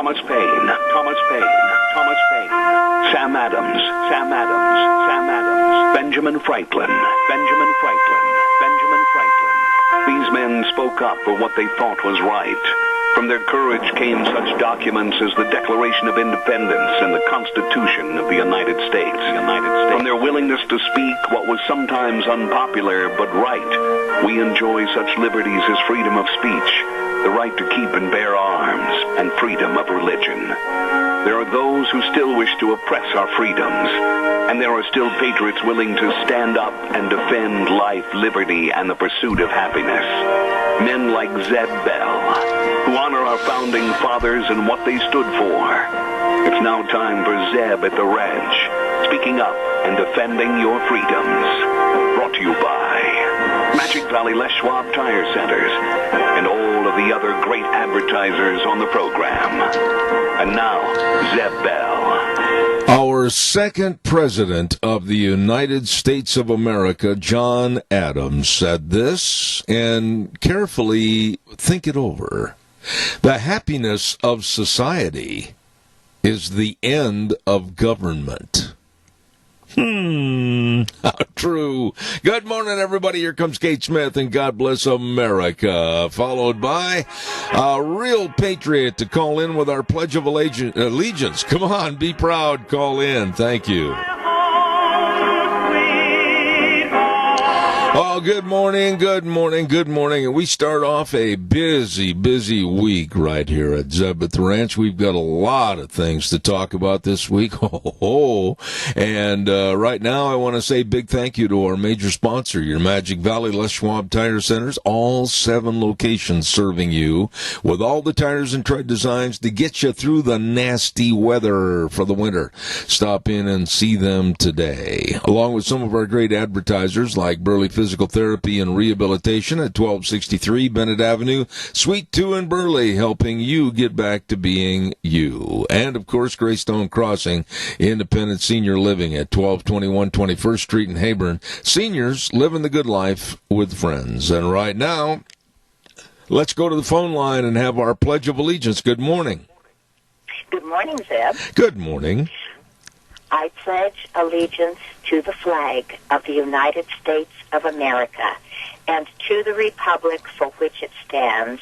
Thomas Paine, Thomas Paine, Thomas Paine, Sam Adams, Sam Adams, Sam Adams, Benjamin Franklin, Benjamin Franklin, Benjamin Franklin. These men spoke up for what they thought was right. From their courage came such documents as the Declaration of Independence and the Constitution of the United States. From their willingness to speak what was sometimes unpopular but right, we enjoy such liberties as freedom of speech, the right to keep and bear arms, and freedom of religion. There are those who still wish to oppress our freedoms, and there are still patriots willing to stand up and defend life, liberty, and the pursuit of happiness. Men like Zeb Bell, who honor our founding fathers and what they stood for. It's now time for Zeb at the ranch, speaking up and defending your freedoms. Brought to you by Magic Valley Les Schwab Tire Centers and all of the other great advertisers on the program. And now, Zeb Bell. Our second president of the United States of America, John Adams, said this, and carefully think it over. The happiness of society is the end of government. How true. Good morning, everybody. Here comes Kate Smith and God Bless America, followed by a real patriot to call in with our Pledge of Allegiance. Come on, be proud, call in. Thank you. Oh, good morning, good morning, good morning. And we start off a busy week right here at Zeb at the Ranch. We've got a lot of things to talk about this week. And right now I want to say big thank you to our major sponsor, your Magic Valley Les Schwab Tire Centers. All 7 locations serving you with all the tires and tread designs to get you through the nasty weather for the winter. Stop in and see them today. Along with some of our great advertisers like Burley Physical Therapy and Rehabilitation at 1263 Bennett Avenue, Suite 2 in Burley, helping you get back to being you. And, of course, Greystone Crossing Independent Senior Living at 1221 21st Street in Hayburn. Seniors living the good life with friends. And right now, let's go to the phone line and have our Pledge of Allegiance. Good morning. Good morning, Zeb. Good morning. I pledge allegiance to the flag of the United States of America and to the republic for which it stands,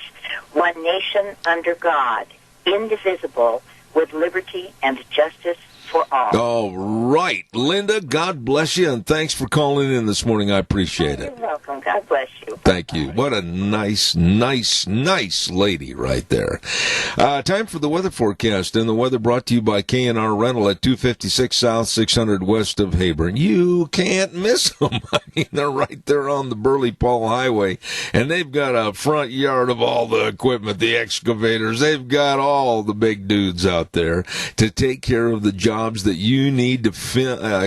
one nation under God, indivisible, with liberty and justice for all. All right. Linda, God bless you, and thanks for calling in this morning. I appreciate it. You're welcome. God bless you. Thank you. What a nice lady right there. Time for the weather forecast, and the weather brought to you by K&R Rental at 256 South, 600 West of Hayburn. You can't miss them. I mean, they're right there on the Burley-Paul Highway, and they've got a front yard of all the equipment, the excavators. They've got all the big dudes out there to take care of the jobs that you need to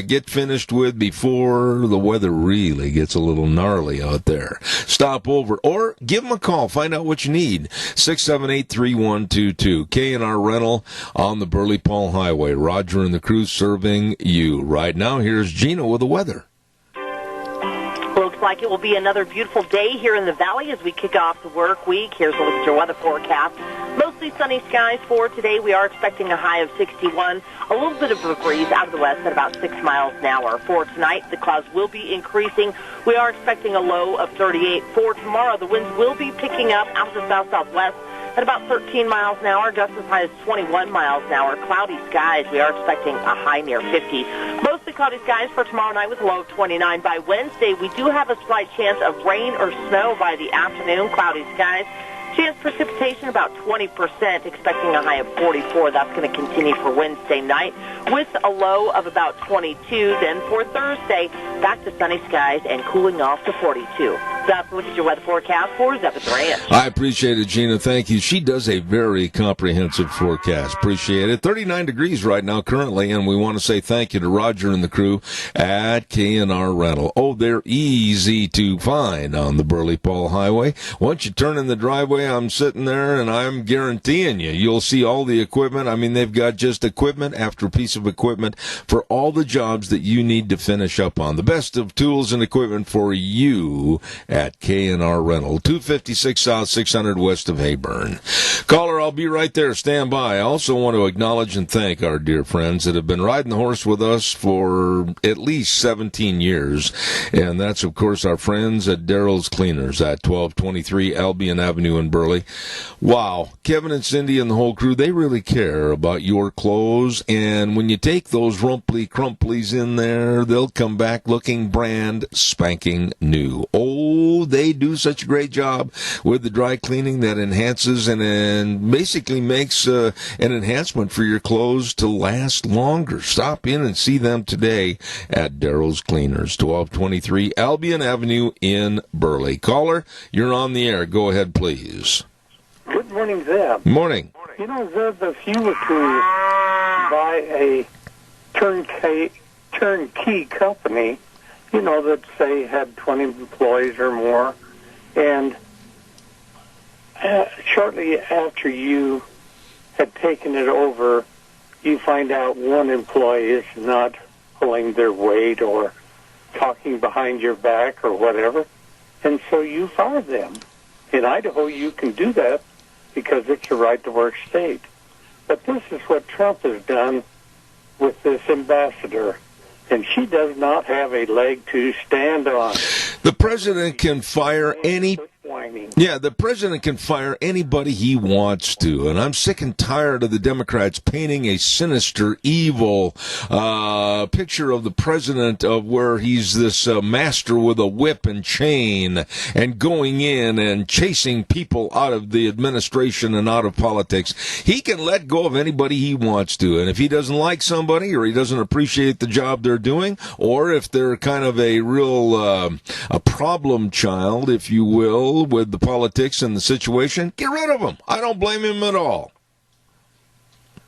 get finished with before the weather really gets a little gnarly out there. Stop over or give them a call. Find out what you need. 678-3122. K&R Rental on the Burley-Paul Highway. Roger and the crew serving you. Right now, here's Gina with the weather. Looks like it will be another beautiful day here in the valley as we kick off the work week. Here's a look at your weather forecast. Mostly sunny skies for today. We are expecting a high of 61. A little bit of a breeze out of the west at about 6 miles an hour. For tonight, the clouds will be increasing. We are expecting a low of 38. For tomorrow, the winds will be picking up out of the south-southwest at about 13 miles an hour, gusts as high as 21 miles an hour. Cloudy skies. We are expecting a high near 50. Mostly cloudy skies for tomorrow night with a low of 29. By Wednesday, we do have a slight chance of rain or snow by the afternoon. Cloudy skies. Chance precipitation about 20%, expecting a high of 44. That's going to continue for Wednesday night with a low of about 22. Then for Thursday, back to sunny skies and cooling off to 42. That's what is your weather forecast for Zeb at the Ranch. I appreciate it, Gina. Thank you. She does a very comprehensive forecast. Appreciate it. 39 degrees right now currently, and we want to say thank you to Roger and the crew at K&R Rental. Oh, they're easy to find on the Burley-Paul Highway. Once you turn in the driveway, way, I'm sitting there, and I'm guaranteeing you'll see all the equipment. I mean, they've got just equipment after piece of equipment for all the jobs that you need to finish up on. The best of tools and equipment for you at K&R Rental, 256 South, 600 west of Hayburn. Caller, I'll be right there. Stand by. I also want to acknowledge and thank our dear friends that have been riding the horse with us for at least 17 years, and that's, of course, our friends at Daryl's Cleaners at 1223 Albion Avenue in Burley. Wow, Kevin and Cindy and the whole crew, they really care about your clothes, and when you take those rumply crumplies in there, they'll come back looking brand spanking new. Oh, they do such a great job with the dry cleaning that enhances and basically makes an enhancement for your clothes to last longer. Stop in and see them today at Daryl's Cleaners, 1223 Albion Avenue in Burley. Caller, you're on the air. Go ahead, please. Good morning, Zeb. Morning. You know, Zeb, if you were to buy a turnkey company, you know, that, say, had 20 employees or more, and shortly after you had taken it over, you find out one employee is not pulling their weight or talking behind your back or whatever, and so you fire them. In Idaho, you can do that because it's a right-to-work state. But this is what Trump has done with this ambassador, and she does not have a leg to stand on. The president can fire any... Yeah, the president can fire anybody he wants to, and I'm sick and tired of the Democrats painting a sinister, evil picture of the president of where he's this master with a whip and chain and going in and chasing people out of the administration and out of politics. He can let go of anybody he wants to, and if he doesn't like somebody or he doesn't appreciate the job they're doing, or if they're kind of a real a problem child, if you will, with the politics and the situation, get rid of him. I don't blame him at all.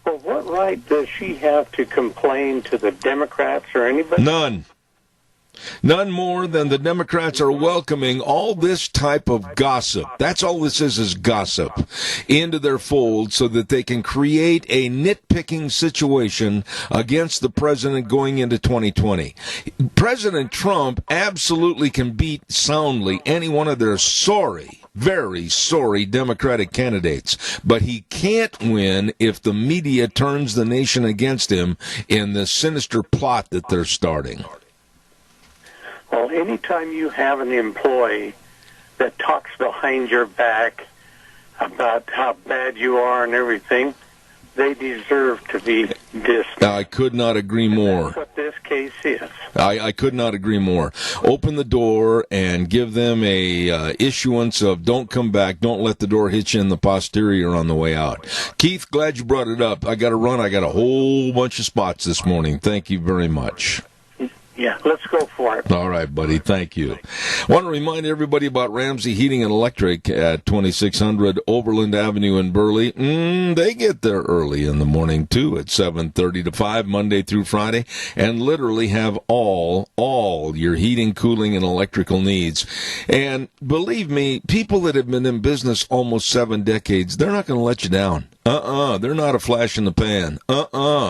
Well, what right does she have to complain to the Democrats or anybody? None. None more than the Democrats are welcoming all this type of gossip. That's all this is gossip into their fold so that they can create a nitpicking situation against the president going into 2020. President Trump absolutely can beat soundly any one of their very sorry Democratic candidates, but he can't win if the media turns the nation against him in the sinister plot that they're starting. Well, anytime you have an employee that talks behind your back about how bad you are and everything, they deserve to be dismissed. I could not agree more. That's what this case is. I could not agree more. Open the door and give them a issuance of don't come back, don't let the door hit you in the posterior on the way out. Keith, glad you brought it up. I got to run. I got a whole bunch of spots this morning. Thank you very much. Yeah, let's go for it. All right, buddy. Thank you. I want to remind everybody about Ramsey Heating and Electric at 2600 Overland Avenue in Burley. They get there early in the morning, too, at 7:30 to 5, Monday through Friday, and literally have all your heating, cooling, and electrical needs. And believe me, people that have been in business almost 7 decades, they're not going to let you down. They're not a flash in the pan.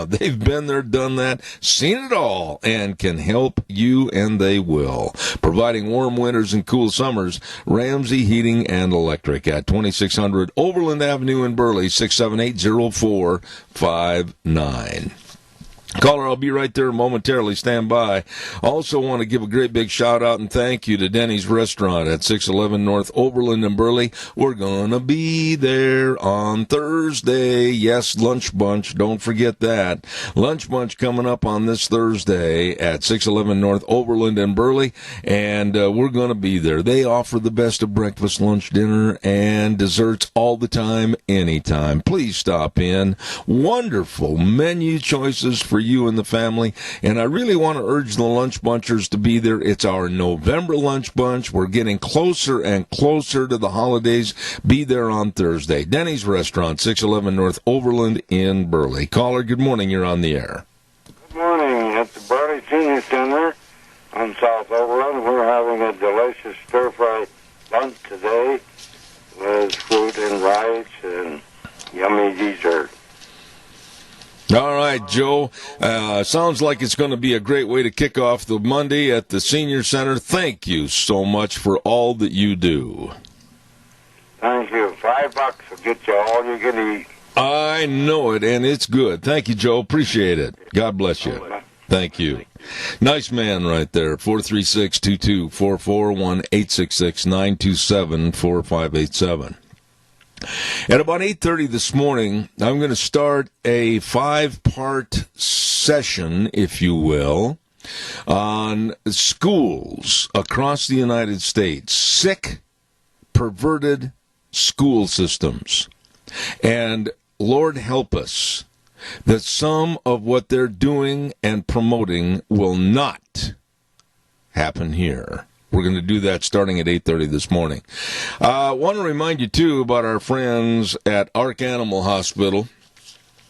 They've been there, done that, seen it all, and can help you, and they will. Providing warm winters and cool summers, Ramsey Heating and Electric at 2600 Overland Avenue in Burley, 678-0459. Caller, I'll be right there momentarily. Stand by. Also want to give a great big shout-out and thank you to Denny's Restaurant at 611 North Overland in Burley. We're going to be there on Thursday. Yes, Lunch Bunch. Don't forget that. Lunch Bunch coming up on this Thursday at 611 North Overland in Burley, and we're going to be there. They offer the best of breakfast, lunch, dinner, and desserts all the time, anytime. Please stop in. Wonderful menu choices for you and the family, and I really want to urge the Lunch Bunchers to be there. It's our November Lunch Bunch. We're getting closer and closer to the holidays. Be there on Thursday. Denny's Restaurant, 611 North Overland in Burley. Caller, good morning. You're on the air. Good morning. At the Burley Senior Center on South Overland, we're having a delicious stir-fry lunch today. with fruit and rice and yummy dessert. All right, Joe. Sounds like it's going to be a great way to kick off the Monday at the Senior Center. Thank you so much for all that you do. Thank you. $5 will get you all you can eat. I know it, and it's good. Thank you, Joe. Appreciate it. God bless you. Thank you. Nice man right there. 436-2244, 1-866-927-4587. At about 8:30 this morning, I'm going to start a 5-part session, if you will, on schools across the United States. Sick, perverted school systems. And Lord help us that some of what they're doing and promoting will not happen here. We're going to do that starting at 8:30 this morning. I want to remind you, too, about our friends at Ark Animal Hospital.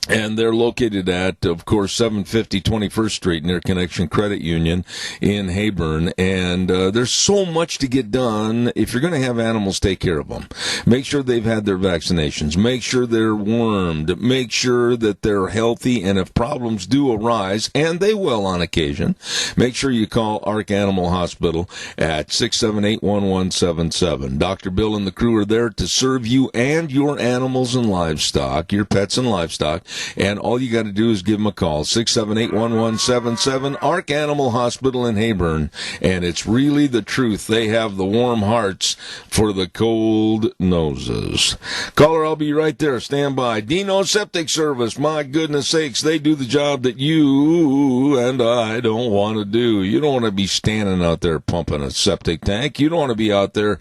And they're located at, of course, 750 21st Street near Connection Credit Union in Heyburn. And there's so much to get done. If you're going to have animals, take care of them. Make sure they've had their vaccinations. Make sure they're wormed. Make sure that they're healthy. And if problems do arise, and they will on occasion, make sure you call Ark Animal Hospital at 678-1177. Dr. Bill and the crew are there to serve you and your animals and livestock, your pets and livestock. And all you got to do is give them a call, 678-1177, Ark Animal Hospital in Heyburn. And it's really the truth. They have the warm hearts for the cold noses. Caller, I'll be right there. Stand by. Dino Septic Service. My goodness sakes, they do the job that you and I don't want to do. You don't want to be standing out there pumping a septic tank. You don't want to be out there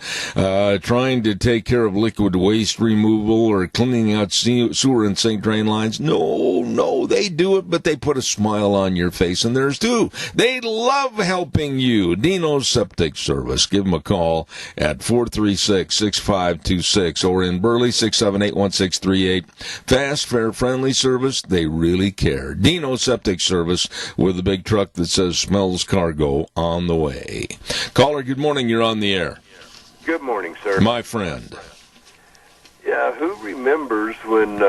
trying to take care of liquid waste removal or cleaning out sewer and sink drain lines. No, they do it, but they put a smile on your face, and theirs too. They love helping you. Dino's Septic Service. Give them a call at 436-6526 or in Burley, 678-1638. Fast, fair, friendly service. They really care. Dino's Septic Service with the big truck that says smells cargo on the way. Caller, good morning. You're on the air. Good morning, sir. My friend. Yeah, who remembers when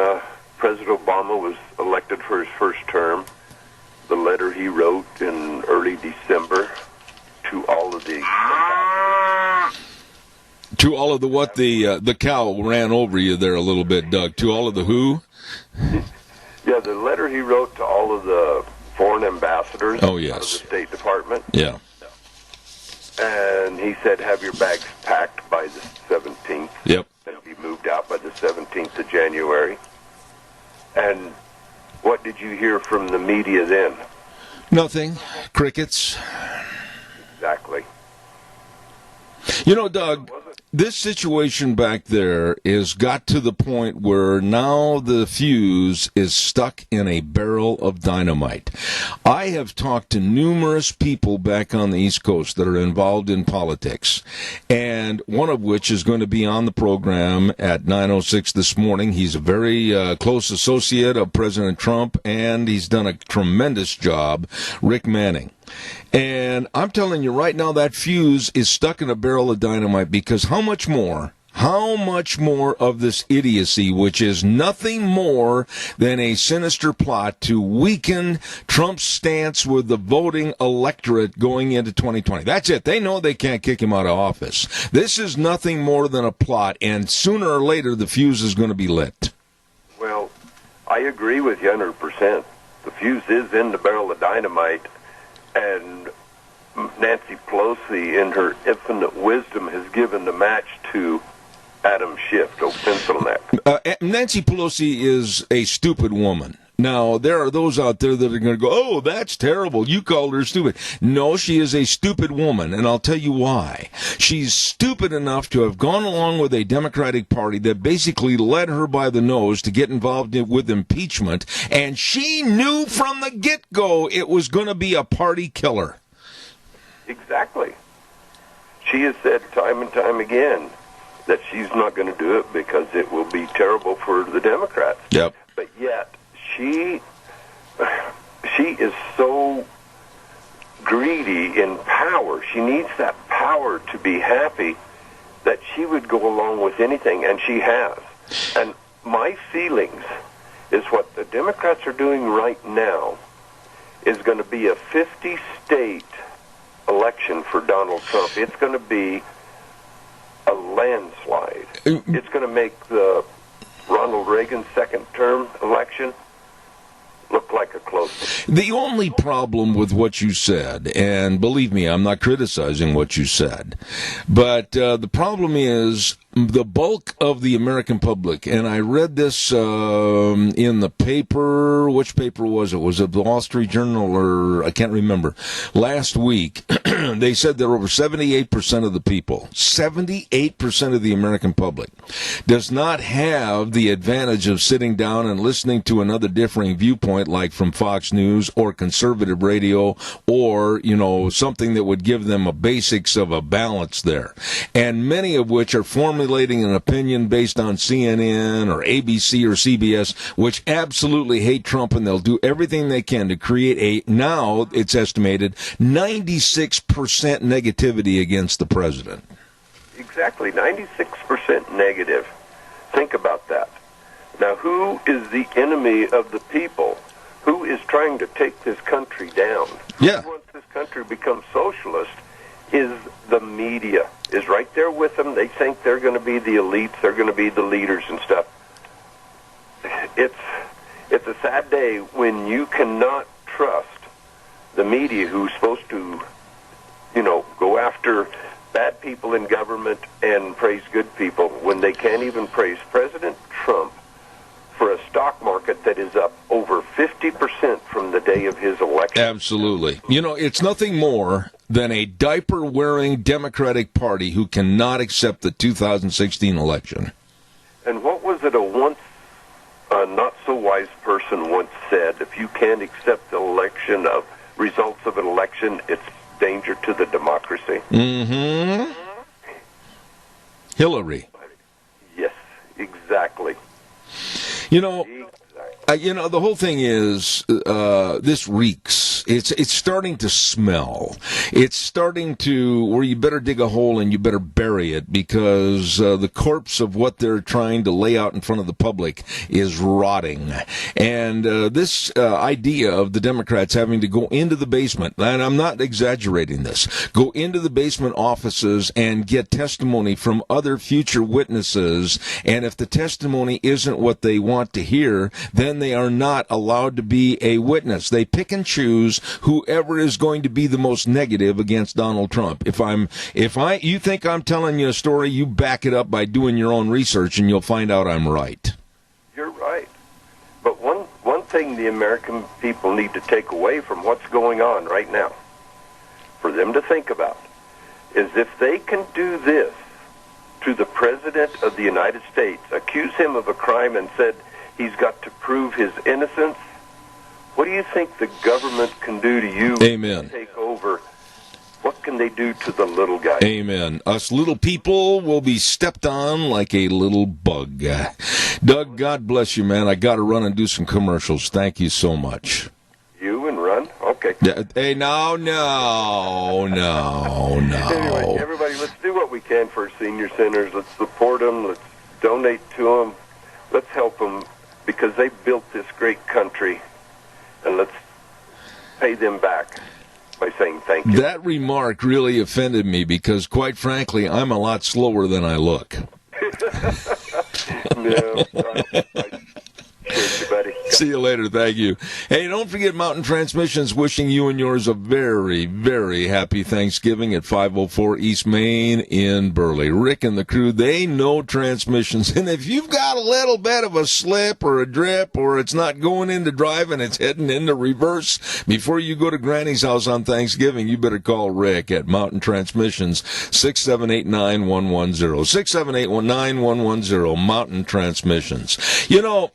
President Obama was elected for his first term, the letter he wrote in early December to all of the... To all of the what? The cow ran over you there a little bit, Doug. To all of the who? Yeah, the letter he wrote to all of the foreign ambassadors oh, yes. out of the State Department. Yeah. And he said, have your bags packed by the 17th. Yep. And be moved out by the 17th of January. And what did you hear from the media then? Nothing. Crickets. Exactly. You know, Doug, this situation back there has got to the point where now the fuse is stuck in a barrel of dynamite. I have talked to numerous people back on the East Coast that are involved in politics, and one of which is going to be on the program at 9:06 this morning. He's a very close associate of President Trump, and he's done a tremendous job, Rick Manning. And I'm telling you right now, that fuse is stuck in a barrel of dynamite because how much more of this idiocy, which is nothing more than a sinister plot to weaken Trump's stance with the voting electorate going into 2020. That's it. They know they can't kick him out of office. This is nothing more than a plot, and sooner or later the fuse is going to be lit. Well, I agree with you 100%. The fuse is in the barrel of dynamite. And Nancy Pelosi, in her infinite wisdom, has given the match to Adam Schiff, old pencil neck. Nancy Pelosi is a stupid woman. Now, there are those out there that are going to go, oh, that's terrible. You called her stupid. No, she is a stupid woman, and I'll tell you why. She's stupid enough to have gone along with a Democratic Party that basically led her by the nose to get involved with impeachment, and she knew from the get-go it was going to be a party killer. Exactly. She has said time and time again that she's not going to do it because it will be terrible for the Democrats. Yep. But yet, she is so greedy in power. She needs that power to be happy that she would go along with anything, and she has. And my feelings is what the Democrats are doing right now is going to be a 50-state election for Donald Trump. It's going to be a landslide. It's going to make the Ronald Reagan second-term election look like a close one. The only problem with what you said, and believe me, I'm not criticizing what you said, but the problem is the bulk of the American public, and I read this in the paper. Which paper was it? Was it the Wall Street Journal, or I can't remember. Last week, they said that over 78% of the people, 78% of the American public, does not have the advantage of sitting down and listening to another differing viewpoint, like from Fox News or conservative radio, or, you know, something that would give them a basics of a balance there. And many of which are formulating an opinion based on CNN or ABC or CBS, which absolutely hate Trump, and they'll do everything they can to create now it's estimated, 96% negativity against the president. Exactly, 96% negative. Think about that. Now, who is the enemy of the people? Who is trying to take this country down? Yeah. Who wants this country to become socialist is the media. Is right there with them. They think they're going to be the elites. They're going to be the leaders and stuff. It's a sad day when you cannot trust the media, who's supposed to, you know, go after bad people in government and praise good people, when they can't even praise President Trump for a stock market that is up over 50% from the day of his election. Absolutely. You know, it's nothing more than a diaper-wearing Democratic Party who cannot accept the 2016 election. And what was it a not-so-wise person once said? If you can't accept the results of an election, it's danger to the democracy. Mm-hmm. Hillary. Yes, exactly. You know, the whole thing is this reeks. It's starting to smell. It's starting to where you better dig a hole and you better bury it, because the corpse of what they're trying to lay out in front of the public is rotting. And this idea of the Democrats having to go into the basement, and I'm not exaggerating this, go into the basement offices and get testimony from other future witnesses, and if the testimony isn't what they want to hear, then they are not allowed to be a witness. They pick and choose whoever is going to be the most negative against Donald Trump. You think I'm telling you a story, you back it up by doing your own research, and you'll find out I'm right. You're right. But one thing the American people need to take away from what's going on right now, for them to think about, is if they can do this to the President of the United States, accuse him of a crime and said he's got to prove his innocence, what do you think the government can do to you? Amen. To take over? What can they do to the little guy? Amen. Us little people will be stepped on like a little bug. Doug, God bless you, man. I got to run and do some commercials. Thank you so much. You and run? Okay. Hey, no. Anyway, everybody, let's do what we can for our senior centers. Let's support them. Let's donate to them. Let's help them, because they built this great country. And let's pay them back by saying thank you. That remark really offended me, because, quite frankly, I'm a lot slower than I look. No, cheers, you, buddy. See you later. Thank you. Hey, don't forget Mountain Transmissions wishing you and yours a very, very happy Thanksgiving at 504 East Main in Burley. Rick and the crew, they know transmissions. And if you've got a little bit of a slip or a drip, or it's not going into drive and it's heading into reverse, before you go to Granny's house on Thanksgiving, you better call Rick at Mountain Transmissions, 678-9110. 678-9110, Mountain Transmissions. You know,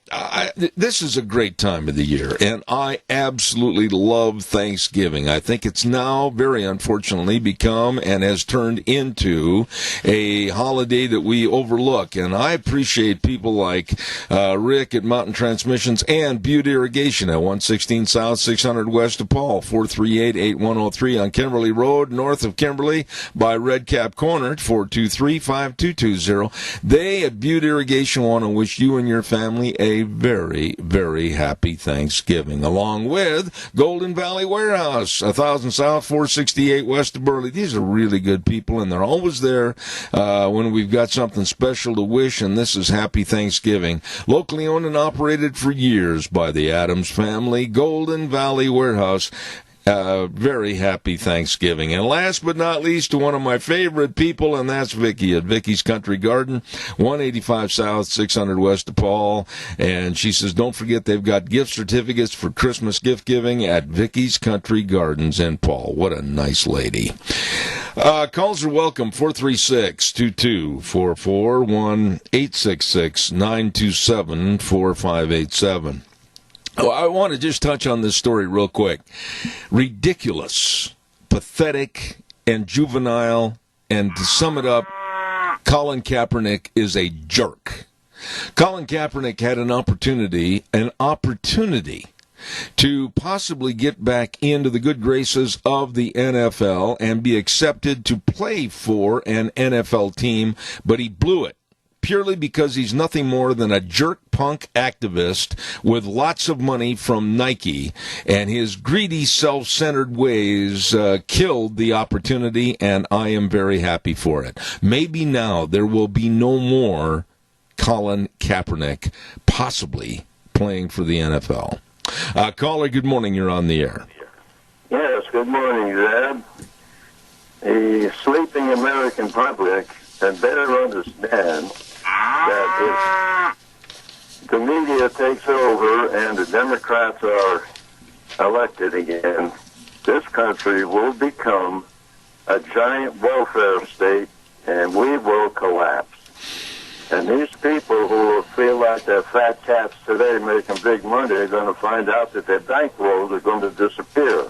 this is a great time of the year, and I absolutely love Thanksgiving. I think it's now, very unfortunately, become and has turned into a holiday that we overlook, and I appreciate people like Rick at Mountain Transmissions and Butte Irrigation at 116 South, 600 West of Paul, 438-8103 on Kimberly Road, north of Kimberly by Red Cap Corner, 423-5220. They at Butte Irrigation want to wish you and your family a very, very happy Thanksgiving, along with Golden Valley Warehouse, 1000 South, 468 West of Burley. These are really good people, and they're always there when we've got something special to wish, and this is Happy Thanksgiving. Locally owned and operated for years by the Adams family, Golden Valley Warehouse. Very happy Thanksgiving. And last but not least, to one of my favorite people, and that's Vicky at Vicky's Country Garden, 185 South, 600 West of Paul. And she says, don't forget they've got gift certificates for Christmas gift giving at Vicky's Country Gardens in Paul. What a nice lady. Calls are welcome, 436-2244, 1-866-927-4587. Oh, I want to just touch on this story real quick. Ridiculous, pathetic, and juvenile, and to sum it up, Colin Kaepernick is a jerk. Colin Kaepernick had an opportunity to possibly get back into the good graces of the NFL and be accepted to play for an NFL team, but he blew it. Purely because he's nothing more than a jerk punk activist with lots of money from Nike, and his greedy, self-centered ways killed the opportunity, and I am very happy for it. Maybe now there will be no more Colin Kaepernick possibly playing for the NFL. Caller, good morning. You're on the air. Yes, good morning, Zeb. The sleeping American public had better understand that if the media takes over and the Democrats are elected again, this country will become a giant welfare state and we will collapse. And these people who feel like they're fat cats today making big money are going to find out that their bankrolls are going to disappear.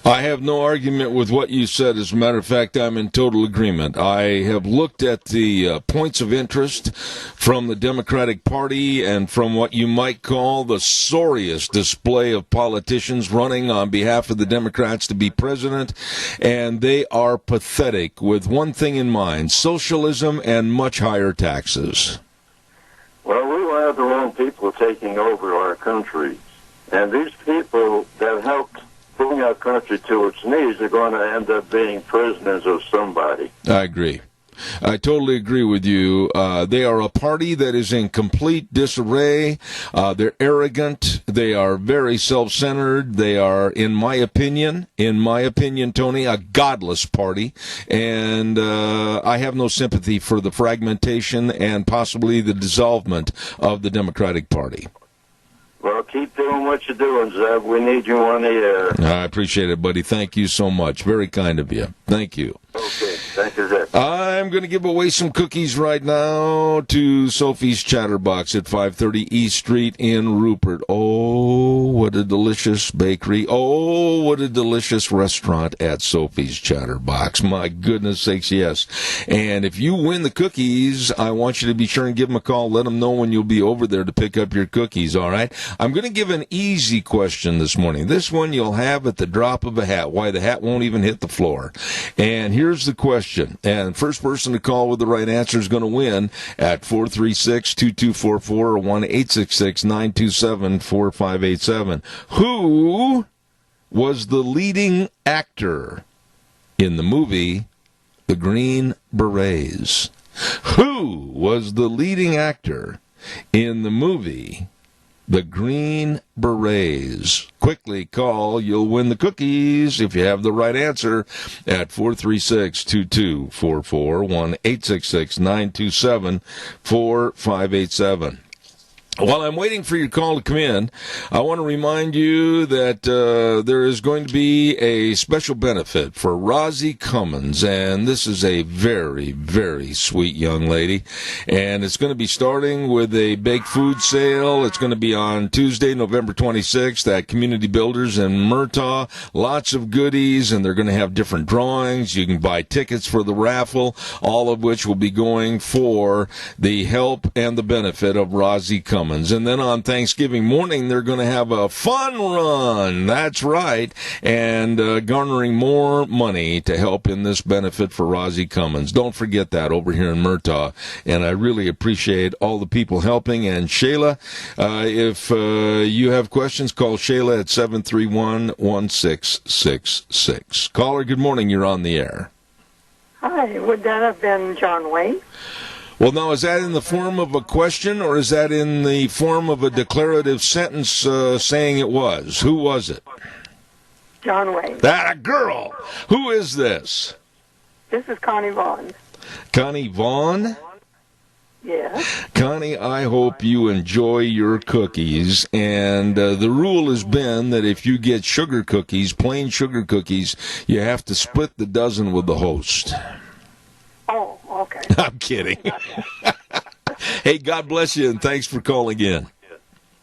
I have no argument with what you said. As a matter of fact, I'm in total agreement. I have looked at the points of interest from the Democratic Party and from what you might call the sorriest display of politicians running on behalf of the Democrats to be president, and they are pathetic with one thing in mind: socialism and much higher taxes. Well, we will have the wrong people taking over our country, and these people that helped bring our country to its knees are going to end up being prisoners of somebody. I agree. I totally agree with you. They are a party that is in complete disarray. They're arrogant. They are very self-centered. They are, in my opinion, Tony, a godless party. And I have no sympathy for the fragmentation and possibly the dissolvement of the Democratic Party. Well, keep doing what you're doing, Zeb. We need you on the air. I appreciate it, buddy. Thank you so much. Very kind of you. Thank you. Okay. Thank you, Zeb. I'm going to give away some cookies right now to Sophie's Chatterbox at 530 East Street in Rupert. Oh, what a delicious bakery. Oh, what a delicious restaurant at Sophie's Chatterbox. My goodness sakes, yes. And if you win the cookies, I want you to be sure and give them a call. Let them know when you'll be over there to pick up your cookies, all right? I'm going to give an easy question this morning. This one you'll have at the drop of a hat. Why, the hat won't even hit the floor. And here's the question. And first person to call with the right answer is going to win at 436-2244 or 1-866-927-4587. Who was the leading actor in the movie The Green Berets? Who was the leading actor in the movie The Green Berets? Quickly call. You'll win the cookies if you have the right answer at 436-2244, 1-866-927-4587. While I'm waiting for your call to come in, I want to remind you that there is going to be a special benefit for Rosie Cummins, and this is a very, very sweet young lady, and it's going to be starting with a baked food sale. It's going to be on Tuesday, November 26th at Community Builders in Murtaugh. Lots of goodies, and they're going to have different drawings. You can buy tickets for the raffle, all of which will be going for the help and the benefit of Rosie Cummins. And then on Thanksgiving morning, they're going to have a fun run. That's right. And garnering more money to help in this benefit for Rosie Cummins. Don't forget that over here in Murtaugh. And I really appreciate all the people helping. And Shayla, if you have questions, call Shayla at 731-1666. Caller, good morning. You're on the air. Hi, would that have been John Wayne? Well, now, is that in the form of a question, or is that in the form of a declarative sentence saying it was? Who was it? John Wayne. That a girl. Who is this? This is Connie Vaughn. Connie Vaughn? Yeah. Connie, I hope you enjoy your cookies. And the rule has been that if you get sugar cookies, plain sugar cookies, you have to split the dozen with the host. Oh, okay. I'm kidding. Hey, God bless you, and thanks for calling in.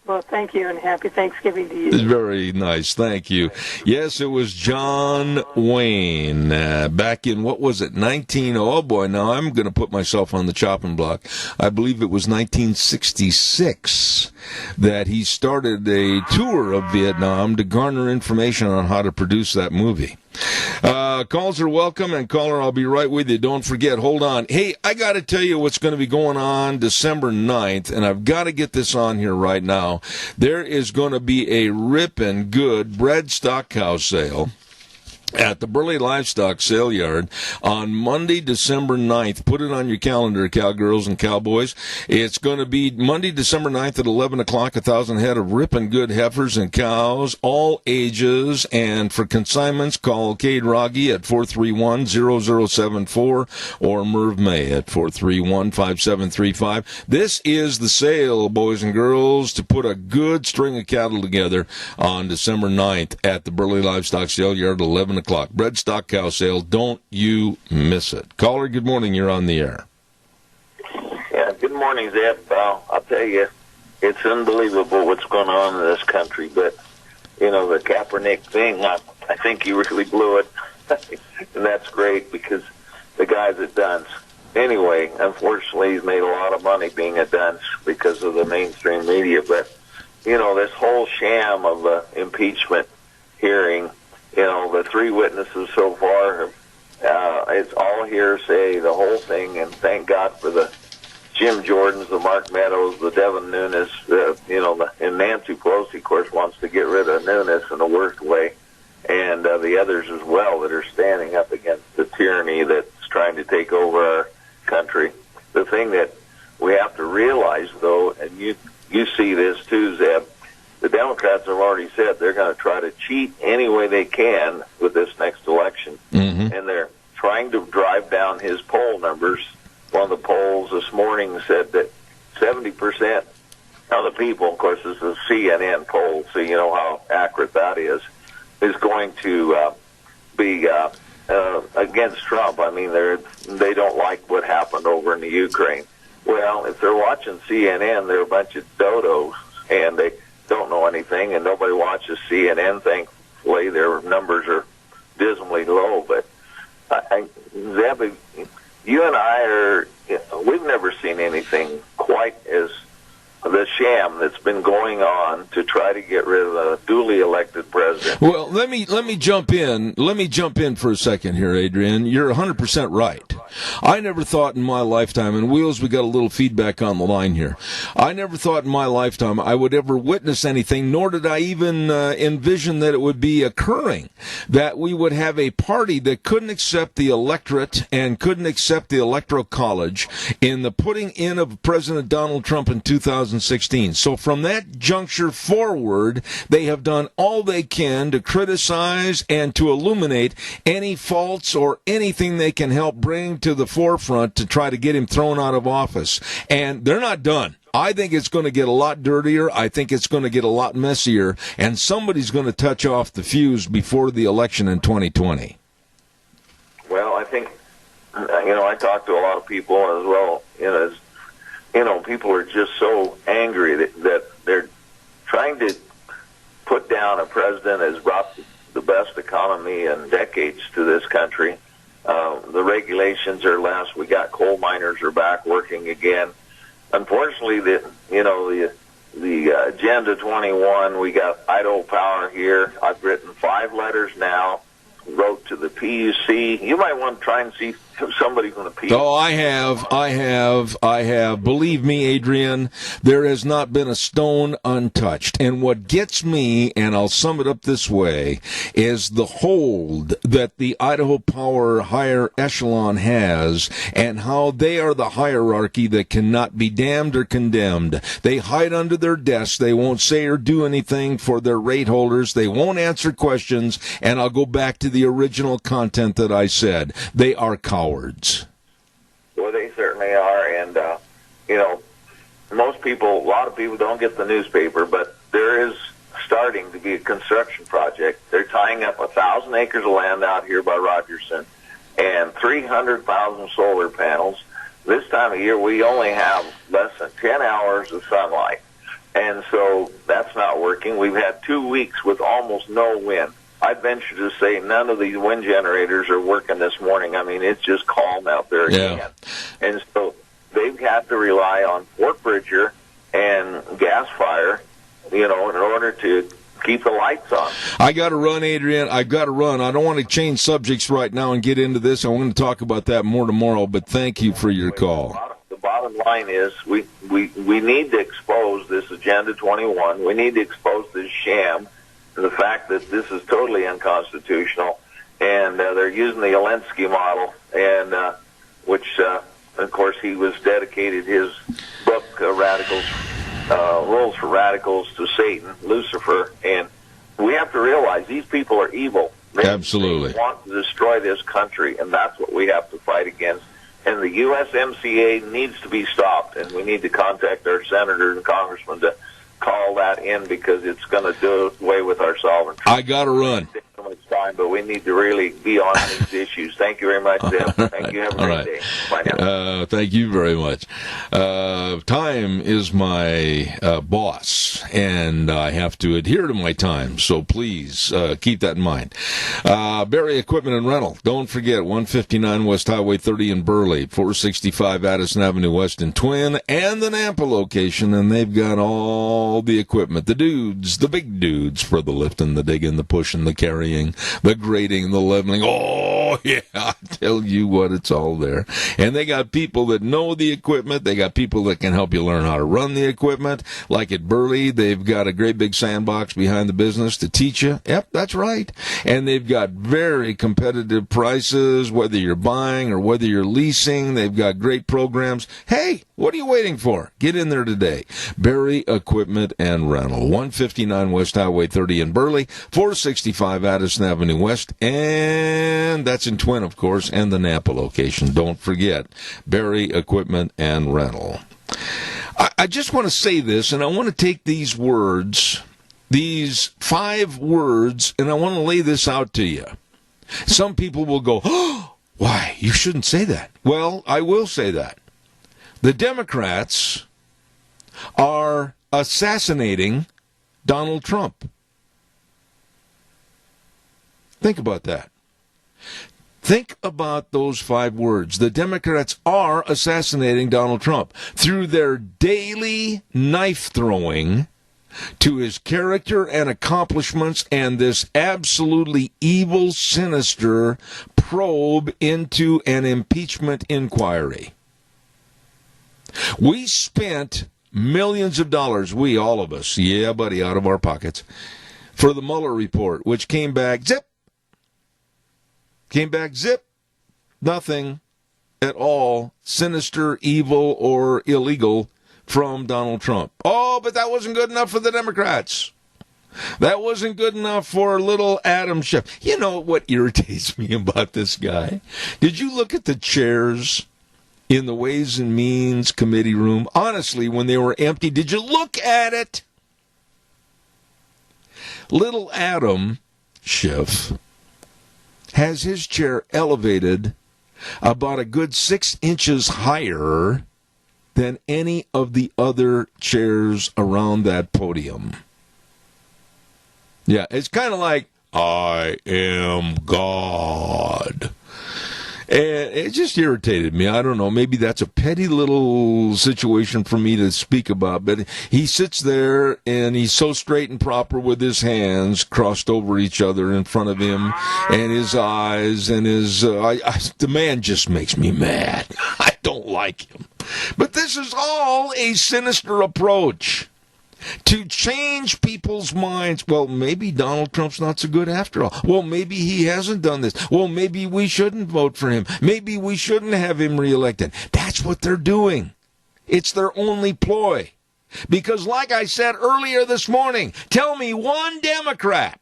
Well, thank you, and happy Thanksgiving to you. Very nice. Thank you. Yes, it was John Wayne back in, what was it, oh boy, now I'm going to put myself on the chopping block. I believe it was 1966 that he started a tour of Vietnam to garner information on how to produce that movie. Calls are welcome, and caller, I'll be right with you. Don't forget, hold on. Hey, I got to tell you what's going to be going on December 9th, and I've got to get this on here right now. There is going to be a ripping good bred stock cow sale at the Burley Livestock Sale Yard on Monday, December 9th. Put it on your calendar, cowgirls and cowboys. It's going to be Monday, December 9th at 11 o'clock, 1,000 head of ripping good heifers and cows, all ages. And for consignments, call Cade Rogge at 431-0074 or Merv May at 431-5735. This is the sale, boys and girls, to put a good string of cattle together on December 9th at the Burley Livestock Sale Yard at 11 o'clock. Bred stock cow sale. Don't you miss it. Caller, good morning. You're on the air. Yeah, good morning, Zeb. I'll tell you, it's unbelievable what's going on in this country. But, you know, the Kaepernick thing, I think you really blew it. And that's great because the guy's a dunce. Anyway, unfortunately, he's made a lot of money being a dunce because of the mainstream media. But, you know, this whole sham of impeachment hearing, you know, the three witnesses so far, it's all hearsay, the whole thing, and thank God for the Jim Jordans, the Mark Meadows, the Devin Nunes, and Nancy Pelosi, of course, wants to get rid of Nunes in the worst way, and the others as well that are standing up against the tyranny that's trying to take over our country. The thing that we have to realize, though, and you see this too, Zeb, the Democrats have already said they're going to try to cheat any way they can with this next election. Mm-hmm. And they're trying to drive down his poll numbers. One of the polls this morning said that 70% of the people, of course, this is a CNN poll, so you know how accurate that is going to be against Trump. I mean, they don't like what happened over in the Ukraine. Well, if they're watching CNN, they're a bunch of dodos, and they don't know anything, and nobody watches CNN. Thankfully, their numbers are dismally low. But Zeb, you and I we've never seen anything quite as the sham that's been going on to try to get rid of a duly elected president. Well, let me jump in. Let me jump in for a second here, Adrian. You're 100% right. I never thought in my lifetime, and Wheels, we got a little feedback on the line here. I never thought in my lifetime I would ever witness anything, nor did I even envision that it would be occurring, that we would have a party that couldn't accept the electorate and couldn't accept the Electoral College in the putting in of President Donald Trump in 2016. So from that juncture forward, they have done all they can to criticize and to illuminate any faults or anything they can help bring to the forefront to try to get him thrown out of office. And they're not done. I think it's going to get a lot dirtier. I think it's going to get a lot messier, and somebody's going to touch off the fuse before the election in 2020. Well, I think, I talk to a lot of people as well. People are just so angry that they're trying to put down a president has brought the best economy in decades to this country. The regulations are less. We got coal miners are back working again. Unfortunately, the Agenda 21, we got idle power here. I've written 5 letters now, wrote to the PUC. You might want to try and see if somebody from the PUC. Oh, I have. Believe me, Adrian, there has not been a stone untouched. And what gets me, and I'll sum it up this way, is the hold that the Idaho Power higher echelon has and how they are the hierarchy that cannot be damned or condemned. They hide under their desks. They won't say or do anything for their rate holders. They won't answer questions. And I'll go back to the original content that I said. They are cowards. Well, they certainly are, and a lot of people don't get the newspaper, but there is starting to be a construction project. They're tying up 1,000 acres of land out here by Rogerson and 300,000 solar panels. This time of year, we only have less than 10 hours of sunlight, and so that's not working. We've had 2 weeks with almost no wind. I'd venture to say none of these wind generators are working this morning. I mean, it's just calm out there again. Yeah. And so they've had to rely on Fort Bridger and gas fire, in order to keep the lights on. I got to run, Adrian. I got to run. I don't want to change subjects right now and get into this. I want to talk about that more tomorrow, but thank you for your call. The bottom line is we need to expose this Agenda 21. We need to expose this sham. The fact that this is totally unconstitutional, and they're using the Zelensky model, and which, of course, he was dedicated his book, Rules for Radicals, to Satan, Lucifer, and we have to realize these people are evil. Absolutely. They want to destroy this country, and that's what we have to fight against. And the USMCA needs to be stopped, and we need to contact our senators and congressmen to call that in because it's going to do away with our sovereignty. I got to run. So much time, but we need to really be on these issues. Thank you very much, Deb. Thank you. Have a great day. Bye now. Thank you very much. Time is my boss, and I have to adhere to my time, so please keep that in mind. Barry Equipment and Rental. Don't forget, 159 West Highway 30 in Burley, 465 Addison Avenue West in Twin, and the Nampa location, and they've got all the equipment, the dudes, the big dudes for the lifting, the digging, the pushing, the carrying, the grading, the leveling. Oh, yeah, I tell you what, it's all there. And they got people that know the equipment. They got people that can help you learn how to run the equipment. Like at Burley, they've got a great big sandbox behind the business to teach you. Yep, that's right. And they've got very competitive prices, whether you're buying or whether you're leasing. They've got great programs. Hey, what are you waiting for? Get in there today. Barry Equipment and Rental, 159 West Highway 30 in Burley, 465 Addison Avenue West, and that's in Twin, of course, and the Nampa location. Don't forget, Barry Equipment and Rental. I just want to say this, and I want to take these words, these 5 words, and I want to lay this out to you. Some people will go, oh, why? You shouldn't say that. Well, I will say that. The Democrats are assassinating Donald Trump. Think about that. Think about those 5 words. The Democrats are assassinating Donald Trump through their daily knife throwing to his character and accomplishments and this absolutely evil, sinister probe into an impeachment inquiry. We spent millions of dollars, all of us, yeah, buddy, out of our pockets, for the Mueller report, which came back, zip, nothing at all sinister, evil, or illegal from Donald Trump. Oh, but that wasn't good enough for the Democrats. That wasn't good enough for little Adam Schiff. You know what irritates me about this guy? Did you look at the chairs in the Ways and Means Committee room, honestly, when they were empty, did you look at it? Little Adam Schiff has his chair elevated about a good 6 inches higher than any of the other chairs around that podium. Yeah, it's kind of like, I am God. And it just irritated me. I don't know. Maybe that's a petty little situation for me to speak about. But he sits there, and he's so straight and proper with his hands crossed over each other in front of him, and his eyes, and his... the man just makes me mad. I don't like him. But this is all a sinister approach to change people's minds. Well, maybe Donald Trump's not so good after all. Well, maybe he hasn't done this. Well, maybe we shouldn't vote for him. Maybe we shouldn't have him reelected. That's what they're doing. It's their only ploy. Because like I said earlier this morning, tell me one Democrat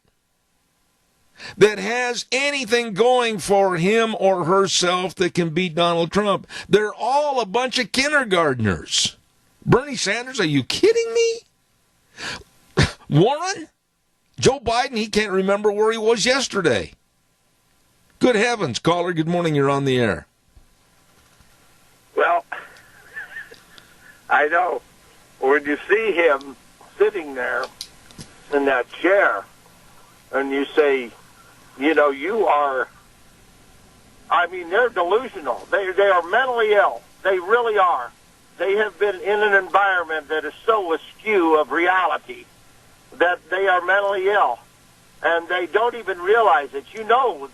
that has anything going for him or herself that can beat Donald Trump. They're all a bunch of kindergartners. Bernie Sanders, are you kidding me? Warren? Joe Biden, he can't remember where he was yesterday. Good heavens, caller, good morning, you're on the air. Well, I know. When you see him sitting there in that chair, and you say, you know, you are, I mean, they're delusional. They are mentally ill. They really are. They have been in an environment that is so askew of reality that they are mentally ill, and they don't even realize it. You know,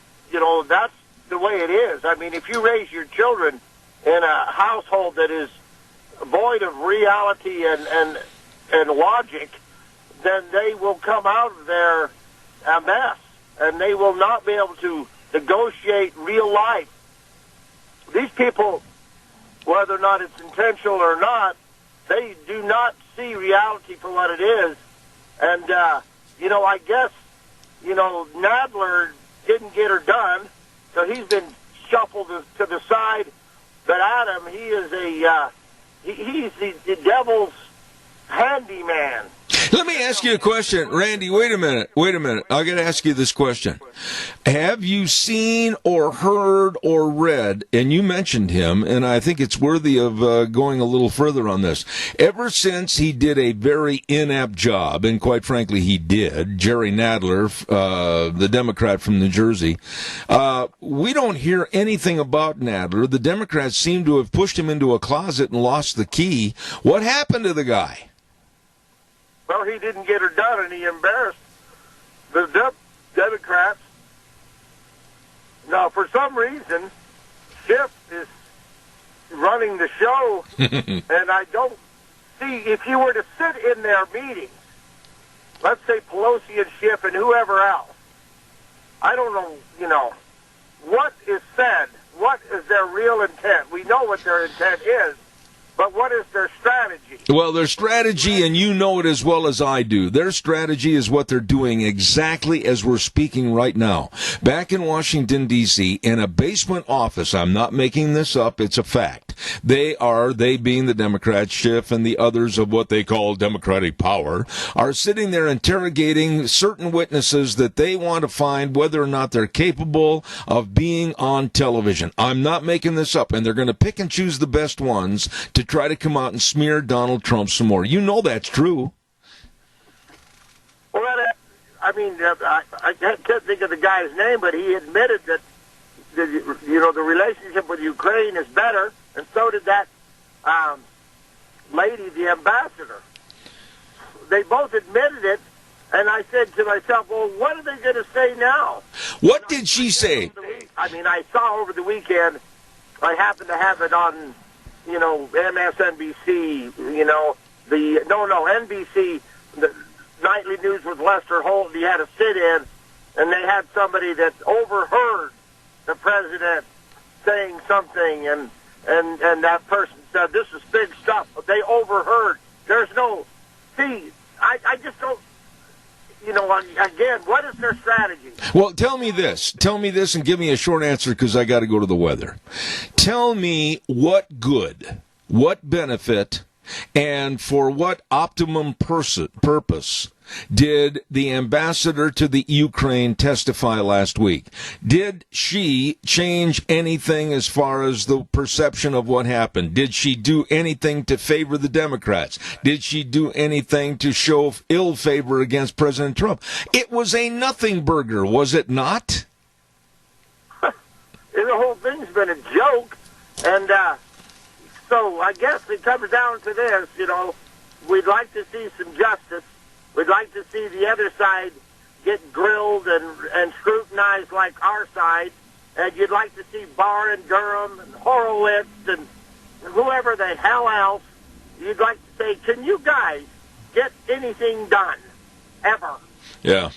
that's the way it is. I mean, if you raise your children in a household that is void of reality and logic, then they will come out of there a mess, and they will not be able to negotiate real life. These people, whether or not it's intentional or not, they do not see reality for what it is. And, I guess, Nadler didn't get her done, so he's been shuffled to the side. But Adam, he is he's the devil's handyman. Let me ask you a question. Randy, wait a minute. I got to ask you this question. Have you seen or heard or read, and you mentioned him, and I think it's worthy of going a little further on this. Ever since he did a very inept job, and quite frankly he did, Jerry Nadler, the Democrat from New Jersey, we don't hear anything about Nadler. The Democrats seem to have pushed him into a closet and lost the key. What happened to the guy? Well, he didn't get her done, and he embarrassed the Democrats. Now, for some reason, Schiff is running the show, and I don't see, if you were to sit in their meetings, let's say Pelosi and Schiff and whoever else, I don't know, what is said, what is their real intent? We know what their intent is. But what is their strategy? Well, their strategy, and you know it as well as I do, their strategy is what they're doing exactly as we're speaking right now. Back in Washington, D.C., in a basement office, I'm not making this up, it's a fact. They being the Democrats, Schiff and the others of what they call Democratic power, are sitting there interrogating certain witnesses that they want to find whether or not they're capable of being on television. I'm not making this up, and they're going to pick and choose the best ones to try to come out and smear Donald Trump some more. You know that's true. Well, I can't think of the guy's name, but he admitted that the relationship with Ukraine is better, and so did that lady, the ambassador. They both admitted it, and I said to myself, well, what are they going to say now? What did she say? I saw over the weekend, I happened to have it on, MSNBC, NBC, the nightly news with Lester Holt. He had a sit-in, and they had somebody that overheard the president saying something, and that person said, this is big stuff. But they overheard. There's no, I just don't, again, what is their strategy? Well, tell me this and give me a short answer because I got to go to the weather. Tell me what good, what benefit, and for what optimum purpose did the ambassador to the Ukraine testify last week? Did she change anything as far as the perception of what happened? Did she do anything to favor the Democrats? Did she do anything to show ill favor against President Trump? It was a nothing burger, was it not? The whole thing's been a joke, and so I guess it comes down to this, we'd like to see some justice. We'd like to see the other side get grilled and scrutinized like our side. And you'd like to see Barr and Durham and Horowitz and whoever the hell else. You'd like to say, can you guys get anything done? Ever. Yeah.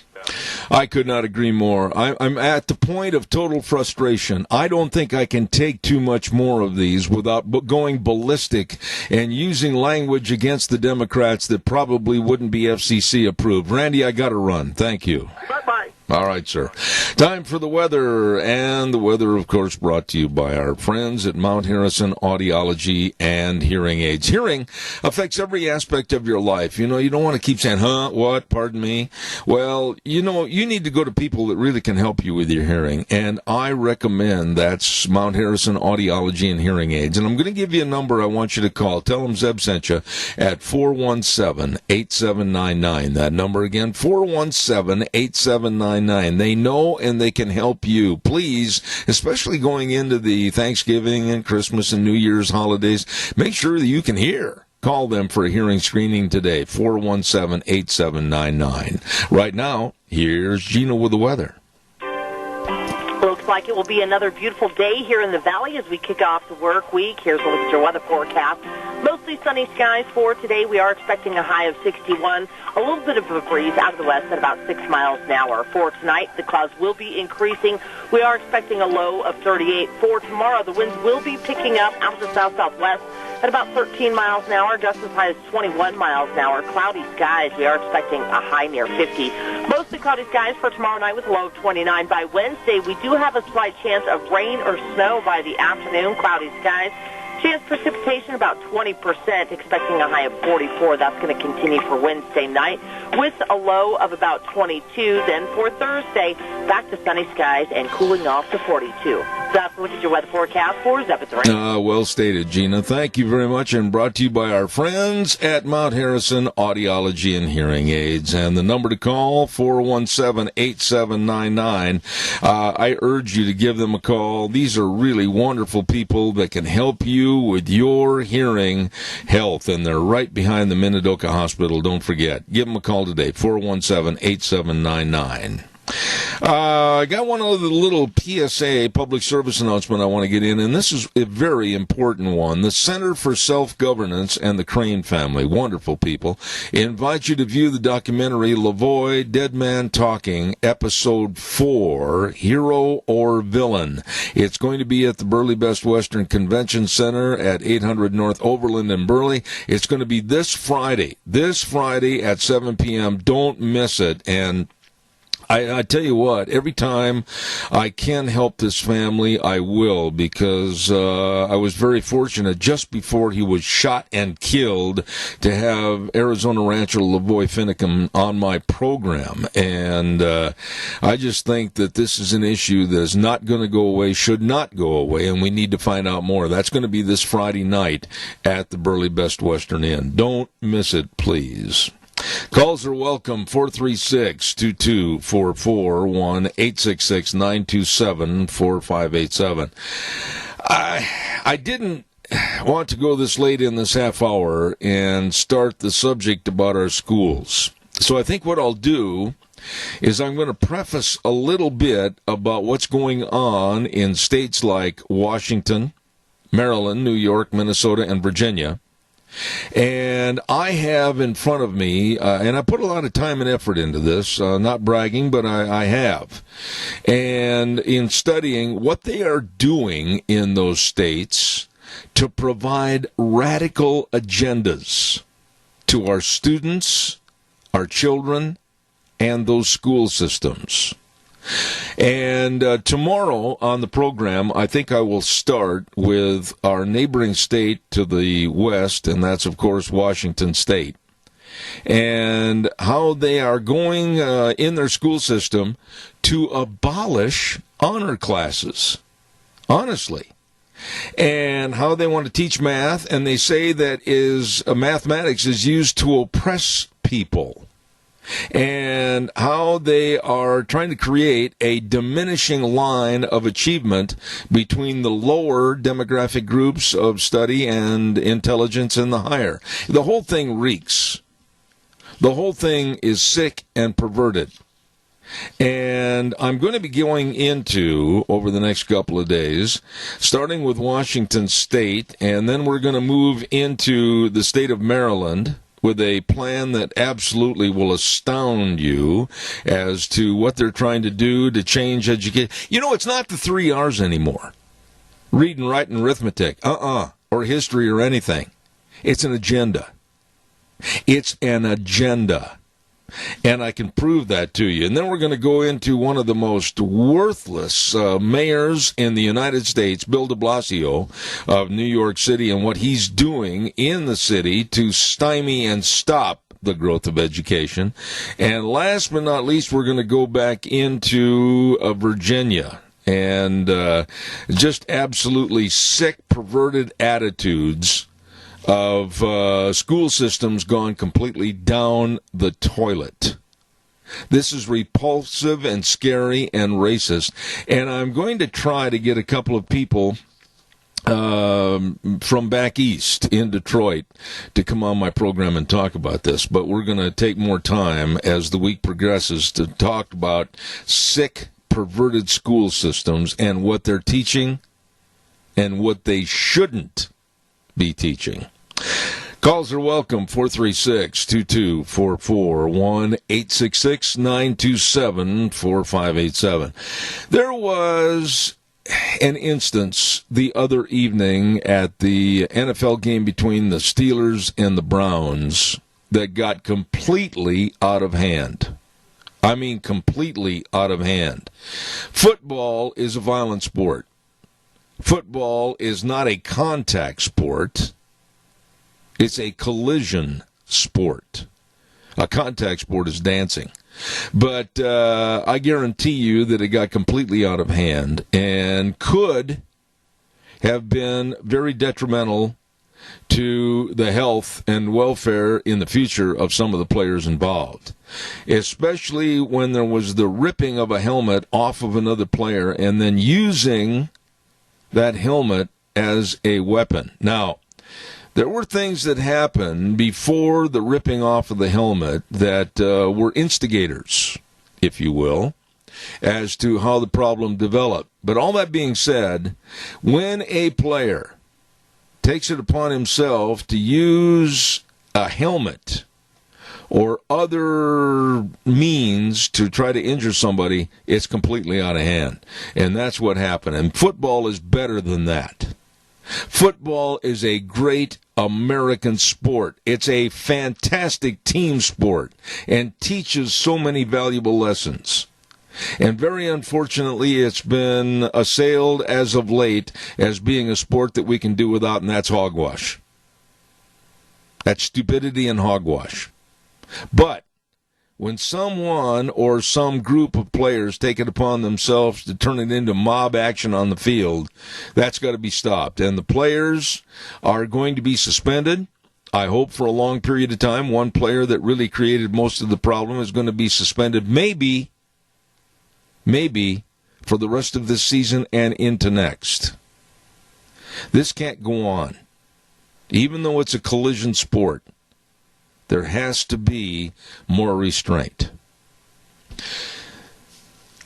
I could not agree more. I'm at the point of total frustration. I don't think I can take too much more of these without going ballistic and using language against the Democrats that probably wouldn't be FCC approved. Randy, I got to run. Thank you. Bye-bye. All right, sir. Time for the weather, and the weather, of course, brought to you by our friends at Mount Harrison Audiology and Hearing Aids. Hearing affects every aspect of your life. You don't want to keep saying, what, pardon me. Well, you need to go to people that really can help you with your hearing, and I recommend that's Mount Harrison Audiology and Hearing Aids. And I'm going to give you a number I want you to call. Tell them Zeb sent you at 417-8799. That number again, 417-8799. They know and they can help you. Please, especially going into the Thanksgiving and Christmas and New Year's holidays, make sure that you can hear. Call them for a hearing screening today, 417-8799. Right now, here's Gina with the weather. Looks like it will be another beautiful day here in the valley as we kick off the work week. Here's a look at your weather forecast. Mostly sunny skies for today. We are expecting a high of 61. A little bit of a breeze out of the west at about 6 miles an hour. For tonight, the clouds will be increasing. We are expecting a low of 38. For tomorrow, the winds will be picking up out of the south-southwest at about 13 miles an hour, gusts as high as 21 miles an hour. Cloudy skies. We are expecting a high near 50. Mostly cloudy skies for tomorrow night with a low of 29. By Wednesday, we do have a slight chance of rain or snow by the afternoon. Cloudy skies. Chance precipitation about 20%, expecting a high of 44. That's going to continue for Wednesday night with a low of about 22. Then for Thursday, back to sunny skies and cooling off to 42. That's what is your weather forecast for Zeb at the Range. Well stated, Gina. Thank you very much, and brought to you by our friends at Mount Harrison Audiology and Hearing Aids. And the number to call, 417-8799. I urge you to give them a call. These are really wonderful people that can help you with your hearing health, and they're right behind the Minidoka Hospital. Don't forget. Give them a call today, 417-8799. I got one other little PSA, public service announcement I want to get in, and this is a very important one. The Center for Self-Governance and the Crane Family, wonderful people, invite you to view the documentary Lavoie, Dead Man Talking, Episode 4, Hero or Villain. It's going to be at the Burley Best Western Convention Center at 800 North Overland in Burley. It's going to be this Friday at 7 p.m. Don't miss it. And I tell you what, every time I can help this family, I will, because I was very fortunate just before he was shot and killed to have Arizona rancher Lavoie Finicum on my program. And I just think that this is an issue that is not going to go away, should not go away, and we need to find out more. That's going to be this Friday night at the Burley Best Western Inn. Don't miss it, please. Calls are welcome, 436-2244, 1-866-927-4587. I didn't want to go this late in this half hour and start the subject about our schools. So I think what I'll do is I'm going to preface a little bit about what's going on in states like Washington, Maryland, New York, Minnesota, and Virginia. And I have in front of me, and I put a lot of time and effort into this, not bragging, but I have. And in studying what they are doing in those states to provide radical agendas to our students, our children, and those school systems. And tomorrow on the program, I think I will start with our neighboring state to the west, and that's, of course, Washington State, and how they are going in their school system to abolish honor classes, honestly, and how they want to teach math, and they say that mathematics is used to oppress people, and how they are trying to create a diminishing line of achievement between the lower demographic groups of study and intelligence and the higher. The whole thing reeks. The whole thing is sick and perverted. And I'm going to be going into, over the next couple of days, starting with Washington State, and then we're going to move into the state of Maryland, with a plan that absolutely will astound you as to what they're trying to do to change education. You know, it's not the 3 R's anymore. Reading, writing, arithmetic, or history or anything. It's an agenda. It's an agenda. And I can prove that to you. And then we're going to go into one of the most worthless mayors in the United States, Bill de Blasio of New York City, and what he's doing in the city to stymie and stop the growth of education. And last but not least, we're going to go back into Virginia. And just absolutely sick, perverted attitudes of school systems gone completely down the toilet. This is repulsive and scary and racist. And I'm going to try to get a couple of people from back east in Detroit to come on my program and talk about this. But we're going to take more time as the week progresses to talk about sick, perverted school systems and what they're teaching and what they shouldn't be teaching. Calls are welcome, 436-2244, 1-866-927-4587. There was an instance the other evening at the NFL game between the Steelers and the Browns that got completely out of hand. I mean, completely out of hand. Football is a violent sport. Football is not a contact sport. It's a collision sport. A contact sport is dancing. But I guarantee you that it got completely out of hand and could have been very detrimental to the health and welfare in the future of some of the players involved, especially when there was the ripping of a helmet off of another player and then using that helmet as a weapon. Now, there were things that happened before the ripping off of the helmet that were instigators, if you will, as to how the problem developed. But all that being said, when a player takes it upon himself to use a helmet or other means to try to injure somebody, it's completely out of hand. And that's what happened. And football is better than that. Football is a great American sport. It's a fantastic team sport and teaches so many valuable lessons. And very unfortunately, it's been assailed as of late as being a sport that we can do without, and that's hogwash. That's stupidity and hogwash. But when someone or some group of players take it upon themselves to turn it into mob action on the field, that's got to be stopped. And the players are going to be suspended, I hope, for a long period of time. One player that really created most of the problem is going to be suspended maybe for the rest of this season and into next. This can't go on. Even though it's a collision sport, there has to be more restraint.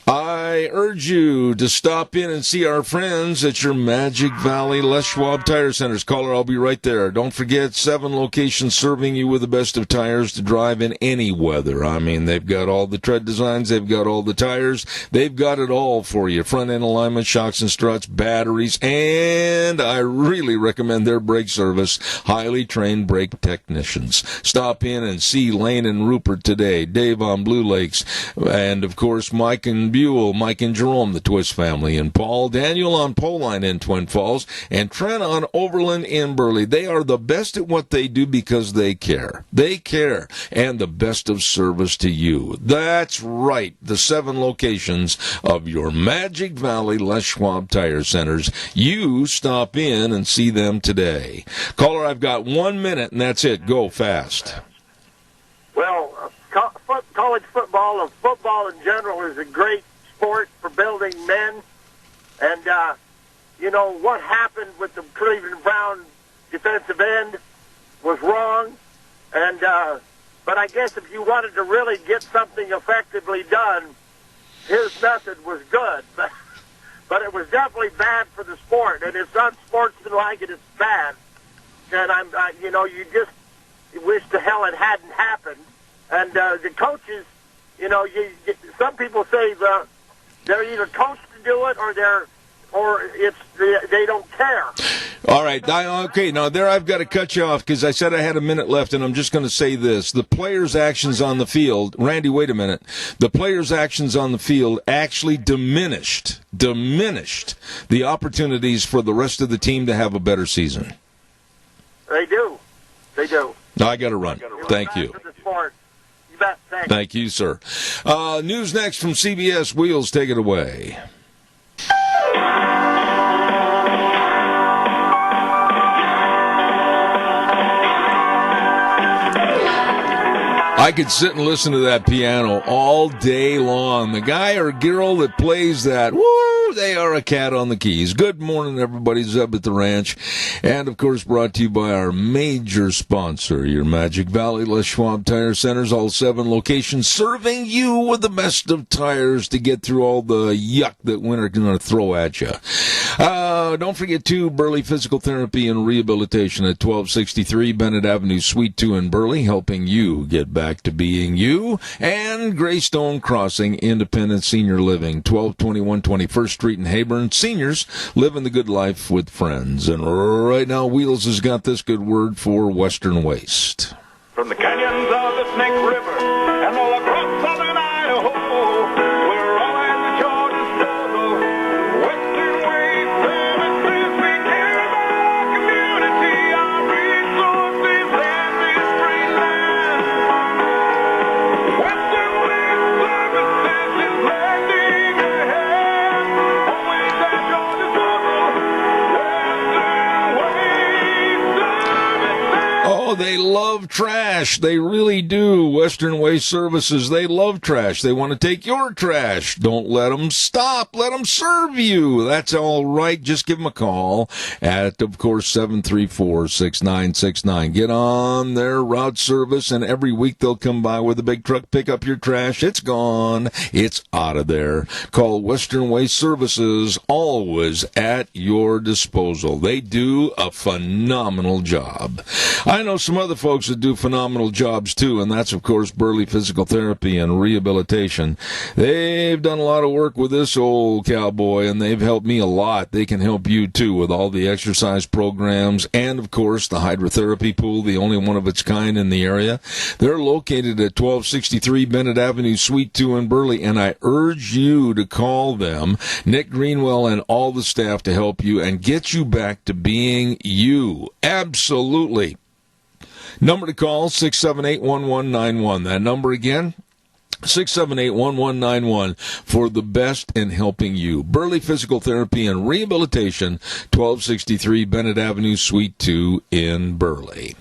I urge you to stop in and see our friends at your Magic Valley Les Schwab Tire Centers. Caller, I'll be right there. Don't forget, 7 locations serving you with the best of tires to drive in any weather. I mean, they've got all the tread designs, they've got all the tires, they've got it all for you. Front end alignment, shocks and struts, batteries, and I really recommend their brake service. Highly trained brake technicians. Stop in and see Lane and Rupert today. Dave on Blue Lakes, and of course Mike and Buell, Mike and Jerome, the Twist family, and Paul, Daniel on Poline in Twin Falls, and Trent on Overland in Burley. They are the best at what they do because they care. They care, and the best of service to you. That's right, the 7 locations of your Magic Valley Les Schwab Tire Centers. You stop in and see them today. Caller, I've got 1 minute, and that's it. Go fast. Well, college football and football in general is a great sport for building men. And, what happened with the Cleveland Brown defensive end was wrong. And, but I guess if you wanted to really get something effectively done, his method was good. But it was definitely bad for the sport. And it's not sportsmanlike, it's bad. And you just wish to hell it hadn't happened. And the coaches, some people say they're either coached to do it or they don't care. All right. Okay, now there I've got to cut you off because I said I had a minute left, and I'm just going to say this. The players' actions on the field, Randy, wait a minute. The players' actions on the field actually diminished the opportunities for the rest of the team to have a better season. They do. I got to run. Thank you. Thanks. Thank you, sir. News next from CBS. Wheels, take it away. I could sit and listen to that piano all day long. The guy or girl that plays that, woo, they are a cat on the keys. Good morning, everybody. Zeb at the Ranch. And, of course, brought to you by our major sponsor, your Magic Valley Les Schwab Tire Centers, all 7 locations, serving you with the best of tires to get through all the yuck that winter can throw at you. Don't forget, too, Burley Physical Therapy and Rehabilitation at 1263 Bennett Avenue, Suite 2 in Burley, helping you get back to being you. And Greystone Crossing Independent Senior Living, 1221 21st Street in Hayburn. Seniors living the good life with friends. And right now, Wheels has got this good word for Western Waste. From the canyons of the Snake River and all across southern Idaho, we're always at your disposal. Western Waste Services, we care about our community, our resources, and this great land. Western Waste Services is lending a hand, always at your disposal. Western Waste Services. Oh, they love trash. They really do. Western Waste Services, they love trash. They want to take your trash. Don't let them stop. Let them serve you. That's all right. Just give them a call at, of course, 734-6969. Get on their route service, and every week they'll come by with a big truck, pick up your trash. It's gone. It's out of there. Call Western Waste Services, always at your disposal. They do a phenomenal job. I know some other folks that do phenomenal jobs too, and that's, of course, Burley Physical Therapy and Rehabilitation. They've done a lot of work with this old cowboy, and they've helped me a lot. They can help you too with all the exercise programs and, of course, the hydrotherapy pool, the only one of its kind in the area. They're located at 1263 Bennett Avenue, Suite 2 in Burley, and I urge you to call them, Nick Greenwell and all the staff, to help you and get you back to being you. Absolutely. Number to call, 678-1191. That number again, 678-1191 for the best in helping you. Burley Physical Therapy and Rehabilitation, 1263 Bennett Avenue, Suite 2 in Burley.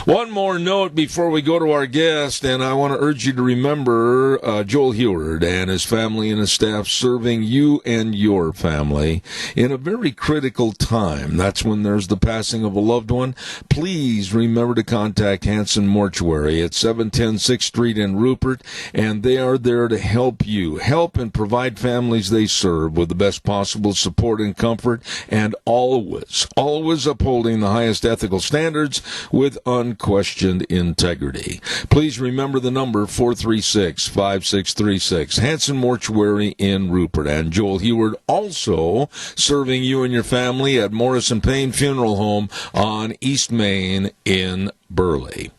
One more note before we go to our guest, and I want to urge you to remember Joel Heward and his family and his staff serving you and your family in a very critical time. That's when there's the passing of a loved one. Please remember to contact Hanson Mortuary at 710 6th Street in Rupert, and they are there to help you, help and provide families they serve with the best possible support and comfort, and always upholding the highest ethical standards with unquestioned integrity. Please remember the number 436-5636. Hanson Mortuary in Rupert. And Joel Heward also serving you and your family at Morrison Payne Funeral Home on East Main in Burley.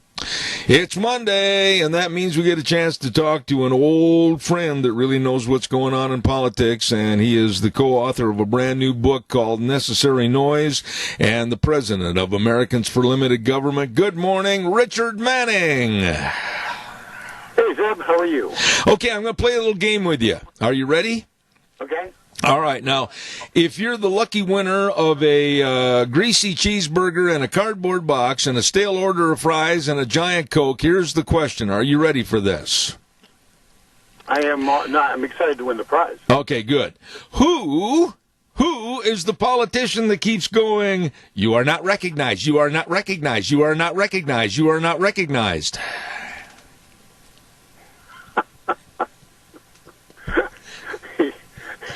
It's Monday, and that means we get a chance to talk to an old friend that really knows what's going on in politics, and he is the co-author of a brand new book called Necessary Noise and the president of Americans for Limited Government. Good morning, Richard Manning. Hey, Zeb, how are you? Okay, I'm going to play a little game with you. Are you ready? Okay. All right. Now, if you're the lucky winner of a greasy cheeseburger and a cardboard box and a stale order of fries and a giant Coke, here's the question. Are you ready for this? I am not. I'm excited to win the prize. Okay, good. Who is the politician that keeps going, you are not recognized, you are not recognized, you are not recognized, you are not recognized?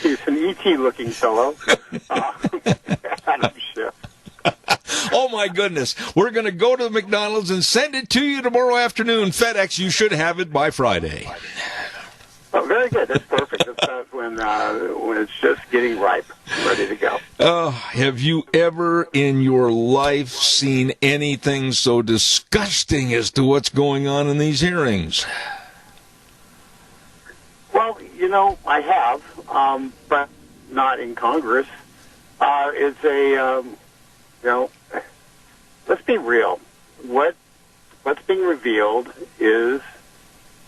He's an E.T.-looking fellow. Adam Schiff. Oh, my goodness. We're going to go to the McDonald's and send it to you tomorrow afternoon. FedEx, you should have it by Friday. Oh, very good. That's perfect. That's when it's just getting ripe, ready to go. Have you ever in your life seen anything so disgusting as to what's going on in these hearings? Well, I have, but not in Congress. It's let's be real. What's being revealed is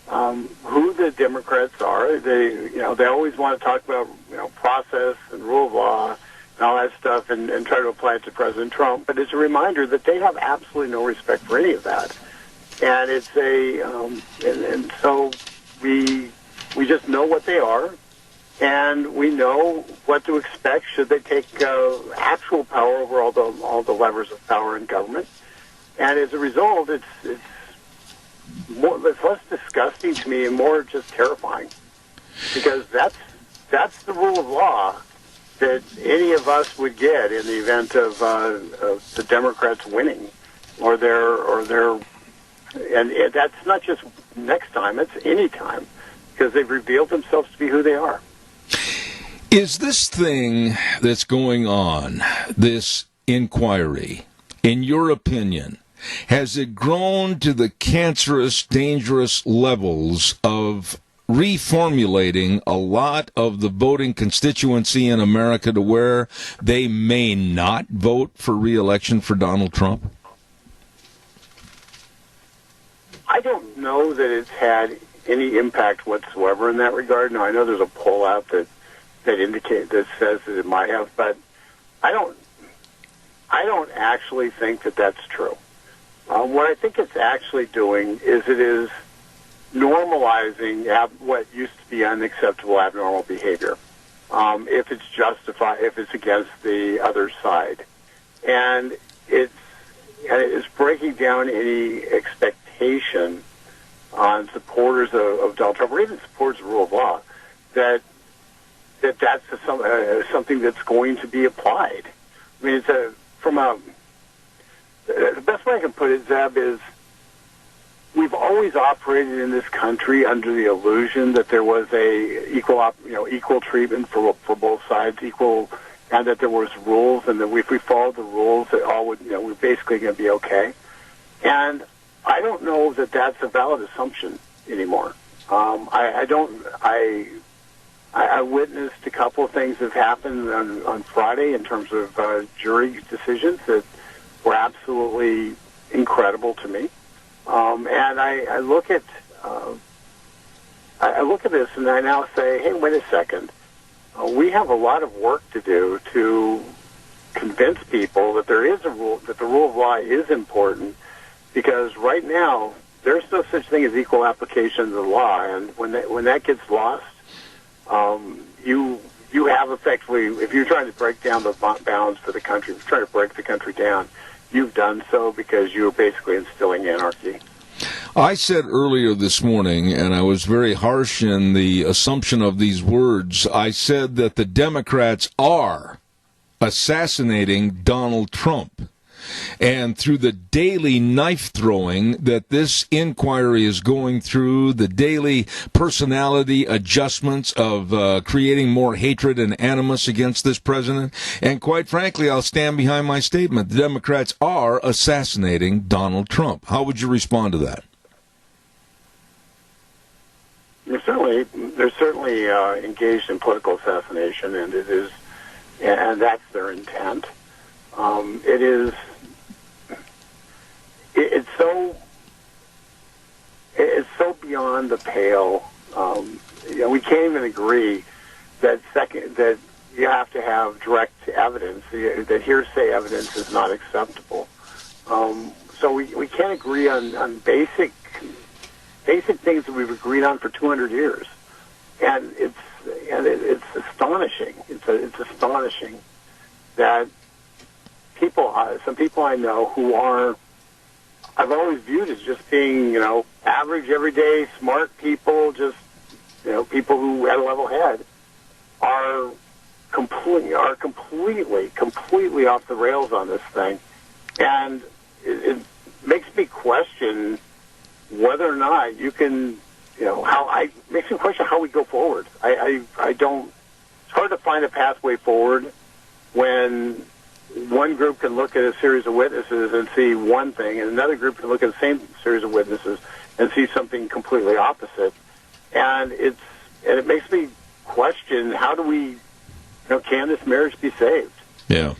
who the Democrats are. They always want to talk about, process and rule of law and all that stuff and try to apply it to President Trump. But it's a reminder that they have absolutely no respect for any of that. And it's and so we just know what they are, and we know what to expect should they take actual power over all the levers of power in government. And as a result, it's less disgusting to me and more just terrifying, because that's the rule of law that any of us would get in the event of the Democrats winning, or their, and that's not just next time; it's any time. Because they've revealed themselves to be who they are. Is this thing that's going on, this inquiry, in your opinion, has it grown to the cancerous, dangerous levels of reformulating a lot of the voting constituency in America to where they may not vote for re-election for Donald Trump? I don't know that it's had any impact whatsoever in that regard. Now, I know there's a poll out that says that it might have, but I don't actually think that that's true. What I think it's actually doing is it is normalizing what used to be unacceptable abnormal behavior, if it's justified, if it's against the other side, and it's breaking down any expectation on supporters of Donald Trump, or even supporters of the rule of law, that's something that's going to be applied. I mean, the best way I can put it, Zeb, is we've always operated in this country under the illusion that there was equal treatment for both sides, and that there was rules, and that if we followed the rules, that all would, we're basically going to be okay. And I don't know that that's a valid assumption anymore. I witnessed a couple of things that happened on Friday in terms of jury decisions that were absolutely incredible to me. And I look at this and I now say, hey, wait a second. We have a lot of work to do to convince people that there is a rule, that the rule of law is important, because right now there's no such thing as equal application of the law, and when that gets lost, you have effectively, if you're trying to break down the bounds for the country, if you're trying to break the country down, you've done so because you're basically instilling anarchy. I said earlier this morning, and I was very harsh in the assumption of these words, I said that the Democrats are assassinating Donald Trump. And through the daily knife throwing that this inquiry is going through, the daily personality adjustments of creating more hatred and animus against this president, and quite frankly, I'll stand behind my statement, the Democrats are assassinating Donald Trump. How would you respond to that? They're certainly engaged in political assassination, and that's their intent. It's so beyond the pale. We can't even agree that you have to have direct evidence. That hearsay evidence is not acceptable. So we can't agree on basic things that we've agreed on for 200 years, and it's astonishing. It's astonishing that some people I know who I've always viewed as just being, average, everyday, smart people, just, people who had a level head, are completely off the rails on this thing. And it makes me question whether or not you can, makes me question how we go forward. I don't, it's hard to find a pathway forward when one group can look at a series of witnesses and see one thing, and another group can look at the same series of witnesses and see something completely opposite. And it makes me question, how do we, can this marriage be saved? Yeah.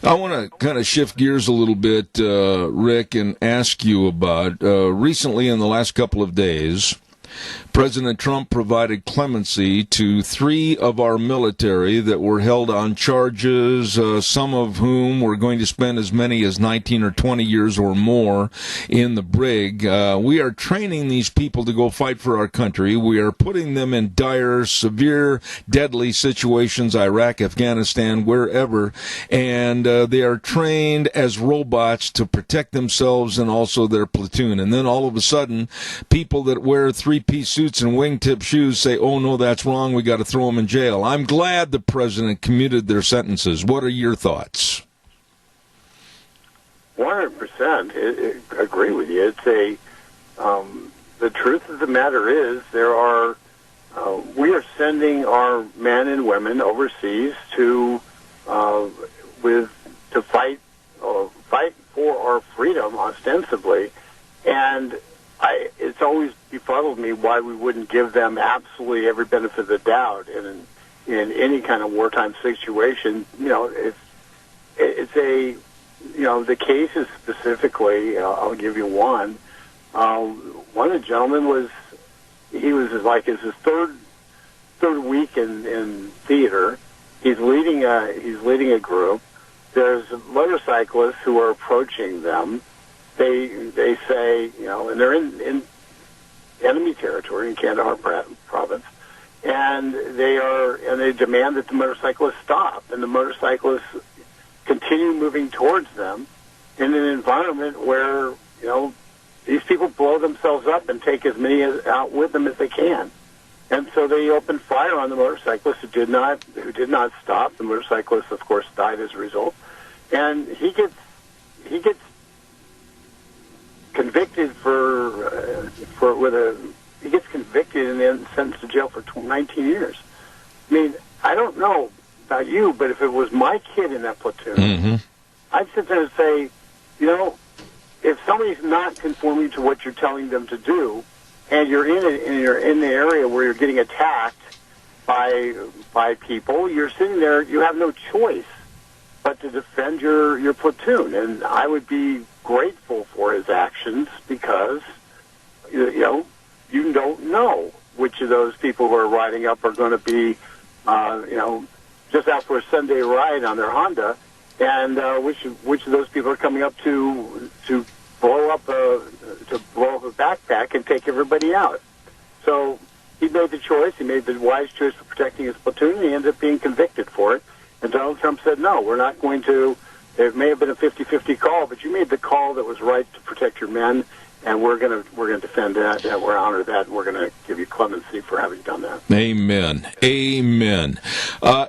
I want to kind of shift gears a little bit, Rick, and ask you about, recently in the last couple of days, President Trump provided clemency to 3 of our military that were held on charges, some of whom were going to spend as many as 19 or 20 years or more in the brig. We are training these people to go fight for our country. We are putting them in dire, severe, deadly situations, Iraq, Afghanistan, wherever, and they are trained as robots to protect themselves and also their platoon. And then all of a sudden, people that wear 3-piece suits and wingtip shoes say, oh, no, that's wrong, we got to throw them in jail. I'm glad the president commuted their sentences. What are your thoughts? 100% agree with you. It's the truth of the matter is we are sending our men and women overseas to fight for our freedom ostensibly, and it's always befuddled me why we wouldn't give them absolutely every benefit of the doubt in any kind of wartime situation. The cases specifically, I'll give you one. One of the gentlemen was his third week in theater. He's leading a group. There's motorcyclists who are approaching them. They say, and they're in enemy territory in Kandahar province, and they demand that the motorcyclists stop, and the motorcyclists continue moving towards them in an environment where these people blow themselves up and take as many out with them as they can, and so they opened fire on the motorcyclists who did not stop. The motorcyclist, of course, died as a result, and he gets convicted he gets convicted and then sentenced to jail for 19 years. I mean, I don't know about you, but if it was my kid in that platoon, I'd sit there and say, if somebody's not conforming to what you're telling them to do, and you're in the area where you're getting attacked by people, you're sitting there, you have no choice but to defend your platoon. And I would be grateful for his actions because, you don't know which of those people who are riding up are going to be, just out for a Sunday ride on their Honda, and which of those people are coming up to blow up a backpack and take everybody out. So he made the choice. He made the wise choice for protecting his platoon, and he ended up being convicted for it. And Donald Trump said, no, we're not going to. It may have been a 50-50 call, but you made the call that was right to protect your men, and we're going to defend that, and we're honor that, and we're going to give you clemency for having done that. Amen. Amen.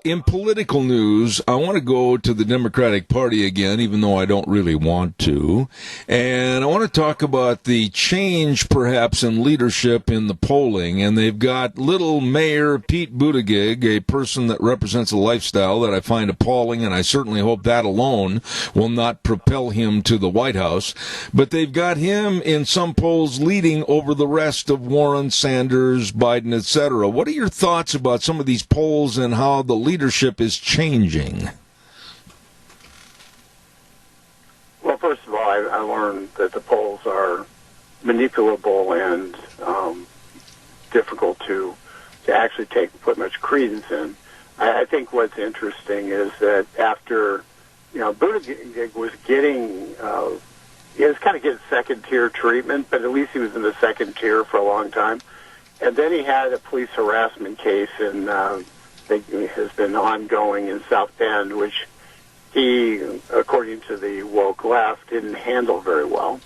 In political news, I want to go to the Democratic Party again, even though I don't really want to. And I want to talk about the change, perhaps, in leadership in the polling. And they've got little Mayor Pete Buttigieg, a person that represents a lifestyle that I find appalling, and I certainly hope that alone will not propel him to the White House. But they've got him in some polls leading over the rest of Warren, Sanders, Biden, etc. What are your thoughts about some of these polls and how the leadership is changing? Well, first of all, I learned that the polls are manipulable and difficult to actually put much credence in. I think what's interesting is that after, Buttigieg was getting he was kind of getting second-tier treatment, but at least he was in the second tier for a long time. And then he had a police harassment case that has been ongoing in South Bend, which he, according to the woke left, didn't handle very well.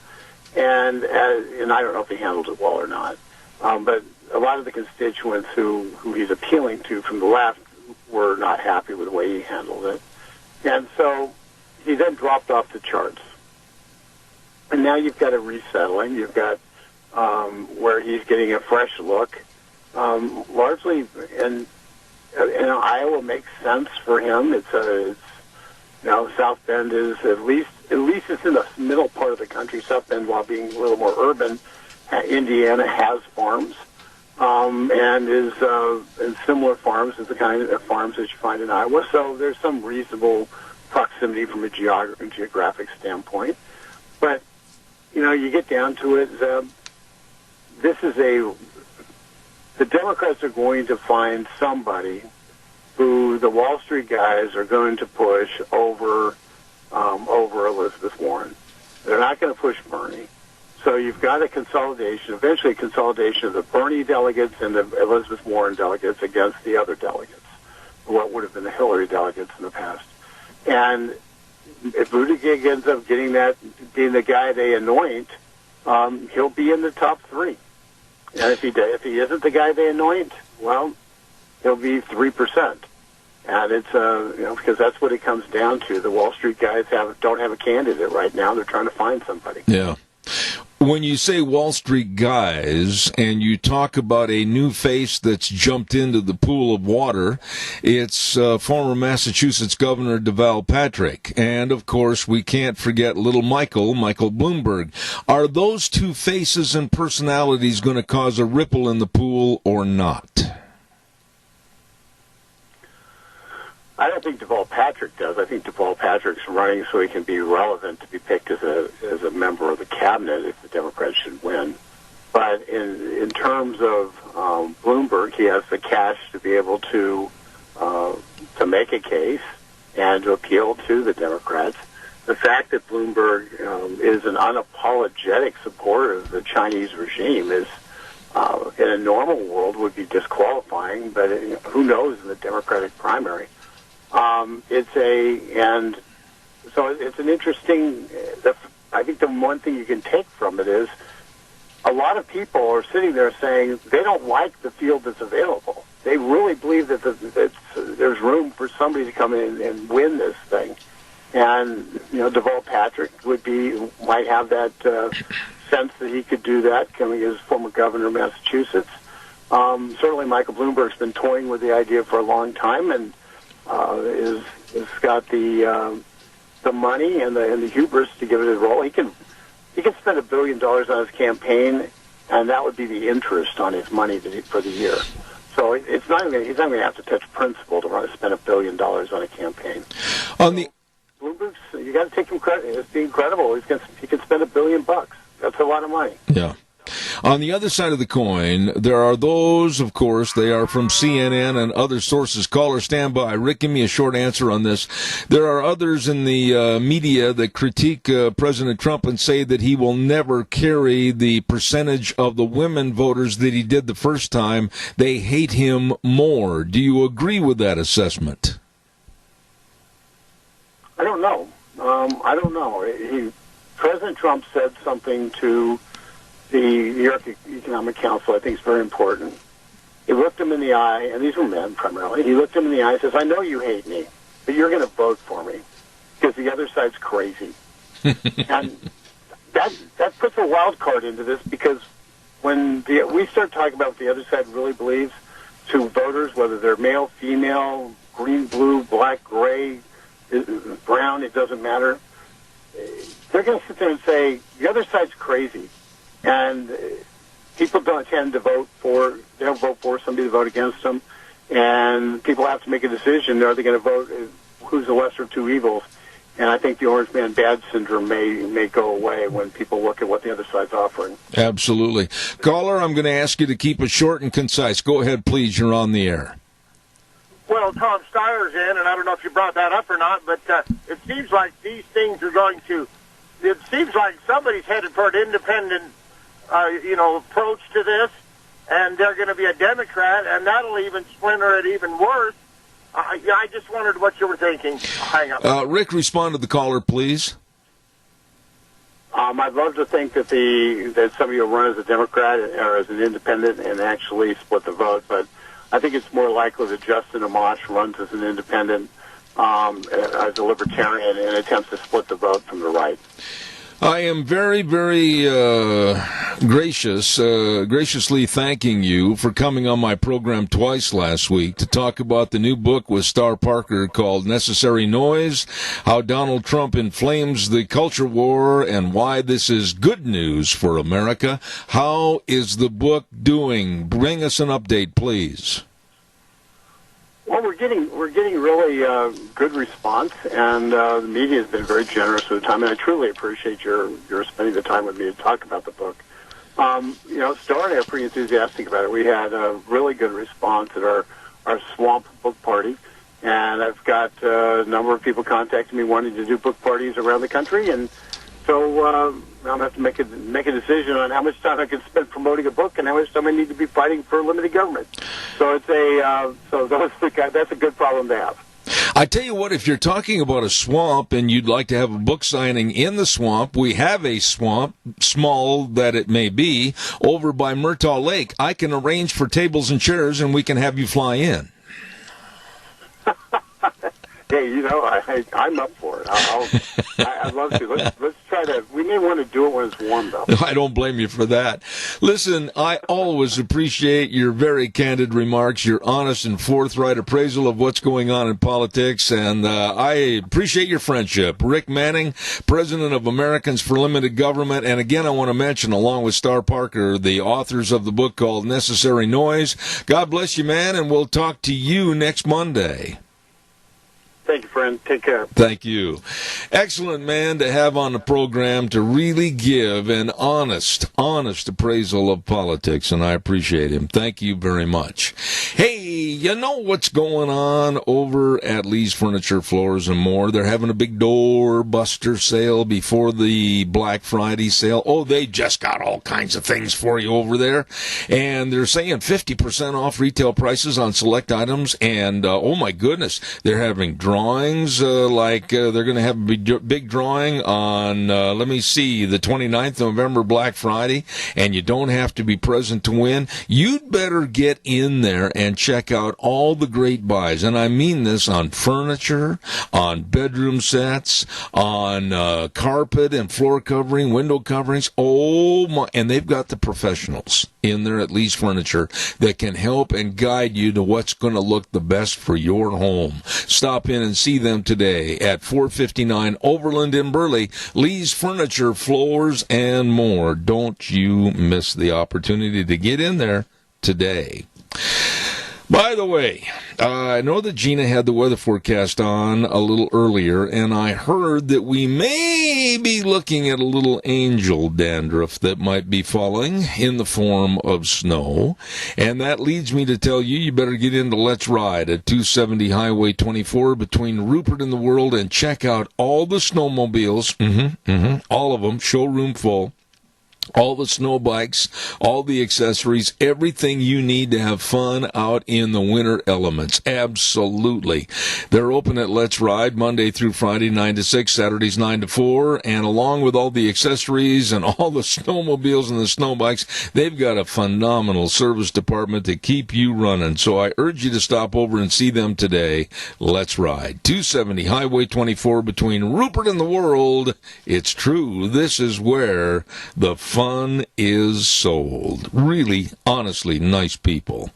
And I don't know if he handled it well or not. But a lot of the constituents who he's appealing to from the left were not happy with the way he handled it. And so he then dropped off the charts. And now you've got a resettling. You've got where he's getting a fresh look. Largely, and Iowa makes sense for him. South Bend is at least it's in the middle part of the country. South Bend, while being a little more urban, Indiana has farms, and is and similar farms as the kind of farms that you find in Iowa. So there's some reasonable proximity from a geographic standpoint, but. You get down to it, the Democrats are going to find somebody who the Wall Street guys are going to push over Elizabeth Warren. They're not going to push Bernie. So you've got eventually a consolidation of the Bernie delegates and the Elizabeth Warren delegates against the other delegates, what would have been the Hillary delegates in the past. And if Buttigieg ends up being the guy they anoint, he'll be in the top three. And if he isn't the guy they anoint, well, he'll be 3%. And it's because that's what it comes down to. The Wall Street guys don't have a candidate right now. They're trying to find somebody. Yeah. When you say Wall Street guys and you talk about a new face that's jumped into the pool of water, it's former Massachusetts Governor Deval Patrick. And, of course, we can't forget little Michael Bloomberg. Are those two faces and personalities going to cause a ripple in the pool or not? I don't think Deval Patrick does. I think Deval Patrick's running so he can be relevant to be picked as a member of the cabinet if the Democrats should win. But in terms of Bloomberg, he has the cash to be able to make a case and to appeal to the Democrats. The fact that Bloomberg is an unapologetic supporter of the Chinese regime is, in a normal world, would be disqualifying. But who knows in the Democratic primary? It's an interesting. I think the one thing you can take from it is a lot of people are sitting there saying they don't like the field that's available. They really believe that there's room for somebody to come in and win this thing. And Deval Patrick might have that sense that he could do that, coming as former governor of Massachusetts. Certainly, Michael Bloomberg's been toying with the idea for a long time, and is got the money and the hubris to give it a roll. He can spend $1 billion on his campaign, and that would be the interest on his money for the year. So he's not going to have to touch principal to spend $1 billion on a campaign. Bloomberg's, you got to take him credit. It's being credible. He can spend $1 billion. That's a lot of money. Yeah. On the other side of the coin, there are those, of course, they are from CNN and other sources. Caller, stand by. Rick, give me a short answer on this. There are others in the media that critique President Trump and say that he will never carry the percentage of the women voters that he did the first time. They hate him more. Do you agree with that assessment? I don't know. I don't know. President Trump said something to the New York Economic Council I think is very important. He looked him in the eye, and these were men primarily. He looked him in the eye and says, I know you hate me, but you're going to vote for me because the other side's crazy. And that puts a wild card into this, because when we start talking about what the other side really believes to voters, whether they're male, female, green, blue, black, gray, brown, it doesn't matter, they're going to sit there and say, the other side's crazy. And people don't tend to vote for, they don't vote for somebody to vote against them. And people have to make a decision. Are they going to vote who's the lesser of two evils? And I think the orange man bad syndrome may go away when people look at what the other side's offering. Absolutely. Caller, I'm going to ask you to keep it short and concise. Go ahead, please. You're on the air. Well, Tom Steyer's in, and I don't know if you brought that up or not, but it seems like these things are going to, it seems like somebody's headed for an independent, approach to this, and they're going to be a Democrat, and that'll even splinter it even worse. I just wondered what you were thinking. Hang up. Rick, respond to the caller, please. I'd love to think that somebody will run as a Democrat or as an independent and actually split the vote, but I think it's more likely that Justin Amash runs as an independent, as a libertarian, and attempts to split the vote from the right. I am very, very graciously thanking you for coming on my program twice last week to talk about the new book with Star Parker called Necessary Noise, How Donald Trump Inflames the Culture War, and Why This is Good News for America. How is the book doing? Bring us an update, please. Well, we're getting really good response, and the media has been very generous with the time, and I truly appreciate your spending the time with me to talk about the book. Star and I are pretty enthusiastic about it. We had a really good response at our Swamp book party, and I've got a number of people contacting me wanting to do book parties around the country, and so I'm going to have to make a decision on how much time I can spend promoting a book and how much time I need to be fighting for limited government. So that's a good problem to have. I tell you what, if you're talking about a swamp and you'd like to have a book signing in the swamp, we have a swamp, small that it may be, over by Murtaugh Lake. I can arrange for tables and chairs, and we can have you fly in. Hey, I'm up for it. I'd love to. Let's try to. We may want to do it when it's warm, though. I don't blame you for that. Listen, I always appreciate your very candid remarks, your honest and forthright appraisal of what's going on in politics, and I appreciate your friendship. Rick Manning, President of Americans for Limited Government, and again, I want to mention, along with Star Parker, the authors of the book called Necessary Noise. God bless you, man, and we'll talk to you next Monday. Thank you, friend. Take care. Thank you. Excellent man to have on the program to really give an honest appraisal of politics, and I appreciate him. Thank you very much. Hey, you know what's going on over at Lee's Furniture, Floors and More? They're having a big doorbuster sale before the Black Friday sale. Oh, they just got all kinds of things for you over there, and they're saying 50% off retail prices on select items, and oh my goodness, they're having drawings, they're going to have a big drawing on, the 29th of November, Black Friday, and you don't have to be present to win. You'd better get in there and check out all the great buys, and I mean this on furniture, on bedroom sets, on carpet and floor covering, window coverings. Oh my, and they've got the professionals in there at Lee's Furniture that can help and guide you to what's going to look the best for your home. Stop in and see them today at 459 Overland in Burley. Lee's Furniture, Floors and More. Don't you miss the opportunity to get in there today. By the way, I know that Gina had the weather forecast on a little earlier, and I heard that we may be looking at a little angel dandruff that might be falling in the form of snow. And that leads me to tell you, you better get into Let's Ride at 270 Highway 24 between Rupert and the World and check out all the snowmobiles, all of them, showroom full. All the snow bikes, all the accessories, everything you need to have fun out in the winter elements. Absolutely. They're open at Let's Ride Monday through Friday, 9 to 6, Saturdays 9 to 4. And along with all the accessories and all the snowmobiles and the snow bikes, they've got a phenomenal service department to keep you running. So I urge you to stop over and see them today. Let's Ride. 270 Highway 24 between Rupert and the World. It's true. This is where the fun is sold. Really, honestly, nice people.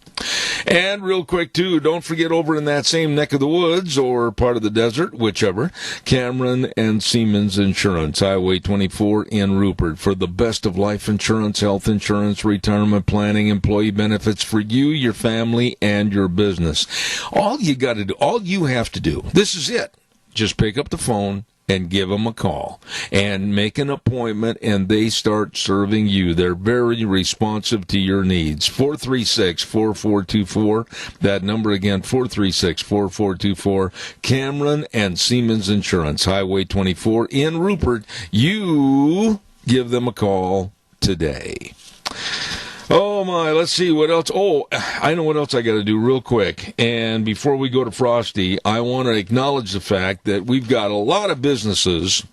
And real quick, too, don't forget over in that same neck of the woods or part of the desert, whichever, Cameron and Siemens Insurance, Highway 24 in Rupert, for the best of life insurance, health insurance, retirement planning, employee benefits for you, your family, and your business. All you got to do, all you have to do, this is it. Just pick up the phone and give them a call and make an appointment, and they start serving you. They're very responsive to your needs. 436-4424. That number again, 436-4424. Cameron and Siemens Insurance, Highway 24 in Rupert. You give them a call today. Oh, my, let's see what else. Oh, I know what else I got to do real quick. And before we go to Frosty, I want to acknowledge the fact that we've got a lot of businesses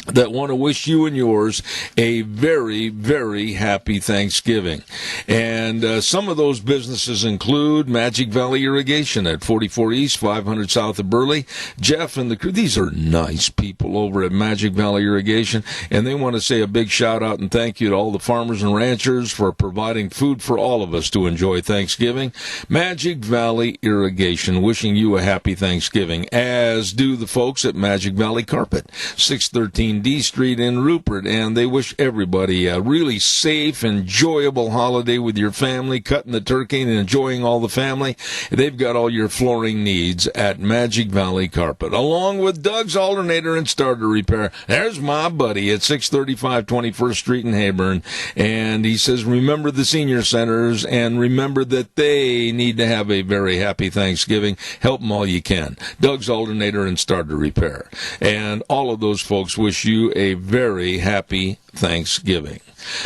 that want to wish you and yours a very, very happy Thanksgiving. And some of those businesses include Magic Valley Irrigation at 44 East, 500 South of Burley. Jeff and the crew, these are nice people over at Magic Valley Irrigation, and they want to say a big shout-out and thank you to all the farmers and ranchers for providing food for all of us to enjoy Thanksgiving. Magic Valley Irrigation, wishing you a happy Thanksgiving, as do the folks at Magic Valley Carpet, 613 D Street in Rupert, and they wish everybody a really safe, enjoyable holiday with your family, cutting the turkey and enjoying all the family. They've got all your flooring needs at Magic Valley Carpet, along with Doug's Alternator and Starter Repair. There's my buddy at 635 21st Street in Hayburn, and he says, remember the senior centers and remember that they need to have a very happy Thanksgiving. Help them all you can. Doug's Alternator and Starter Repair. And all of those folks wish you a very happy Thanksgiving.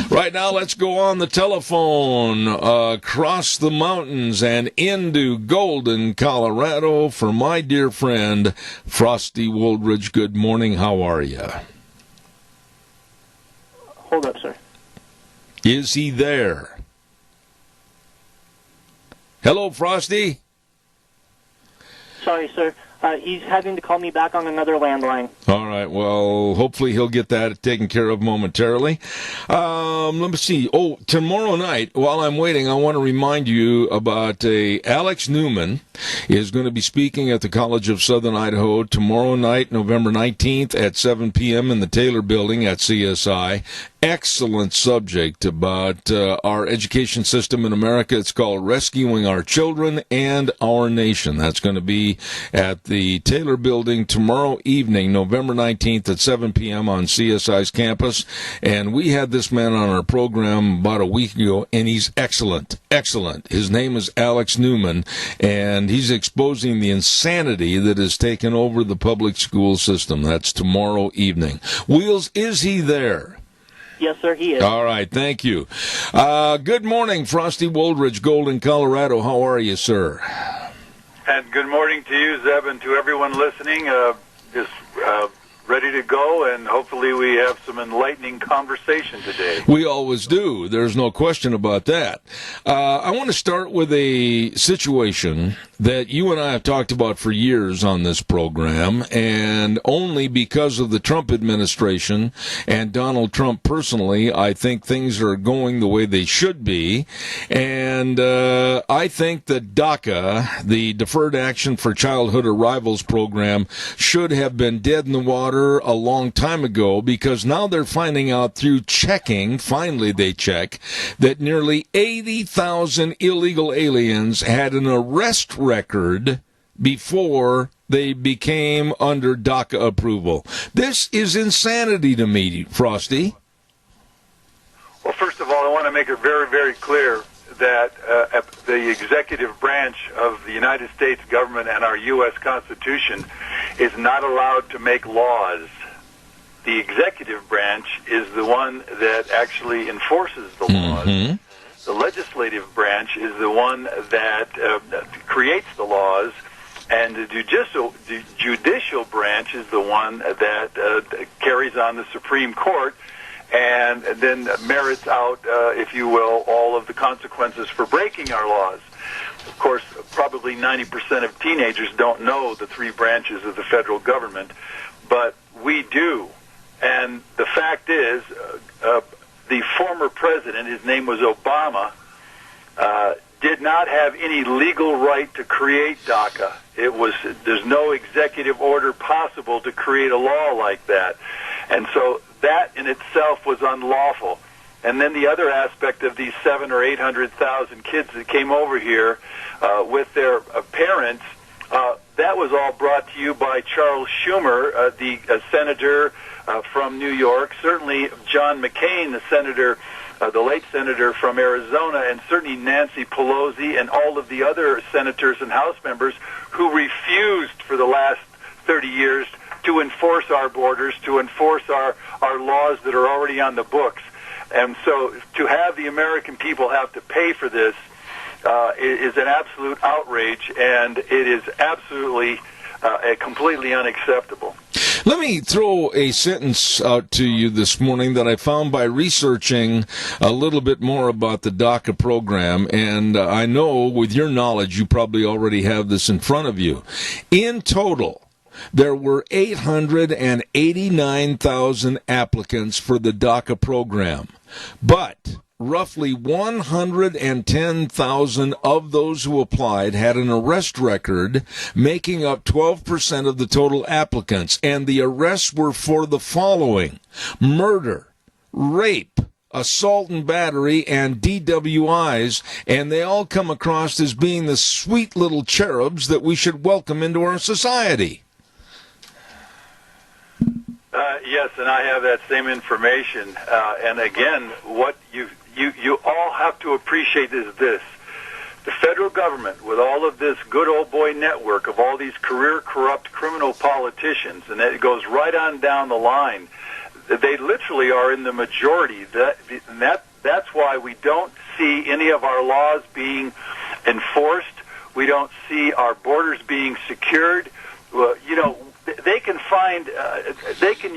Right now, let's go on the telephone across the mountains and into Golden, Colorado for my dear friend, Frosty Woldridge. Good morning. How are you? Hold up, sir. Is he there? Hello, Frosty? Sorry, sir. He's having to call me back on another landline. All right. Well, hopefully he'll get that taken care of momentarily. Let me see. Oh, tomorrow night, while I'm waiting, I want to remind you about Alex Newman is going to be speaking at the College of Southern Idaho tomorrow night, November 19th at 7 p.m. in the Taylor Building at CSI. Excellent subject about our education system in America. It's called Rescuing Our Children and Our Nation. That's going to be at the Taylor Building tomorrow evening, November 19th at 7 p.m. on CSI's campus. And we had this man on our program about a week ago, and he's excellent. Excellent. His name is Alex Newman, and he's exposing the insanity that has taken over the public school system. That's tomorrow evening. Wheels, is he there? Yes, sir, he is. All right, thank you. Good morning, Frosty Woldridge, Golden, Colorado. How are you, sir? And good morning to you, Zeb, and to everyone listening. Just ready to go, and hopefully we have some enlightening conversation today. We always do. There's no question about that. I want to start with a situation that you and I have talked about for years on this program, and only because of the Trump administration and Donald Trump personally, I think things are going the way they should be. And I think that DACA, the Deferred Action for Childhood Arrivals program, should have been dead in the water order a long time ago, because now they're finding out through checking, finally they check, that nearly 80,000 illegal aliens had an arrest record before they became under DACA approval. This is insanity to me, Frosty. Well, first of all, I want to make it very, very clear that the executive branch of the United States government and our U.S. Constitution is not allowed to make laws. The executive branch is the one that actually enforces the laws. The legislative branch is the one that creates the laws, and the judicial branch is the one that carries on the Supreme Court and then merits out, if you will, all of the consequences for breaking our laws. Of course, probably 90% of teenagers don't know the three branches of the federal government, but we do. And the fact is, the former president, his name was Obama, did not have any legal right to create DACA. There's no executive order possible to create a law like that. And so that in itself was unlawful. And then the other aspect of these 700,000 or 800,000 kids that came over here with their parents, that was all brought to you by Charles Schumer, the senator from New York, certainly John McCain, the senator, the late senator from Arizona, and certainly Nancy Pelosi and all of the other senators and House members who refused for the last 30 years to enforce our borders, to enforce our laws that are already on the books. And so to have the American people have to pay for this is an absolute outrage, and it is absolutely completely unacceptable. Let me throw a sentence out to you this morning that I found by researching a little bit more about the DACA program, and I know with your knowledge you probably already have this in front of you. In total, there were 889,000 applicants for the DACA program, but roughly 110,000 of those who applied had an arrest record, making up 12% of the total applicants, and the arrests were for the following: murder, rape, assault and battery, and DWIs, and they all come across as being the sweet little cherubs that we should welcome into our society. Yes, and I have that same information. And again, what you all have to appreciate is this. The federal government, with all of this good old boy network of all these career corrupt criminal politicians, and it goes right on down the line, they literally are in the majority. That's why we don't see any of our laws being enforced. We don't see our borders being secured. Well, they can find, they can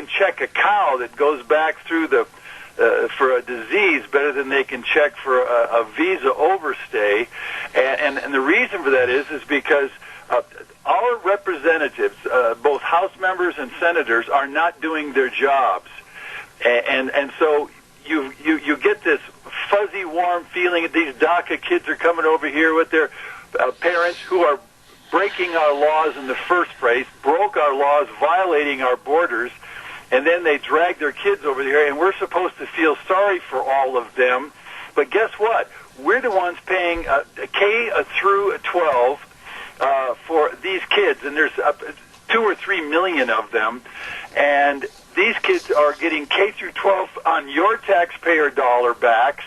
check a cow that goes back through for a disease better than they can check for a visa overstay, and the reason for that is because our representatives, both House members and senators, are not doing their jobs, and so you get this fuzzy, warm feeling that these DACA kids are coming over here with their parents who are breaking our laws in the first place, broke our laws, violating our borders, and then they drag their kids over here, and we're supposed to feel sorry for all of them. But guess what? We're the ones paying K through 12 for these kids, and there's 2 or 3 million of them, and these kids are getting K through 12 on your taxpayer dollar backs.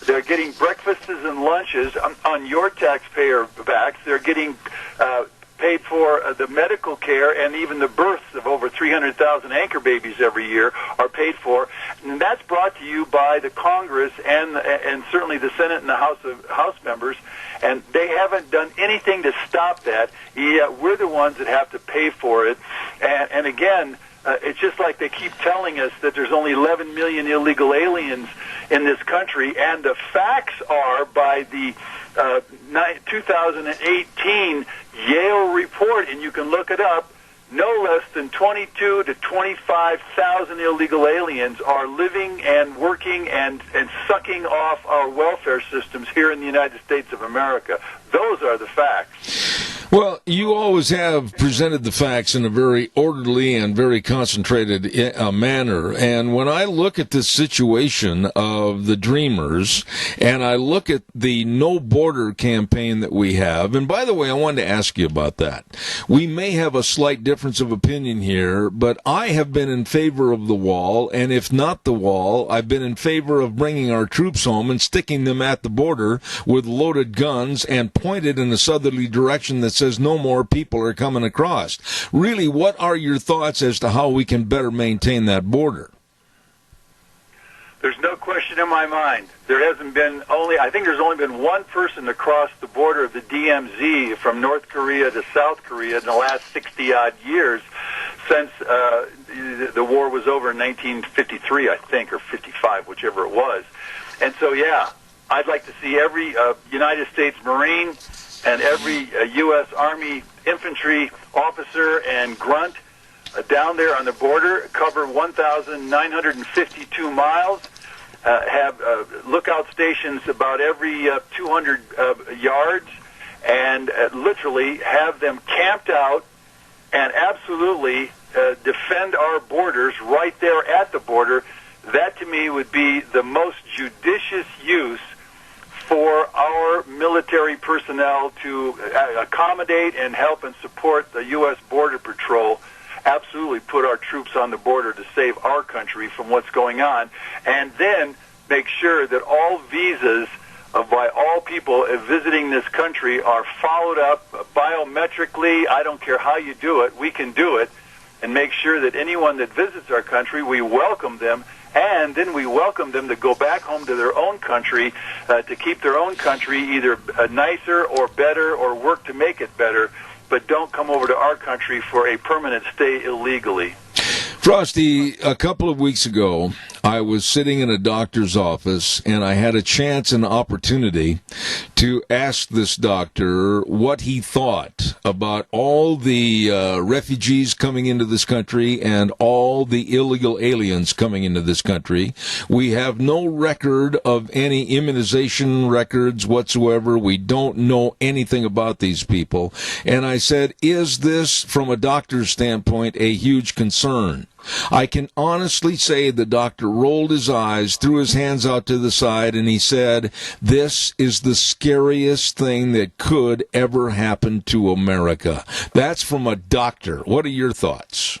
They're getting breakfasts and lunches on your taxpayer backs. They're getting paid for the medical care, and even the births of over 300,000 anchor babies every year are paid for. And that's brought to you by the Congress and certainly the Senate and the House members. And they haven't done anything to stop that. Yet we're the ones that have to pay for it. And again, it's just like they keep telling us that there's only 11 million illegal aliens in this country, and the facts are, by the 2018 Yale report, and you can look it up, no less than 22 to 25,000 illegal aliens are living and working and sucking off our welfare systems here in the United States of America. Those are the facts. Well, you always have presented the facts in a very orderly and very concentrated manner. And when I look at this situation of the Dreamers, and I look at the No Border campaign that we have, and by the way, I wanted to ask you about that. We may have a slight difference of opinion here, but I have been in favor of the wall, and if not the wall, I've been in favor of bringing our troops home and sticking them at the border with loaded guns and pointed in a southerly direction that says no more people are coming across. Really, what are your thoughts as to how we can better maintain that border? There's no question in my mind. I think there's only been one person across the border of the DMZ from North Korea to South Korea in the last 60-odd years since the war was over in 1953, I think, or 55, whichever it was. And so, yeah, I'd like to see every United States Marine and every U.S. Army infantry officer and grunt down there on the border cover 1,952 miles, have lookout stations about every 200 yards, and literally have them camped out and absolutely defend our borders right there at the border. That, to me, would be the most judicious use for our military personnel to accommodate and help and support the U.S. Border Patrol. Absolutely put our troops on the border to save our country from what's going on, and then make sure that all visas by all people visiting this country are followed up biometrically. I don't care how you do it, we can do it, and make sure that anyone that visits our country, we welcome them, and then we welcome them to go back home to their own country, to keep their own country either nicer or better or work to make it better, but don't come over to our country for a permanent stay illegally. Frosty, a couple of weeks ago, I was sitting in a doctor's office, and I had a chance and opportunity to ask this doctor what he thought about all the refugees coming into this country and all the illegal aliens coming into this country. We have no record of any immunization records whatsoever. We don't know anything about these people. And I said, is this, from a doctor's standpoint, a huge concern? I can honestly say the doctor rolled his eyes, threw his hands out to the side, and he said, this is the scariest thing that could ever happen to America. That's from a doctor. What are your thoughts?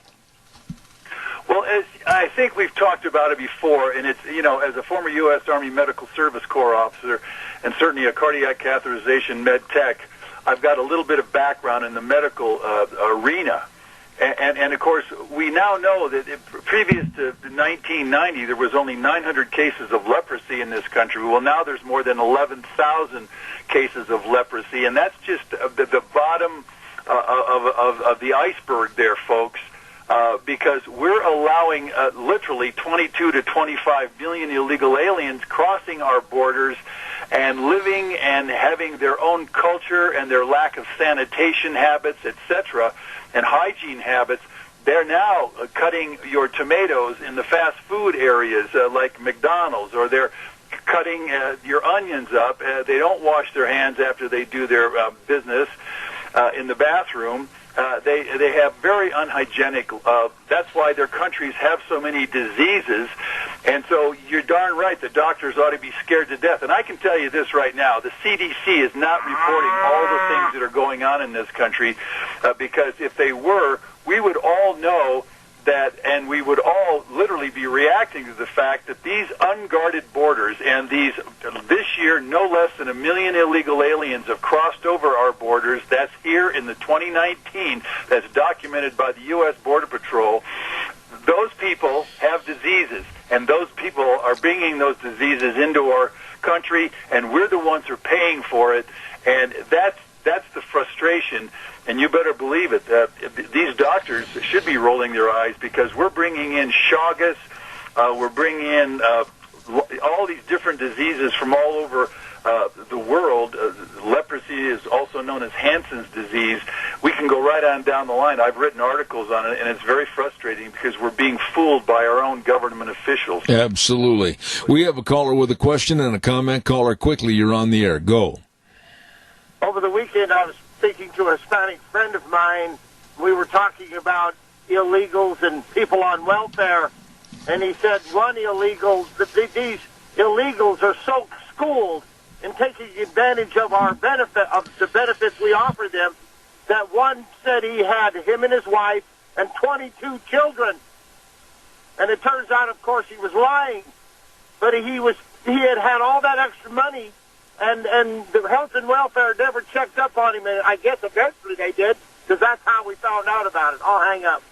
Well, as I think we've talked about it before, and it's, as a former U.S. Army Medical Service Corps officer and certainly a cardiac catheterization med tech, I've got a little bit of background in the medical arena. And of course, we now know that previous to 1990, there was only 900 cases of leprosy in this country. Well, now there's more than 11,000 cases of leprosy, and that's just the bottom of the iceberg there, folks, because we're allowing literally 22 to 25 million illegal aliens crossing our borders and living and having their own culture and their lack of sanitation habits, etc., and hygiene habits. They're now cutting your tomatoes in the fast food areas like McDonald's, or they're cutting your onions up. They don't wash their hands after they do their business in the bathroom. They have very unhygienic, that's why their countries have so many diseases. And so you're darn right, the doctors ought to be scared to death. And I can tell you this right now, the CDC is not reporting all the things that are going on in this country, because if they were, we would all know that, and we would all literally be reacting to the fact that these unguarded borders and this year, no less than 1 million illegal aliens have crossed over our borders. That's here in the 2019, that's documented by the U.S. Border Patrol. Those people have diseases, and those people are bringing those diseases into our country, and we're the ones who are paying for it, and that's the frustration. And you better believe it. These doctors should be rolling their eyes, because we're bringing in Chagas, we're bringing in all these different diseases from all over the world. Leprosy is also known as Hansen's disease. We can go right on down the line. I've written articles on it, and it's very frustrating because we're being fooled by our own government officials. Absolutely. We have a caller with a question and a comment. Caller, quickly, you're on the air. Go. Over the weekend, I was speaking to a Hispanic friend of mine. We were talking about illegals and people on welfare, and he said one illegal, these illegals are so schooled in taking advantage of our benefit, of the benefits we offer them, that one said he had him and his wife and 22 children. And it turns out, of course, he was lying. But he had all that extra money, and the health and welfare never checked up on him. And I guess eventually they did, because that's how we found out about it. I'll hang up.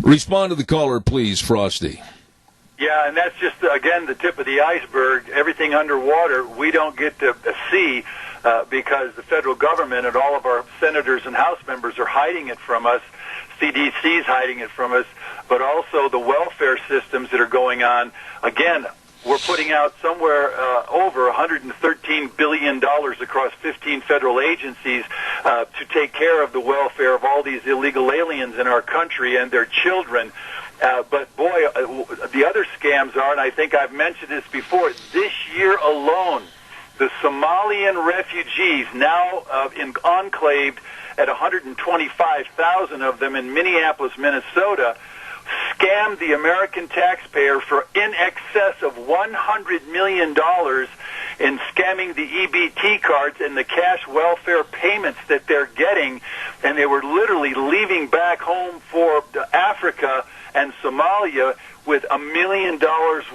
Respond to the caller, please, Frosty. Yeah, and that's just, again, the tip of the iceberg. Everything underwater we don't get to see because the federal government and all of our senators and House members are hiding it from us. CDC's hiding it from us, but also the welfare systems that are going on. Again, we're putting out somewhere over $113 billion across 15 federal agencies to take care of the welfare of all these illegal aliens in our country and their children. But, boy, the other scams are, and I think I've mentioned this before, this year alone, the Somalian refugees now enclaved at 125,000 of them in Minneapolis, Minnesota, scammed the American taxpayer for in excess of $100 million in scamming the EBT cards and the cash welfare payments that they're getting. And they were literally leaving back home for Africa and Somalia with $1 million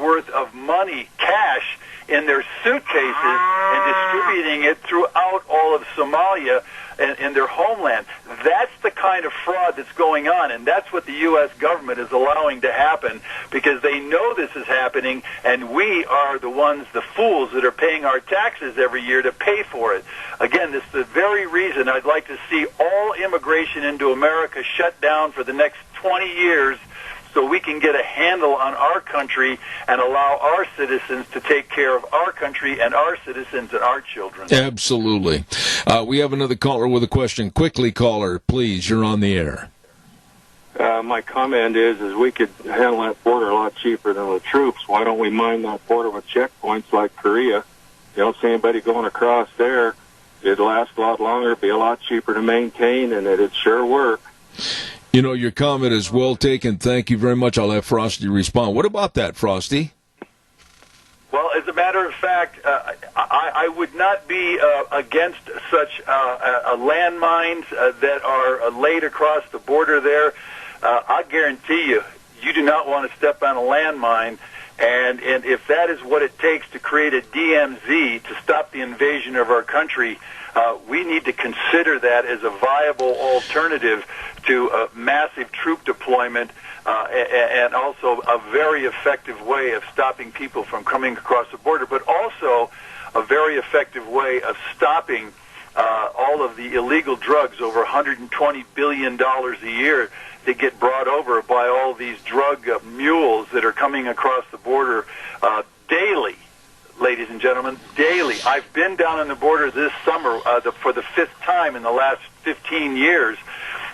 worth of money, cash, in their suitcases and distributing it throughout all of Somalia and their homeland. That's the kind of fraud that's going on, and that's what the U.S. government is allowing to happen because they know this is happening, and we are the ones, the fools, that are paying our taxes every year to pay for it. Again, this is the very reason I'd like to see all immigration into America shut down for the next 20 years so we can get a handle on our country and allow our citizens to take care of our country and our citizens and our children. Absolutely. We have another caller with a question. Quickly, caller, please. You're on the air. My comment is we could handle that border a lot cheaper than the troops. Why don't we mine that border with checkpoints like Korea? You don't see anybody going across there. It'd last a lot longer, it'd be a lot cheaper to maintain, and it'd sure work. You know, your comment is well taken. Thank you very much. I'll have Frosty respond. What about that, Frosty? Well, as a matter of fact, I would not be against such landmines that are laid across the border there. I guarantee you, you do not want to step on a landmine. And if that is what it takes to create a DMZ to stop the invasion of our country, we need to consider that as a viable alternative to a massive troop deployment and also a very effective way of stopping people from coming across the border, but also a very effective way of stopping all of the illegal drugs, over $120 billion a year, that get brought over by all these drug mules that are coming across the border daily. Ladies and gentlemen, daily. I've been down on the border this summer for the 5th time in the last 15 years,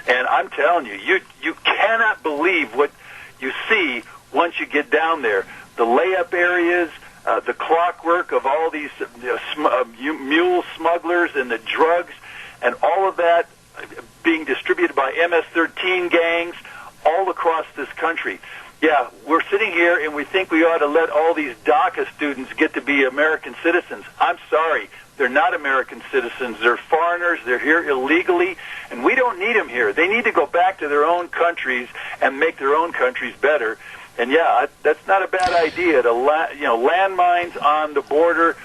and I'm telling you, you cannot believe what you see once you get down there. The layup areas, the clockwork of all these mule smugglers and the drugs, and all of that being distributed by MS-13 gangs all across this country. Yeah, we're sitting here and we think we ought to let all these DACA students get to be American citizens. I'm sorry. They're not American citizens. They're foreigners. They're here illegally, and we don't need them here. They need to go back to their own countries and make their own countries better. And, yeah, that's not a bad idea to, landmines on the border.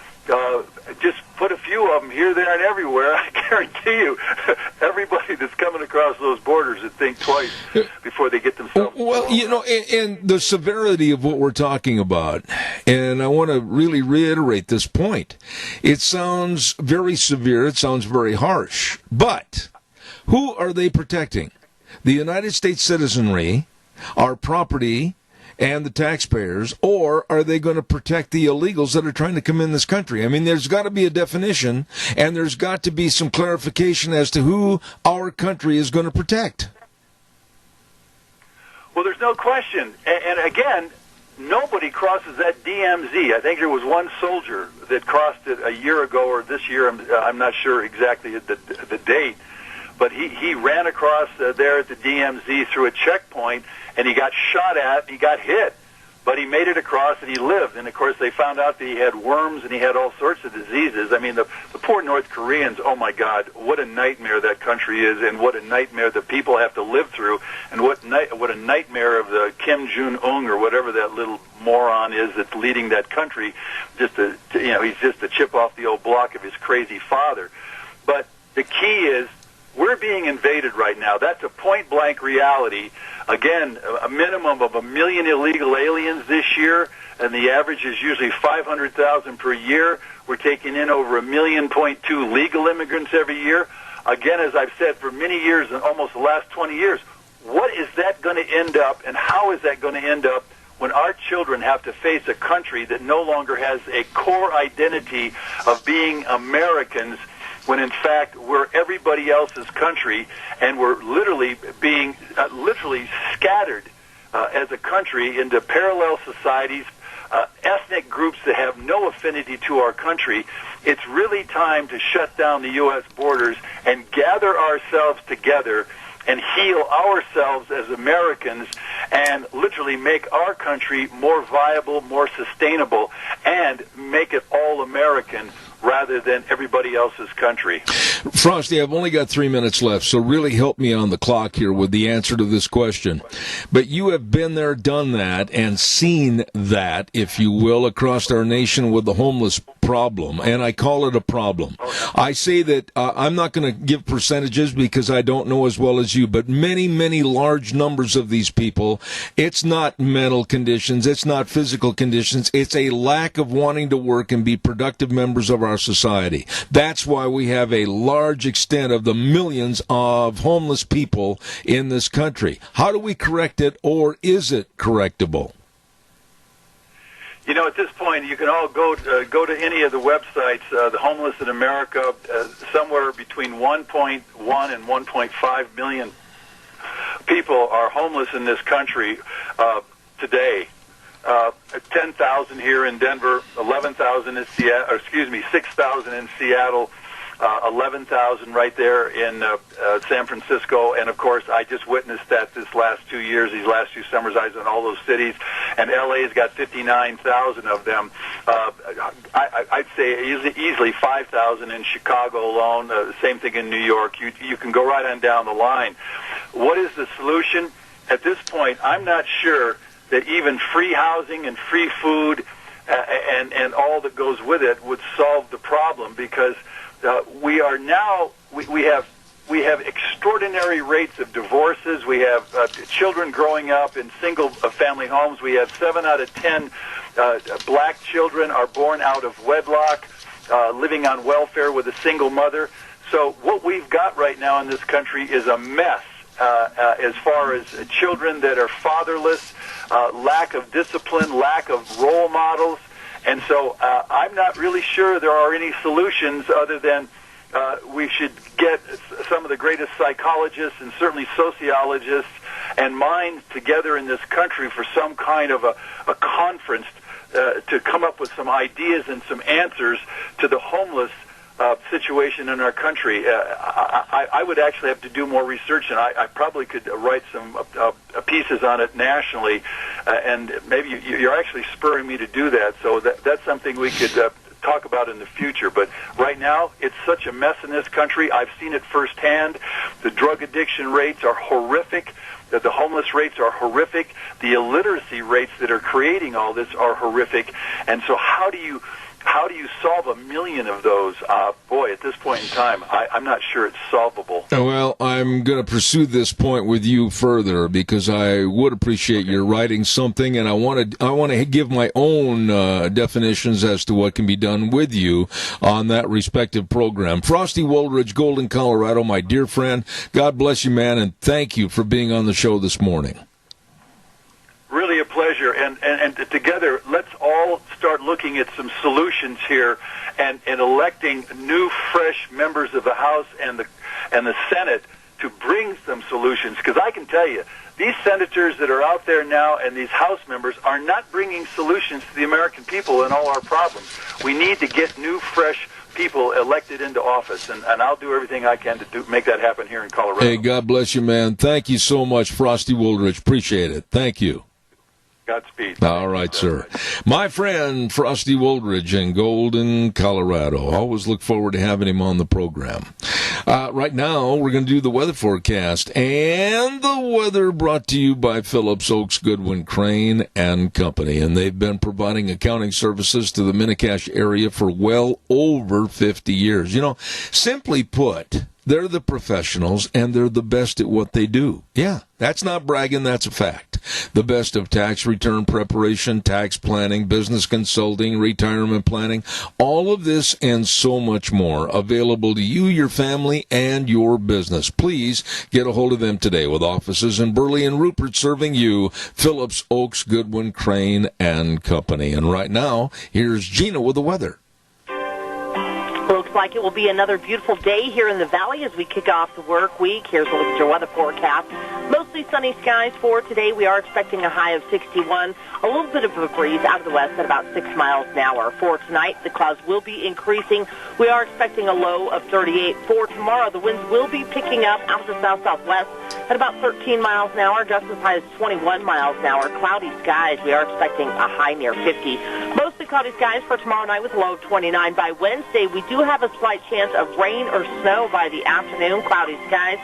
Just put a few of them here, there, and everywhere. I guarantee you, everybody that's coming across those borders would think twice before they get themselves. Well, and the severity of what we're talking about, and I want to really reiterate this point. It sounds very severe. It sounds very harsh. But who are they protecting? The United States citizenry, our property, and the taxpayers, or are they going to protect the illegals that are trying to come in this country? I mean, there's got to be a definition, and there's got to be some clarification as to who our country is going to protect. Well, there's no question. And again, nobody crosses that DMZ. I think there was one soldier that crossed it a year ago or this year. I'm not sure exactly the date. But he ran across there at the DMZ through a checkpoint, and he got shot at, and he got hit. But he made it across, and he lived. And, of course, they found out that he had worms, and he had all sorts of diseases. I mean, the poor North Koreans, oh, my God, what a nightmare that country is, and what a nightmare the people have to live through, and what a nightmare of the Kim Jong-un or whatever that little moron is that's leading that country. He's just a chip off the old block of his crazy father. But the key is, we're being invaded right now. That's a point-blank reality. Again, a minimum of 1 million illegal aliens this year, and the average is usually 500,000 per year. We're taking in over 1.2 million legal immigrants every year. Again, as I've said for many years, and almost the last 20 years, what is that going to end up, and how is that going to end up when our children have to face a country that no longer has a core identity of being Americans, when in fact we're everybody else's country, and we're literally being scattered as a country into parallel societies, ethnic groups that have no affinity to our country. It's really time to shut down the U.S. borders and gather ourselves together and heal ourselves as Americans and literally make our country more viable, more sustainable, and make it all American rather than everybody else's country. Frosty, I've only got 3 minutes left, so really help me on the clock here with the answer to this question. But you have been there, done that, and seen that, if you will, across our nation with the homeless problem, and I call it a problem. I say that I'm not going to give percentages because I don't know as well as you, but many, many large numbers of these people, it's not mental conditions, it's not physical conditions, it's a lack of wanting to work and be productive members of our society. That's why we have a large extent of the millions of homeless people in this country. How do we correct it, or is it correctable? You know, at this point, you can all go to any of the websites. The homeless in America, somewhere between 1.1 and 1.5 million people are homeless in this country today. 10,000 here in Denver, 11,000 in Seattle. 6,000 in Seattle. 11,000 right there in San Francisco, and of course I just witnessed that these last 2 summers I was in all those cities, and LA's got 59,000 of them. I'd say easily 5,000 in Chicago alone, same thing in New York. You can go right on down the line. What is the solution? At this point, I'm not sure that even free housing and free food and all that goes with it would solve the problem, because we have extraordinary rates of divorces. We have children growing up in single-family homes. We have 7 out of 10 black children are born out of wedlock, living on welfare with a single mother. So what we've got right now in this country is a mess as far as children that are fatherless, lack of discipline, lack of role models. And so I'm not really sure there are any solutions other than we should get some of the greatest psychologists and certainly sociologists and minds together in this country for some kind of a conference to come up with some ideas and some answers to the homeless situation in our country. I would actually have to do more research, and I probably could write some pieces on it nationally, and maybe you're actually spurring me to do that, so that's something we could talk about in the future. But right now, it's such a mess in this country. I've seen it firsthand. The drug addiction rates are horrific. The homeless rates are horrific. The illiteracy rates that are creating all this are horrific. And so how do you solve 1 million of those? Boy, at this point in time, I'm not sure it's solvable. Well, I'm going to pursue this point with you further because I would appreciate your writing something, and I want to give my own definitions as to what can be done with you on that respective program. Frosty Woolridge, Golden, Colorado, my dear friend, God bless you, man, and thank you for being on the show this morning. Really a pleasure, and together let's all start looking at some solutions here, and electing new, fresh members of the House and the Senate to bring some solutions, because I can tell you, these senators that are out there now and these House members are not bringing solutions to the American people and all our problems. We need to get new, fresh people elected into office, and I'll do everything I can to make that happen here in Colorado. Hey, God bless you, man. Thank you so much, Frosty Woolridge. Appreciate it. Thank you. Godspeed. All right, sir. My friend, Frosty Woolridge in Golden, Colorado. Always look forward to having him on the program. Right now, we're going to do the weather forecast. And the weather brought to you by Phillips Oaks Goodwin Crane and Company. And they've been providing accounting services to the Mini-Cash area for well over 50 years. You know, simply put, they're the professionals, and they're the best at what they do. Yeah, that's not bragging, that's a fact. The best of tax return preparation, tax planning, business consulting, retirement planning, all of this and so much more available to you, your family, and your business. Please get a hold of them today with offices in Burley and Rupert serving you, Phillips Oaks Goodwin Crane and Company. And right now, here's Gina with the weather. Looks like it will be another beautiful day here in the valley as we kick off the work week. Here's a look at your weather forecast. Mostly sunny skies for today. We are expecting a high of 61. A little bit of a breeze out of the west at about 6 miles an hour. For tonight, the clouds will be increasing. We are expecting a low of 38. For tomorrow, the winds will be picking up out of the south-southwest at about 13 miles an hour, just as high as 21 miles an hour. Cloudy skies. We are expecting a high near 50. Mostly cloudy skies for tomorrow night with a low of 29. By Wednesday, we do have a slight chance of rain or snow by the afternoon. Cloudy skies.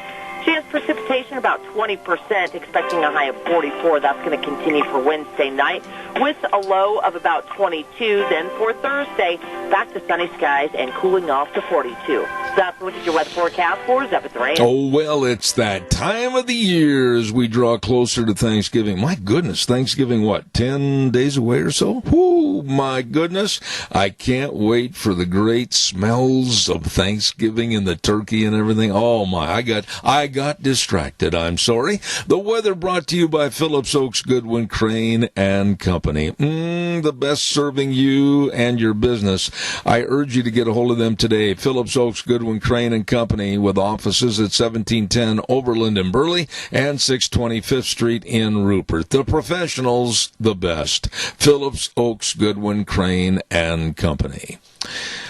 Chance precipitation about 20%, expecting a high of 44. That's going to continue for Wednesday night with a low of about 22. Then for Thursday, back to sunny skies and cooling off to 42. So that's a look at your weather forecast for Zeb at the Range. Oh, well, it's that time of the year as we draw closer to Thanksgiving. My goodness, Thanksgiving, what, 10 days away or so? Whoo, my goodness. I can't wait for the great smells of Thanksgiving and the turkey and everything. Oh, my, I got distracted. I'm sorry. The weather brought to you by Phillips Oaks Goodwin Crane and Company. The best serving you and your business. I urge you to get a hold of them today. Phillips Oaks Goodwin Crane and Company with offices at 1710 Overland in Burley and 620 5th Street in Rupert. The professionals, the best. Phillips Oaks Goodwin Crane and Company.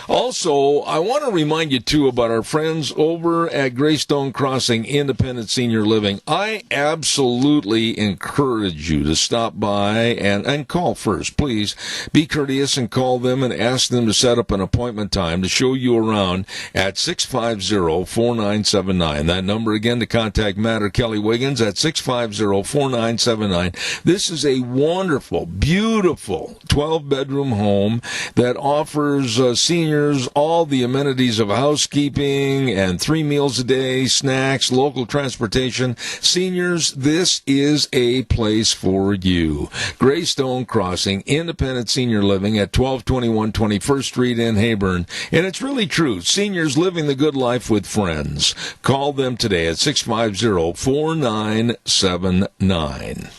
Also, I want to remind you, too, about our friends over at Greystone Crossing Independent Senior Living. I absolutely encourage you to stop by and call first. Please be courteous and call them and ask them to set up an appointment time to show you around at 650-4979. That number again to contact Matt or Kelly Wiggins at 650-4979. This is a wonderful, beautiful 12-bedroom home that offers seniors all the amenities of housekeeping and 3 meals a day, snacks, local transportation. Seniors, this is a place for you. Greystone Crossing, Independent Senior Living at 1221 21st Street in Heyburn. And it's really true. Seniors living the good life with friends. Call them today at 650-4979.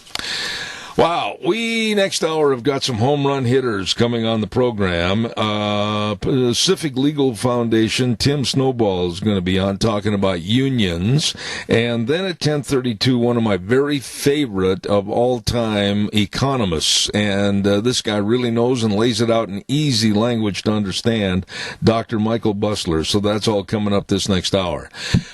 Wow, we next hour have got some home run hitters coming on the program. Pacific Legal Foundation, Tim Snowball is going to be on talking about unions. And then at 10:32, one of my very favorite of all time economists, and this guy really knows and lays it out in easy language to understand, Dr. Michael Busler. So that's all coming up this next hour.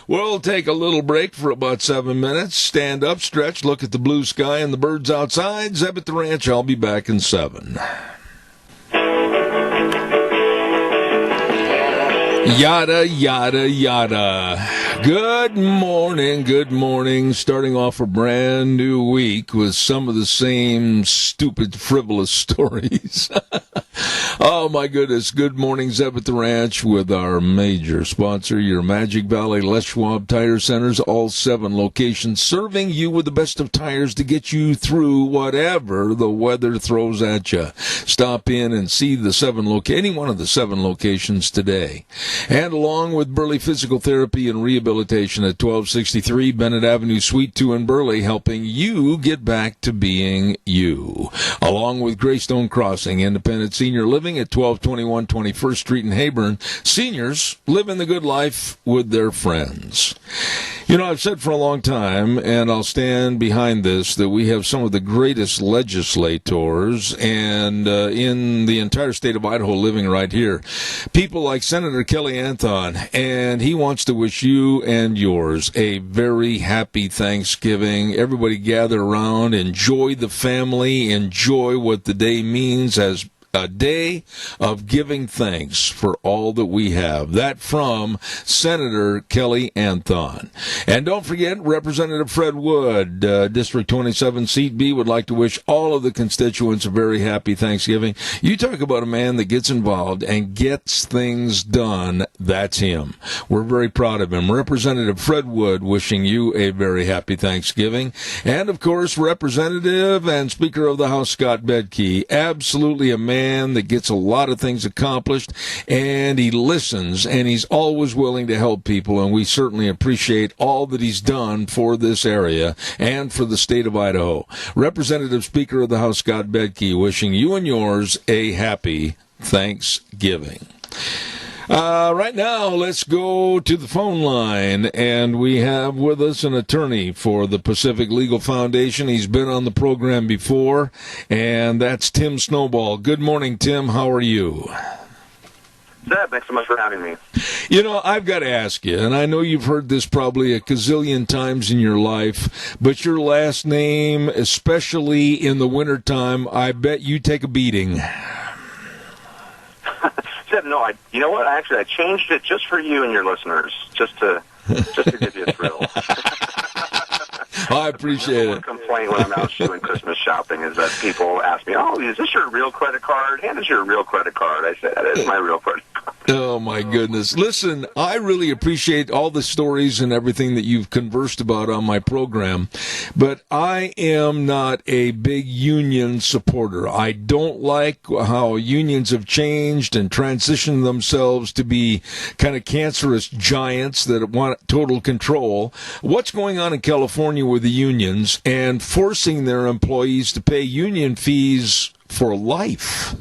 We'll take a little break for about 7 minutes. Stand up, stretch, look at the blue sky and the birds outside. Zeb at the Ranch. I'll be back in 7. Yada, yada, yada. Good morning. Starting off a brand new week with some of the same stupid, frivolous stories. Oh, my goodness. Good morning, Zeb at the Ranch, with our major sponsor, your Magic Valley Les Schwab Tire Centers, all 7 locations, serving you with the best of tires to get you through whatever the weather throws at you. Stop in and see the any one of the 7 locations today. And along with Burley Physical Therapy and Rehabilitation at 1263 Bennett Avenue, Suite 2 in Burley, helping you get back to being you. Along with Greystone Crossing, Independent Senior Senior Living at 1221 21st Street in Hayburn. Seniors living the good life with their friends. You know, I've said for a long time, and I'll stand behind this, that we have some of the greatest legislators and in the entire state of Idaho living right here. People like Senator Kelly Anthon, and he wants to wish you and yours a very happy Thanksgiving. Everybody gather around, enjoy the family, enjoy what the day means as a day of giving thanks for all that we have. That from Senator Kelly Anthon. And don't forget, Representative Fred Wood, District 27, Seat B, would like to wish all of the constituents a very happy Thanksgiving. You talk about a man that gets involved and gets things done. That's him. We're very proud of him. Representative Fred Wood wishing you a very happy Thanksgiving. And, of course, Representative and Speaker of the House, Scott Bedke, absolutely a man that gets a lot of things accomplished, and he listens, and he's always willing to help people, and we certainly appreciate all that he's done for this area and for the state of Idaho. Representative Speaker of the House, Scott Bedke, wishing you and yours a happy Thanksgiving. Right now, let's go to the phone line, and we have with us an attorney for the Pacific Legal Foundation. He's been on the program before, and that's Tim Snowball. Good morning, Tim. How are you? Zeb, thanks so much for having me. You know, I've got to ask you, and I know you've heard this probably a gazillion times in your life, but your last name, especially in the wintertime, I bet you take a beating. No, you know what? I changed it just for you and your listeners, just to give you a thrill. I appreciate it. One complaint when I'm out doing Christmas shopping is that people ask me, "Oh, is this your real credit card? Hand us your real credit card." I say, "That is my real credit card." Oh, my goodness. Listen, I really appreciate all the stories and everything that you've conversed about on my program, but I am not a big union supporter. I don't like how unions have changed and transitioned themselves to be kind of cancerous giants that want total control. What's going on in California with the unions and forcing their employees to pay union fees for life?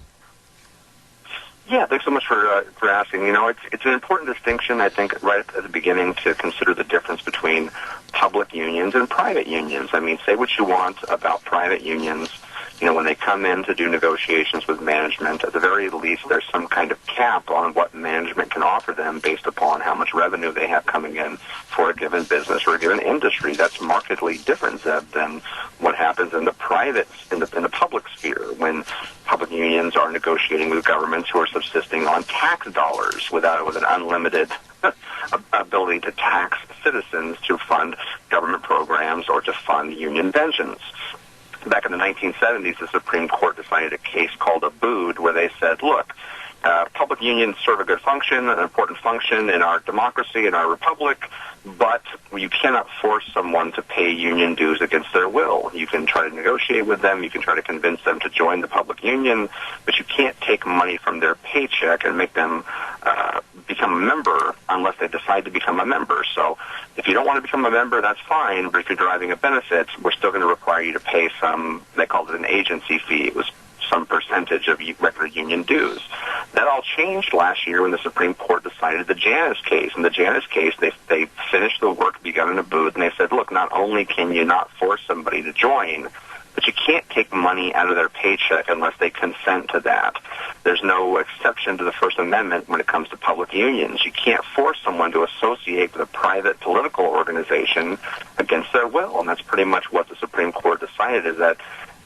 Yeah, thanks so much for asking. You know, it's an important distinction, I think, right at the beginning to consider the difference between public unions and private unions. I mean, say what you want about private unions. You know, when they come in to do negotiations with management, at the very least, there's some kind of cap on what management can offer them based upon how much revenue they have coming in for a given business or a given industry. That's markedly different, Zeb, than what happens in the private, in the public sphere, when public unions are negotiating with governments who are subsisting on tax dollars with an unlimited ability to tax citizens to fund government programs or to fund union pensions. Back in the 1970s, the Supreme Court decided a case called Abood, where they said, look, public unions serve a good function, an important function in our democracy, in our republic, but you cannot force someone to pay union dues against their will. You can try to negotiate with them, you can try to convince them to join the public union, but you can't take money from their paycheck and make them become a member unless they decide to become a member. So if you don't want to become a member, that's fine, but if you're deriving a benefit, we're still going to require you to pay some, they called it an agency fee. It was some percentage of regular union dues. That all changed last year when the Supreme Court decided the Janus case. In the Janus case, they finished the work begun in Abood, and they said, look, not only can you not force somebody to join, but you can't take money out of their paycheck unless they consent to that. There's no exception to the First Amendment when it comes to public unions. You can't force someone to associate with a private political organization against their will, and that's pretty much what the Supreme Court decided, is that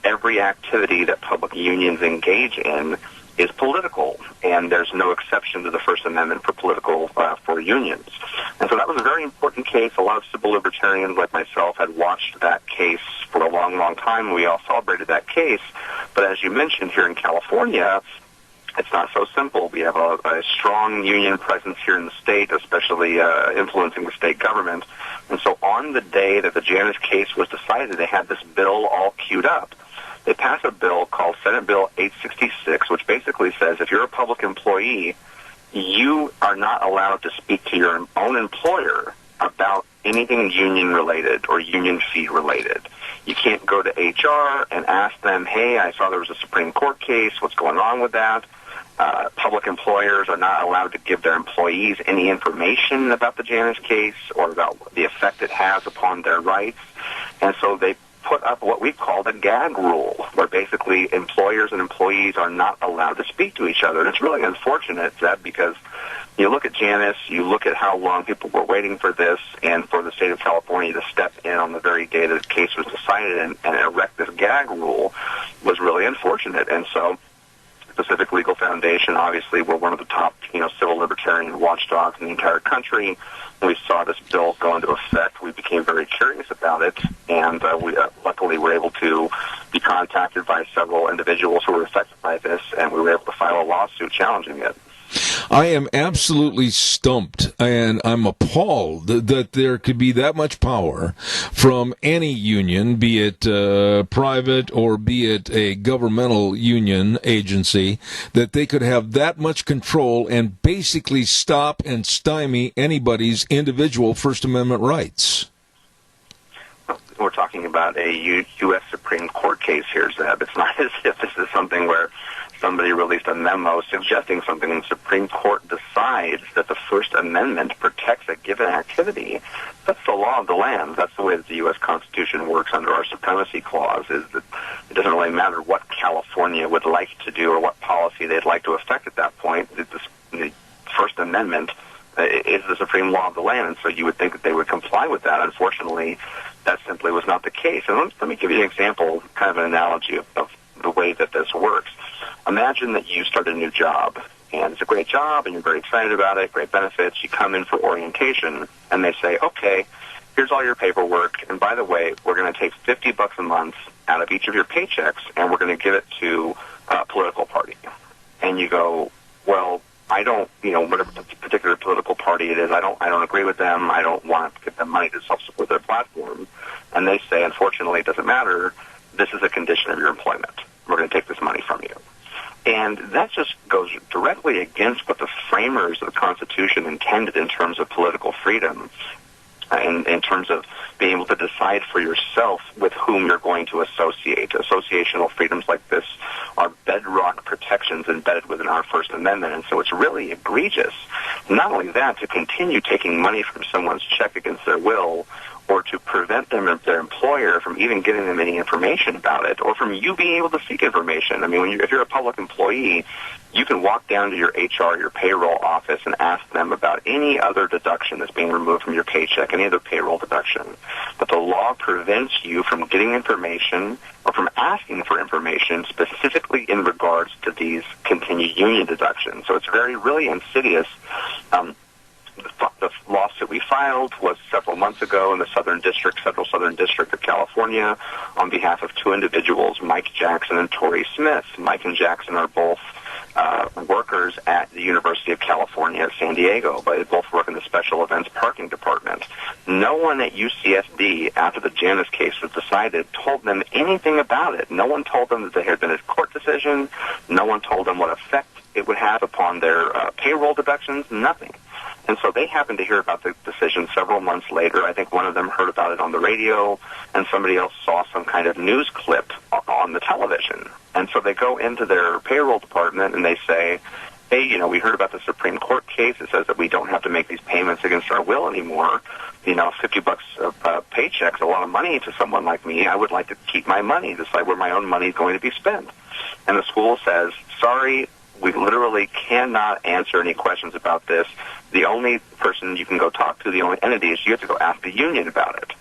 every activity that public unions engage in is political, and there's no exception to the First Amendment for political for unions. And so that was a very important case. A lot of civil libertarians like myself had watched that case for a long, long time. We all celebrated that case. But as you mentioned, here in California, it's not so simple. We have a strong union presence here in the state, especially influencing the state government. And so on the day that the Janus case was decided, they had this bill all queued up. They passed a bill called Senate Bill 866, which basically says if you're a public employee, you are not allowed to speak to your own employer about anything union-related or union fee-related. You can't go to HR and ask them, hey, I saw there was a Supreme Court case. What's going on with that? Public employers are not allowed to give their employees any information about the Janus case or about the effect it has upon their rights. And so they put up what we call the gag rule, where basically employers and employees are not allowed to speak to each other. And it's really unfortunate, Zeb, because you look at Janus, you look at how long people were waiting for this, and for the state of California to step in on the very day that the case was decided and erect this gag rule was really unfortunate. And so Pacific Legal Foundation, obviously, we're one of the top, civil libertarian watchdogs in the entire country. When we saw this bill go into effect, we became very curious about it, and we luckily were able to be contacted by several individuals who were affected by this, and we were able to file a lawsuit challenging it. I am absolutely stumped, and I'm appalled that there could be that much power from any union, be it private or be it a governmental union agency, that they could have that much control and basically stop and stymie anybody's individual First Amendment rights. We're talking about a U.S. Supreme Court case here, Zeb. It's not as if this is something where somebody released a memo suggesting something, and the Supreme Court decides that the First Amendment protects a given activity. That's the law of the land. That's the way that the U.S. Constitution works under our supremacy clause, is that it doesn't really matter what California would like to do or what policy they'd like to affect at that point. The First Amendment is the supreme law of the land, and so you would think that they would comply with that. Unfortunately, that simply was not the case. And let me give you an example, kind of an analogy of the way that this works. Imagine that you start a new job, and it's a great job, and you're very excited about it, great benefits. You come in for orientation, and they say, okay, here's all your paperwork, and by the way, we're going to take $50 a month out of each of your paychecks, and we're going to give it to a political party. And you go, well, I don't, whatever particular political party it is, I don't agree with them. I don't want to give them money to help support their platform. And they say, unfortunately, it doesn't matter. This is a condition of your employment. We're going to take this money from you. And that just goes directly against what the framers of the Constitution intended in terms of political freedom, in terms of being able to decide for yourself with whom you're going to associate. Associational freedoms like this are bedrock protections embedded within our First Amendment, and so it's really egregious. Not only that, to continue taking money from someone's check against their will, or to prevent them or their employer from even giving them any information about it, or from you being able to seek information. I mean, if you're a public employee, you can walk down to your HR, your payroll office, and ask them about any other deduction that's being removed from your paycheck, any other payroll deduction. But the law prevents you from getting information or from asking for information specifically in regards to these continued union deductions. So it's really insidious. The lawsuit we filed was several months ago in the Central Southern District of California on behalf of two individuals, Mike Jackson and Tori Smith. Mike and Jackson are both workers at the University of California at San Diego, but they both work in the Special Events Parking Department. No one at UCSD, after the Janus case was decided, told them anything about it. No one told them that there had been a court decision. No one told them what effect it would have upon their payroll deductions, nothing. And so they happened to hear about the decision several months later. I think one of them heard about it on the radio, and somebody else saw some kind of news clip on the television. And so they go into their payroll department and they say, hey, we heard about the Supreme Court case. It says that we don't have to make these payments against our will anymore. $50 of paycheck's a lot of money to someone like me. I would like to keep my money, decide where my own money is going to be spent. And the school says, sorry, we literally cannot answer any questions about this. The only person you can go talk to, the only entity, is you have to go ask the union about it.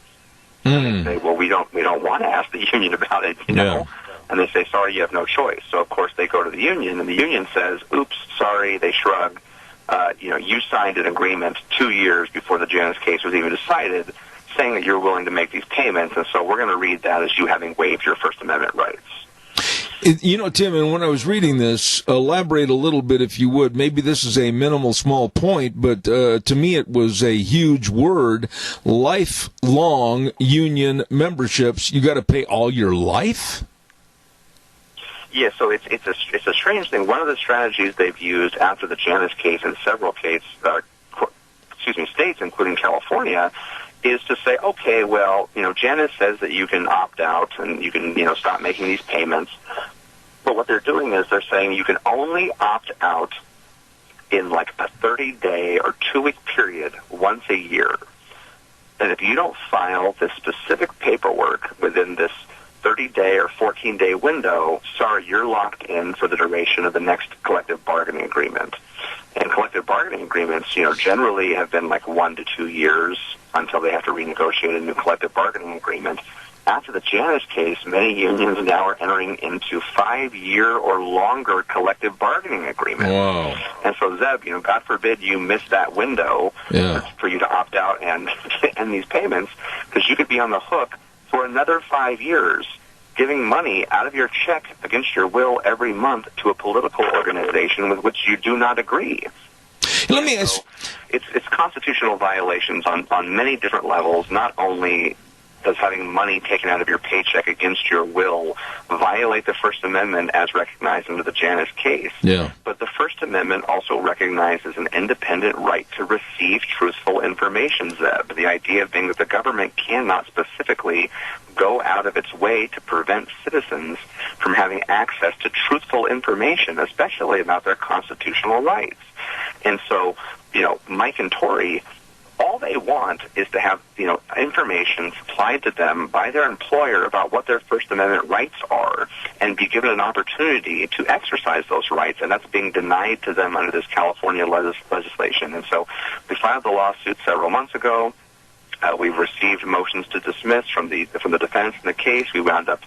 And they say, well, we don't want to ask the union about it, know. And they say, sorry, you have no choice. So, of course, they go to the union, and the union says, oops, sorry, they shrug. You signed an agreement 2 years before the Janus case was even decided, saying that you're willing to make these payments, and so we're going to read that as you having waived your First Amendment rights. Tim, and when I was reading this, elaborate a little bit if you would. Maybe this is a minimal, small point, but to me it was a huge word. Lifelong union memberships. You got to pay all your life? Yeah, so it's a strange thing. One of the strategies they've used after the Janus case in several states, including California, is to say, okay, well, Janice says that you can opt out and you can, stop making these payments. But what they're doing is they're saying you can only opt out in like a 30-day or 2-week period once a year. And if you don't file this specific paperwork within this 30-day or 14-day window, sorry, you're locked in for the duration of the next collective bargaining agreement. And collective bargaining agreements, generally have been like 1 to 2 years until they have to renegotiate a new collective bargaining agreement. After the Janice case, many unions now are entering into 5-year or longer collective bargaining agreements. Wow. And so, Zeb, God forbid you miss that window for you to opt out and end these payments, because you could be on the hook for another 5 years giving money out of your check against your will every month to a political organization with which you do not agree. Let me ask. It's constitutional violations on many different levels. Not only does having money taken out of your paycheck against your will violate the First Amendment as recognized under the Janice case, but the First Amendment also recognizes an independent right to receive truthful information, Zeb. The idea being that the government cannot specifically go out of its way to prevent citizens from having access to truthful information, especially about their constitutional rights. And so, Mike and Tori, all they want is to have, information supplied to them by their employer about what their First Amendment rights are and be given an opportunity to exercise those rights, and that's being denied to them under this California legislation. And so we filed the lawsuit several months ago. We've received motions to dismiss from the defense in the case. We wound up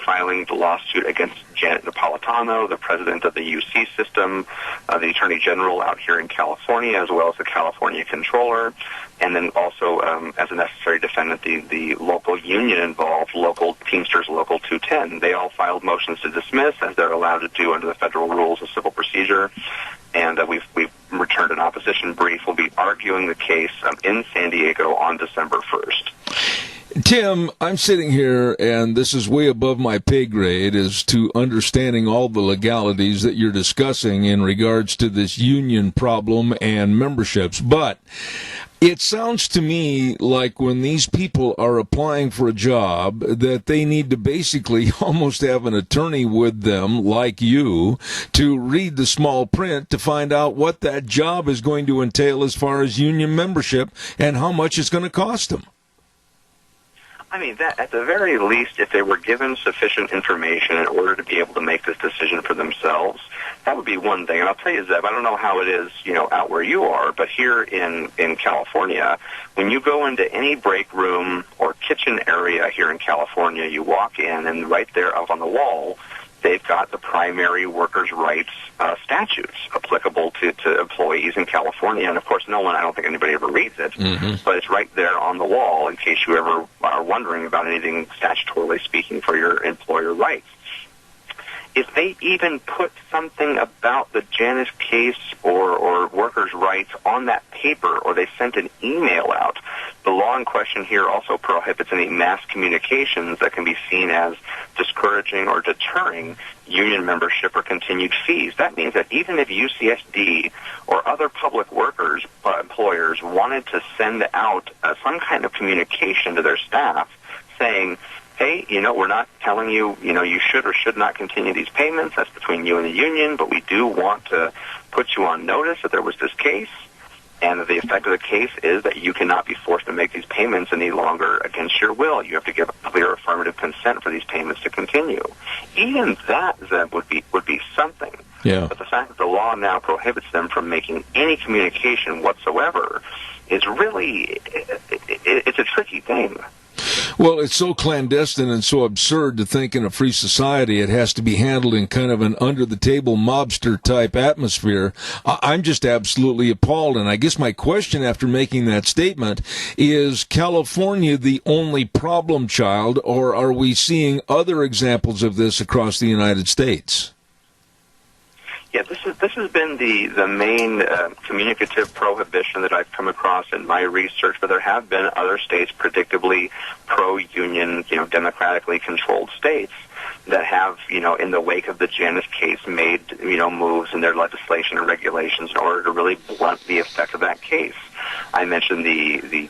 filing the lawsuit against Janet Napolitano, the president of the UC system, the attorney general out here in California, as well as the California controller, and then also as a necessary defendant, the local union involved, local Teamsters Local 210. They all filed motions to dismiss, as they're allowed to do under the federal rules of civil procedure. And we've returned an opposition brief. We'll be arguing the case in San Diego on December 1st. Tim, I'm sitting here, and this is way above my pay grade as to understanding all the legalities that you're discussing in regards to this union problem and memberships. But it sounds to me like when these people are applying for a job that they need to basically almost have an attorney with them, like you, to read the small print to find out what that job is going to entail as far as union membership and how much it's going to cost them. I mean, that at the very least, if they were given sufficient information in order to be able to make this decision for themselves, that would be one thing. And I'll tell you, Zeb, I don't know how it is, out where you are, but here in California, when you go into any break room or kitchen area here in California, you walk in, and right there up on the wall, they've got the primary workers' rights statutes applicable to employees in California. And, of course, I don't think anybody ever reads it, but it's right there on the wall in case you ever are wondering about anything statutorily speaking for your employer rights. If they even put something about the Janice case or workers' rights on that paper, or they sent an email out, the law in question here also prohibits any mass communications that can be seen as discouraging or deterring union membership or continued fees. That means that even if UCSD or other public workers, employers, wanted to send out some kind of communication to their staff saying, hey, we're not telling you, you should or should not continue these payments. That's between you and the union, but we do want to put you on notice that there was this case, and the effect of the case is that you cannot be forced to make these payments any longer against your will. You have to give clear affirmative consent for these payments to continue. Even that, Zeb, would be something. Yeah. But the fact that the law now prohibits them from making any communication whatsoever is really, it's a tricky thing. Well, it's so clandestine and so absurd to think in a free society it has to be handled in kind of an under-the-table mobster-type atmosphere. I'm just absolutely appalled. And I guess my question after making that statement is California the only problem child, or are we seeing other examples of this across the United States? Yeah, this has been the main communicative prohibition that I've come across in my research, but there have been other states, predictably pro-union, democratically controlled states, that have, in the wake of the Janice case, made, moves in their legislation and regulations in order to really blunt the effect of that case. I mentioned the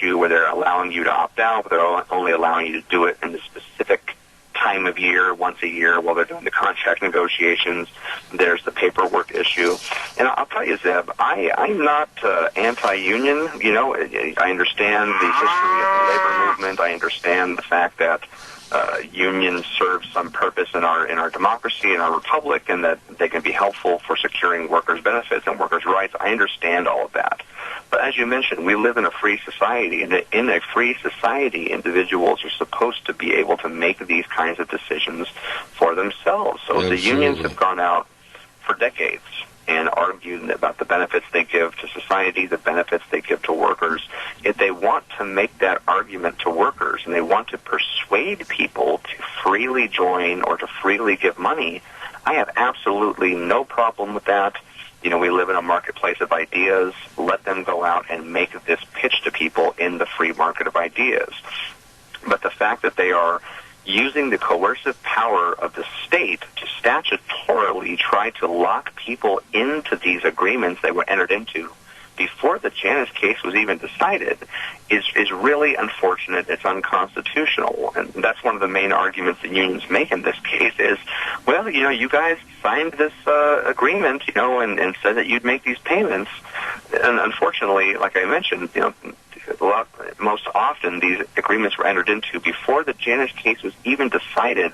issue where they're allowing you to opt out, but they're only allowing you to do it in the specific time of year, once a year, while they're doing the contract negotiations. There's the paperwork issue. And I'll tell you, Zeb, I'm not anti-union. You know, I understand the history of the labor movement. I understand the fact that unions serve some purpose in our democracy, in our republic, and that they can be helpful for securing workers' benefits and workers' rights. I understand all of that. But as you mentioned, we live in a free society, and in a free society, individuals are supposed to be able to make these kinds of decisions for themselves. So Absolutely. The unions have gone out for decades and argued about the benefits they give to society, the benefits they give to workers. If they want to make that argument to workers and they want to persuade people to freely join or to freely give money, I have absolutely no problem with that. You know, we live in a marketplace of ideas. Let them go out and make this pitch to people in the free market of ideas. But the fact that they are using the coercive power of the state to statutorily try to lock people into these agreements they were entered into before the Janus case was even decided is really unfortunate. It's unconstitutional. And that's one of the main arguments the unions make in this case is, well, you know, you guys signed this agreement, you know, and said that you'd make these payments. And unfortunately, like I mentioned, you know, most often these agreements were entered into before the Janus case was even decided.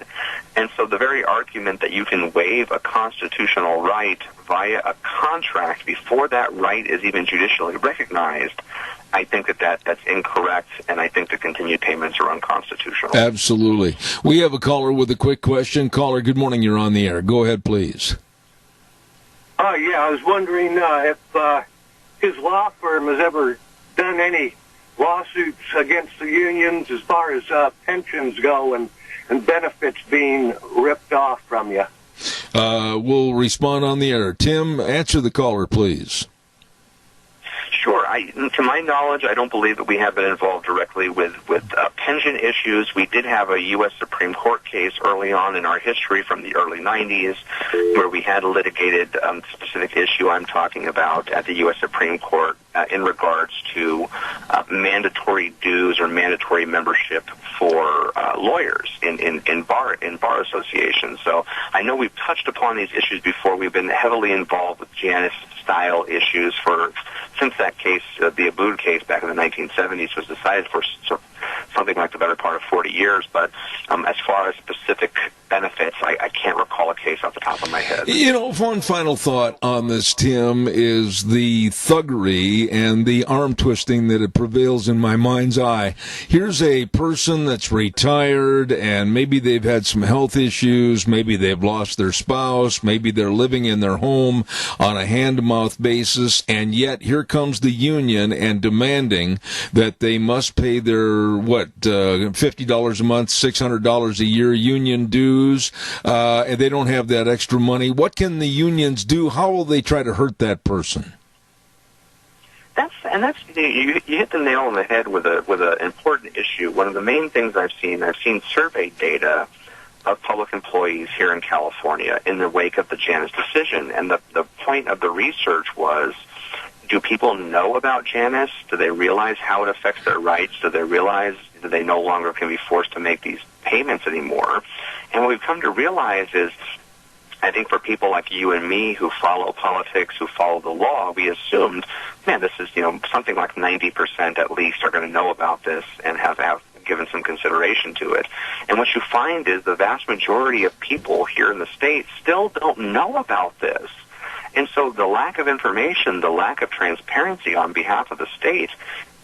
And so the very argument that you can waive a constitutional right via a contract before that right is even judicially recognized, I think that's incorrect, and I think the continued payments are unconstitutional. Absolutely. We have a caller with a quick question. Caller, good morning. You're on the air. Go ahead, please. Yeah, I was wondering if his law firm has ever done any lawsuits against the unions as far as pensions go and benefits being ripped off from you. We'll respond on the air. Tim, answer the caller, please. Sure. To my knowledge, I don't believe that we have been involved directly with pension issues. We did have a U.S. Supreme Court case early on in our history from the early 90s where we had litigated specific issue I'm talking about at the U.S. Supreme Court in regards to mandatory dues or mandatory membership for lawyers in bar associations. So I know we've touched upon these issues before. We've been heavily involved with Janus-style issues since that case, the Abood case back in the 1970s was decided for something like the better part of 40 years. But as far as specific benefits, I can't recall a case off the top of my head. You know, one final thought on this, Tim, is the thuggery and the arm twisting that it prevails in my mind's eye. Here's a person that's retired, and maybe they've had some health issues, maybe they've lost their spouse, maybe they're living in their home on a hand-to-mouth basis, and yet here comes the union and demanding that they must pay their, $50 a month, $600 a year union dues, and they don't have that extra money. What can the unions do? How will they try to hurt that person? You hit the nail on the head with an important issue. One of the main things I've seen survey data of public employees here in California in the wake of the Janus decision, and the point of the research was, do people know about Janus? Do they realize how it affects their rights? Do they realize that they no longer can be forced to make these payments anymore? And what we've come to realize is, I think for people like you and me who follow politics, who follow the law, we assumed, man, this is, something like 90% at least are going to know about this and have given some consideration to it. And what you find is the vast majority of people here in the state still don't know about this. And so the lack of information, the lack of transparency on behalf of the state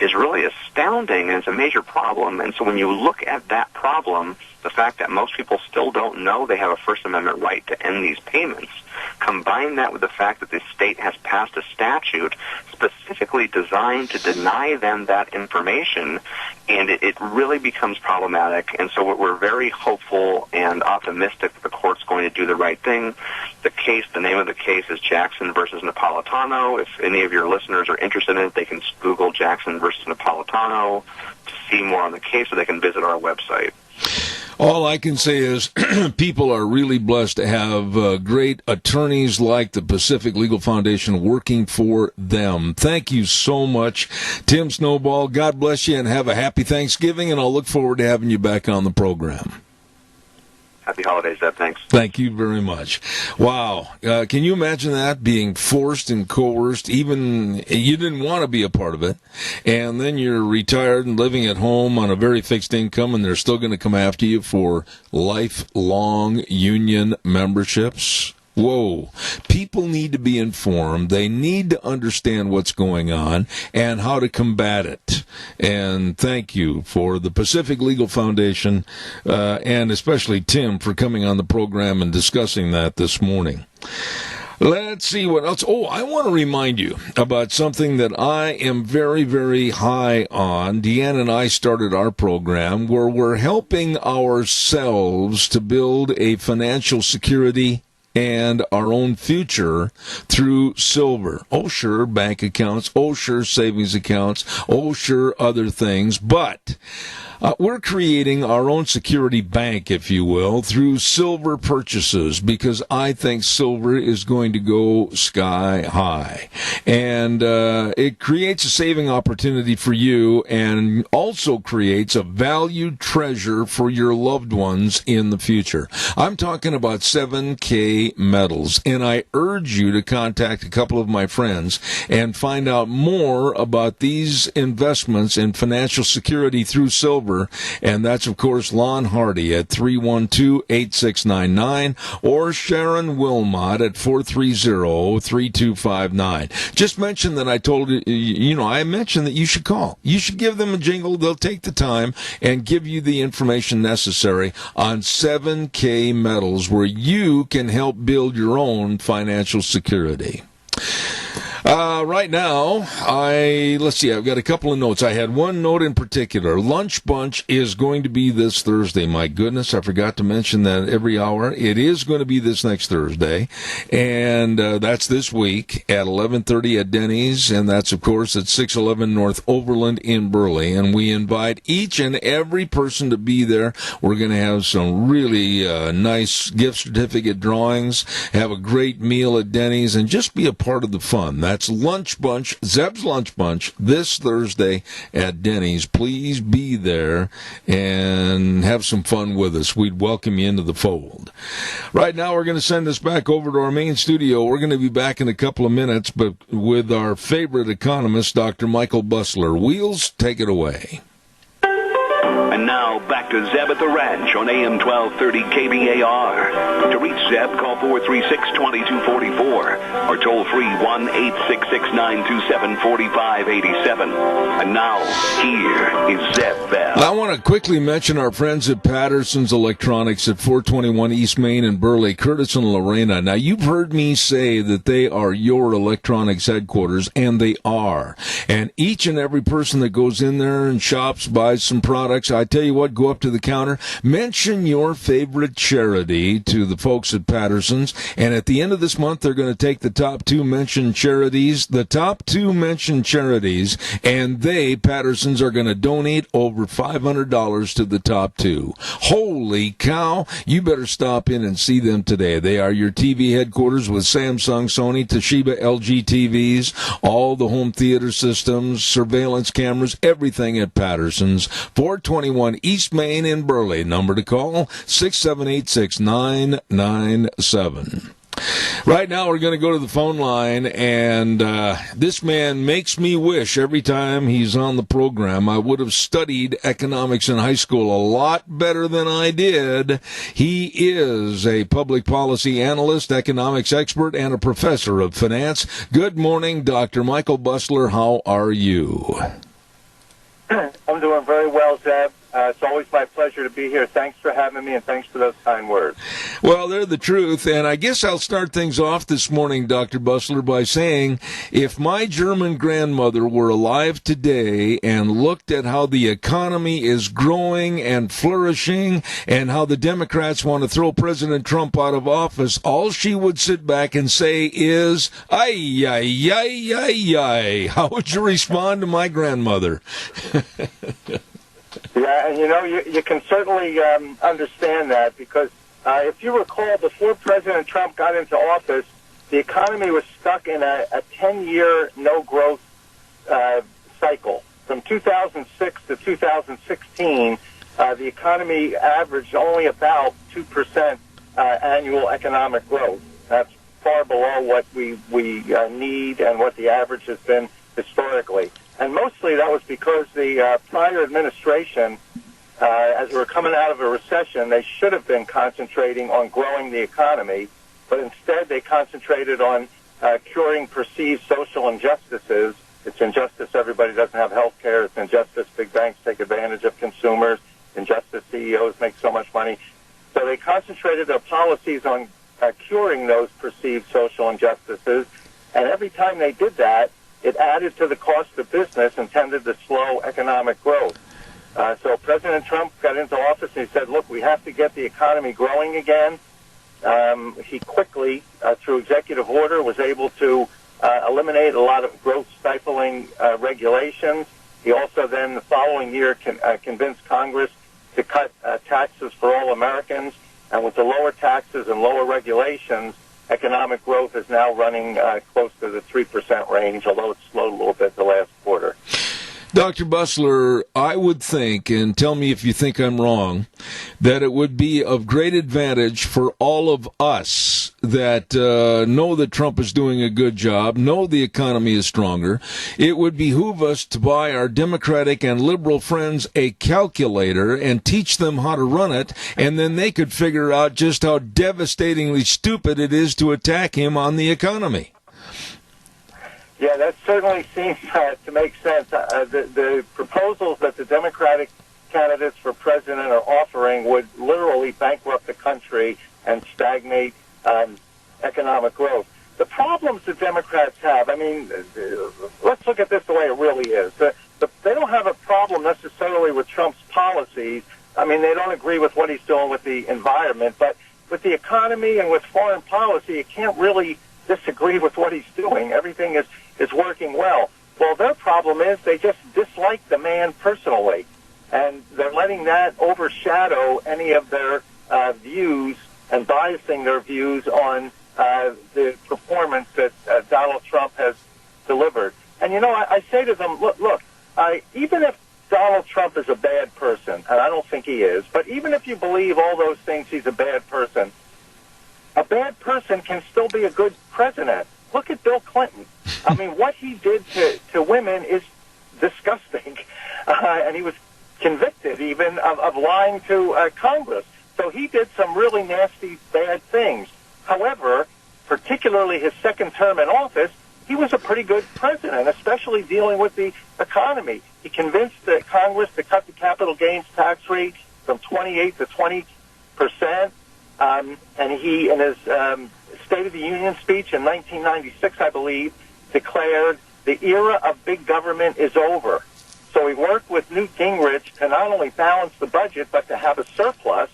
is really astounding, and it's a major problem. And so when you look at that problem, the fact that most people still don't know they have a First Amendment right to end these payments, combine that with the fact that the state has passed a statute specifically designed to deny them that information, and it really becomes problematic. And so we're very hopeful and optimistic that the court's going to do the right thing. The name of the case is Jackson versus Napolitano. If any of your listeners are interested in it, they can Google Jackson versus Napolitano to see more on the case, or they can visit our website. All I can say is people are really blessed to have great attorneys like the Pacific Legal Foundation working for them. Thank you so much, Tim Snowball. God bless you and have a happy Thanksgiving, and I'll look forward to having you back on the program. Happy holidays, Deb. Thanks. Thank you very much. Wow. Can you imagine that, being forced and coerced? Even you didn't want to be a part of it, and then you're retired and living at home on a very fixed income, and they're still going to come after you for lifelong union memberships? Whoa. People need to be informed. They need to understand what's going on and how to combat it. And thank you for the Pacific Legal Foundation, and especially Tim for coming on the program and discussing that this morning. Let's see what else. Oh, I want to remind you about something that I am very, very high on. Deanna and I started our program where we're helping ourselves to build a financial security and our own future through silver. Oh, sure, bank accounts. Oh, sure, savings accounts. Oh, sure, other things. But we're creating our own security bank, if you will, through silver purchases, because I think silver is going to go sky high. And it creates a saving opportunity for you and also creates a valued treasure for your loved ones in the future. I'm talking about 7K metals, and I urge you to contact a couple of my friends and find out more about these investments in financial security through silver. And that's, of course, Lon Hardy at 312-8699 or Sharon Wilmot at 430-3259. Just mention that I told you, I mentioned that you should call. You should give them a jingle. They'll take the time and give you the information necessary on 7K metals, where you can help build your own financial security. Right now, let's see, I've got a couple of notes. I had one note in particular. Lunch Bunch is going to be this Thursday. My goodness, I forgot to mention that every hour. It is going to be this next Thursday, and that's this week at 11:30 at Denny's, and that's, of course, at 611 North Overland in Burley, and we invite each and every person to be there. We're going to have some really nice gift certificate drawings, have a great meal at Denny's, and just be a part of the fun. That's Lunch Bunch, Zeb's Lunch Bunch, this Thursday at Denny's. Please be there and have some fun with us. We'd welcome you into the fold. Right now, we're going to send us back over to our main studio. We're going to be back in a couple of minutes, but with our favorite economist, Dr. Michael Busler. Wheels, take it away. And now, back to Zeb at the Ranch on AM 1230 KBAR. To reach Zeb, call 436-2244 or toll free 1-866-927-4587. And now, here is Zeb Bell. I want to quickly mention our friends at Patterson's Electronics at 421 East Main in Burley, Curtis and Lorena. Now, you've heard me say that they are your electronics headquarters, and they are. And each and every person that goes in there and shops, buys some products, I tell you what, go up to the counter, mention your favorite charity to the folks at Patterson's, and at the end of this month, they're going to take the top two mentioned charities, and they, Patterson's, are going to donate over $500 to the top two. Holy cow, you better stop in and see them today. They are your TV headquarters with Samsung, Sony, Toshiba, LG TVs, all the home theater systems, surveillance cameras, everything at Patterson's. 421 East Main in Burley. Number to call, 678-6997. Right now, we're going to go to the phone line, and this man makes me wish every time he's on the program I would have studied economics in high school a lot better than I did. He is a public policy analyst, economics expert, and a professor of finance. Good morning, Dr. Michael Busler. How are you? I'm doing very well, Zeb. It's always my pleasure to be here. Thanks for having me, and thanks for those kind words. Well, they're the truth, and I guess I'll start things off this morning, Dr. Busler, by saying if my German grandmother were alive today and looked at how the economy is growing and flourishing and how the Democrats want to throw President Trump out of office, all she would sit back and say is, ay, ay, ay, ay, ay. How would you respond to my grandmother? Yeah, Yeah, and you can certainly understand that because if you recall, before President Trump got into office, the economy was stuck in a 10-year no-growth cycle. From 2006 to 2016, the economy averaged only about 2% annual economic growth. That's far below what we need and what the average has been historically. And mostly that was because the prior administration, as we were coming out of a recession, they should have been concentrating on growing the economy, but instead they concentrated on curing perceived social injustices. It's injustice everybody doesn't have health care. It's injustice big banks take advantage of consumers. Injustice CEOs make so much money. So they concentrated their policies on curing those perceived social injustices, and every time they did that, it added to the cost of business and tended to slow economic growth. So President Trump got into office and he said, look, we have to get the economy growing again. He quickly, through executive order, was able to eliminate a lot of growth-stifling regulations. He also then, the following year, convinced Congress to cut taxes for all Americans. And with the lower taxes and lower regulations, economic growth is now running close to the 3% range, although it's slowed a little bit the last quarter. Dr. Bussler, I would think, and tell me if you think I'm wrong, that it would be of great advantage for all of us that know that Trump is doing a good job, know the economy is stronger. It would behoove us to buy our Democratic and liberal friends a calculator and teach them how to run it, and then they could figure out just how devastatingly stupid it is to attack him on the economy. Yeah, that certainly seems to make sense. The proposals that the Democratic candidates for president are offering would literally bankrupt the country and stagnate economic growth. The problems the Democrats have, I mean, let's look at this the way it really is. They don't have a problem necessarily with Trump's policies. I mean, they don't agree with what he's doing with the environment, but with the economy and with foreign policy, you can't really disagree with what he's doing. Everything is working well. Well, their problem is they just dislike the man personally, and they're letting that overshadow any of their views and biasing their views on the performance that Donald Trump has delivered. And, I say to them, look, even if Donald Trump is a bad person, and I don't think he is, but even if you believe all those things, he's a bad person can still be a good president. Look at Bill Clinton. I mean, what he did to women is disgusting. And he was convicted even of lying to Congress. So he did some really nasty, bad things. However, particularly his second term in office, he was a pretty good president, especially dealing with the economy. He convinced the Congress to cut the capital gains tax rate from 28 to 20%. And he, in his State of the Union speech in 1996, I believe, declared the era of big government is over. So he worked with Newt Gingrich to not only balance the budget, but to have a surplus.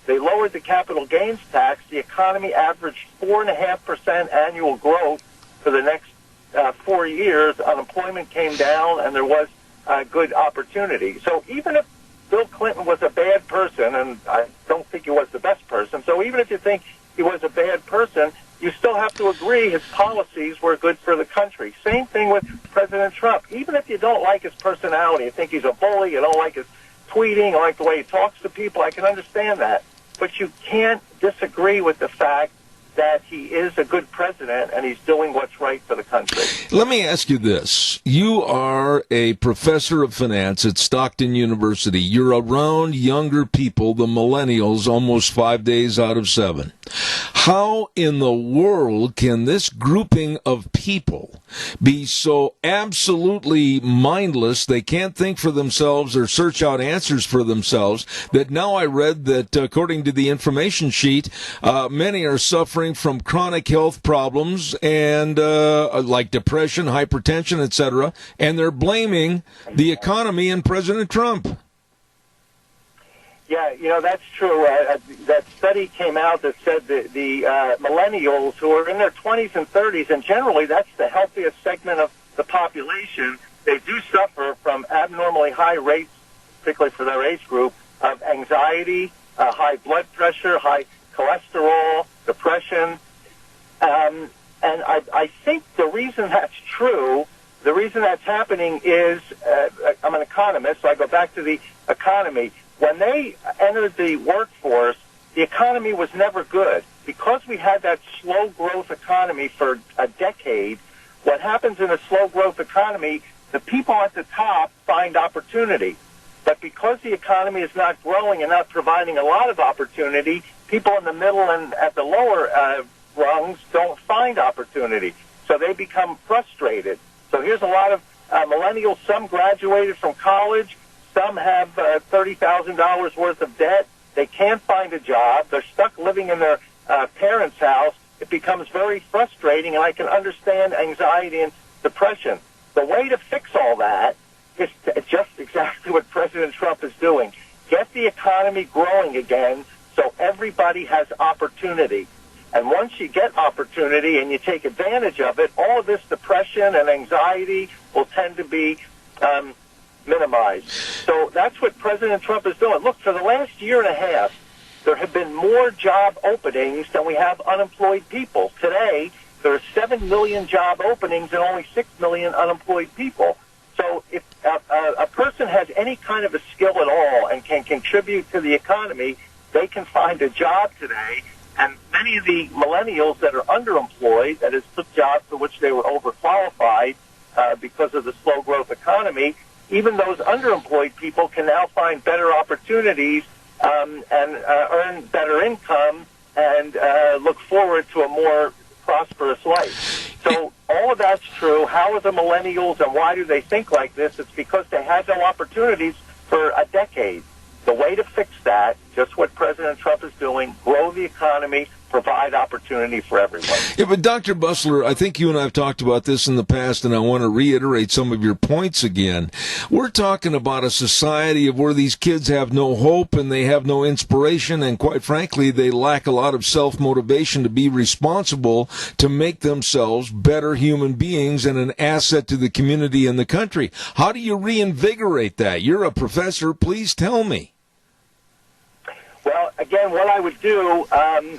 They lowered the capital gains tax. The economy averaged 4.5% annual growth for the next 4 years. Unemployment came down, and there was good opportunity. So even if Bill Clinton was a bad person, and I don't think he was the best person, so even if you think he was a bad person, you still have to agree his policies were good for the country. Same thing with President Trump. Even if you don't like his personality, you think he's a bully, you don't like his tweeting, you like the way he talks to people, I can understand that. But you can't disagree with the fact that he is a good president and he's doing what's right for the country. Let me ask you this. You are a professor of finance at Stockton University. You're around younger people, the millennials, almost 5 days out of 7. How in the world can this grouping of people be so absolutely mindless they can't think for themselves or search out answers for themselves that now I read that, according to the information sheet, many are suffering from chronic health problems and like depression, hypertension, etc., and they're blaming the economy and President Trump. Yeah, that's true. That study came out that said that the millennials who are in their 20s and 30s, and generally that's the healthiest segment of the population, they do suffer from abnormally high rates particularly for their age group, of anxiety, high blood pressure, high cholesterol, depression. And I think the reason that's true, the reason that's happening is, I'm an economist, so I go back to the economy. When they entered the workforce, the economy was never good. Because we had that slow growth economy for a decade, what happens in a slow growth economy, the people at the top find opportunity. But because the economy is not growing and not providing a lot of opportunity, people in the middle and at the lower rungs don't find opportunity. So they become frustrated. So here's a lot of millennials. Some graduated from college. Some have $30,000 worth of debt. They can't find a job. They're stuck living in their parents' house. It becomes very frustrating, and I can understand anxiety and depression. The way to fix all that is just exactly what President Trump is doing. Get the economy growing again so everybody has opportunity. And once you get opportunity and you take advantage of it, all of this depression and anxiety will tend to be minimized. So that's what President Trump is doing. Look, for the last year and a half, there have been more job openings than we have unemployed people. Today, there are 7 million job openings and only 6 million unemployed people. So if a person has any kind of a skill at all and can contribute to the economy, they can find a job today. And many of the millennials that are underemployed, that is, took jobs for which they were overqualified because of the slow growth economy, even those underemployed people can now find better opportunities and earn better income and look forward to a more prosperous life. So all of that's true. How are the millennials and why do they think like this? It's because they had no opportunities for a decade. The way to fix that, just what President Trump is doing, grow the economy, provide opportunity for everyone. Yeah, but Dr. Bussler, I think you and I have talked about this in the past, and I want to reiterate some of your points again. We're talking about a society of where these kids have no hope and they have no inspiration, and quite frankly, they lack a lot of self-motivation to be responsible to make themselves better human beings and an asset to the community and the country. How do you reinvigorate that? You're a professor. Please tell me. Well, again, what I would do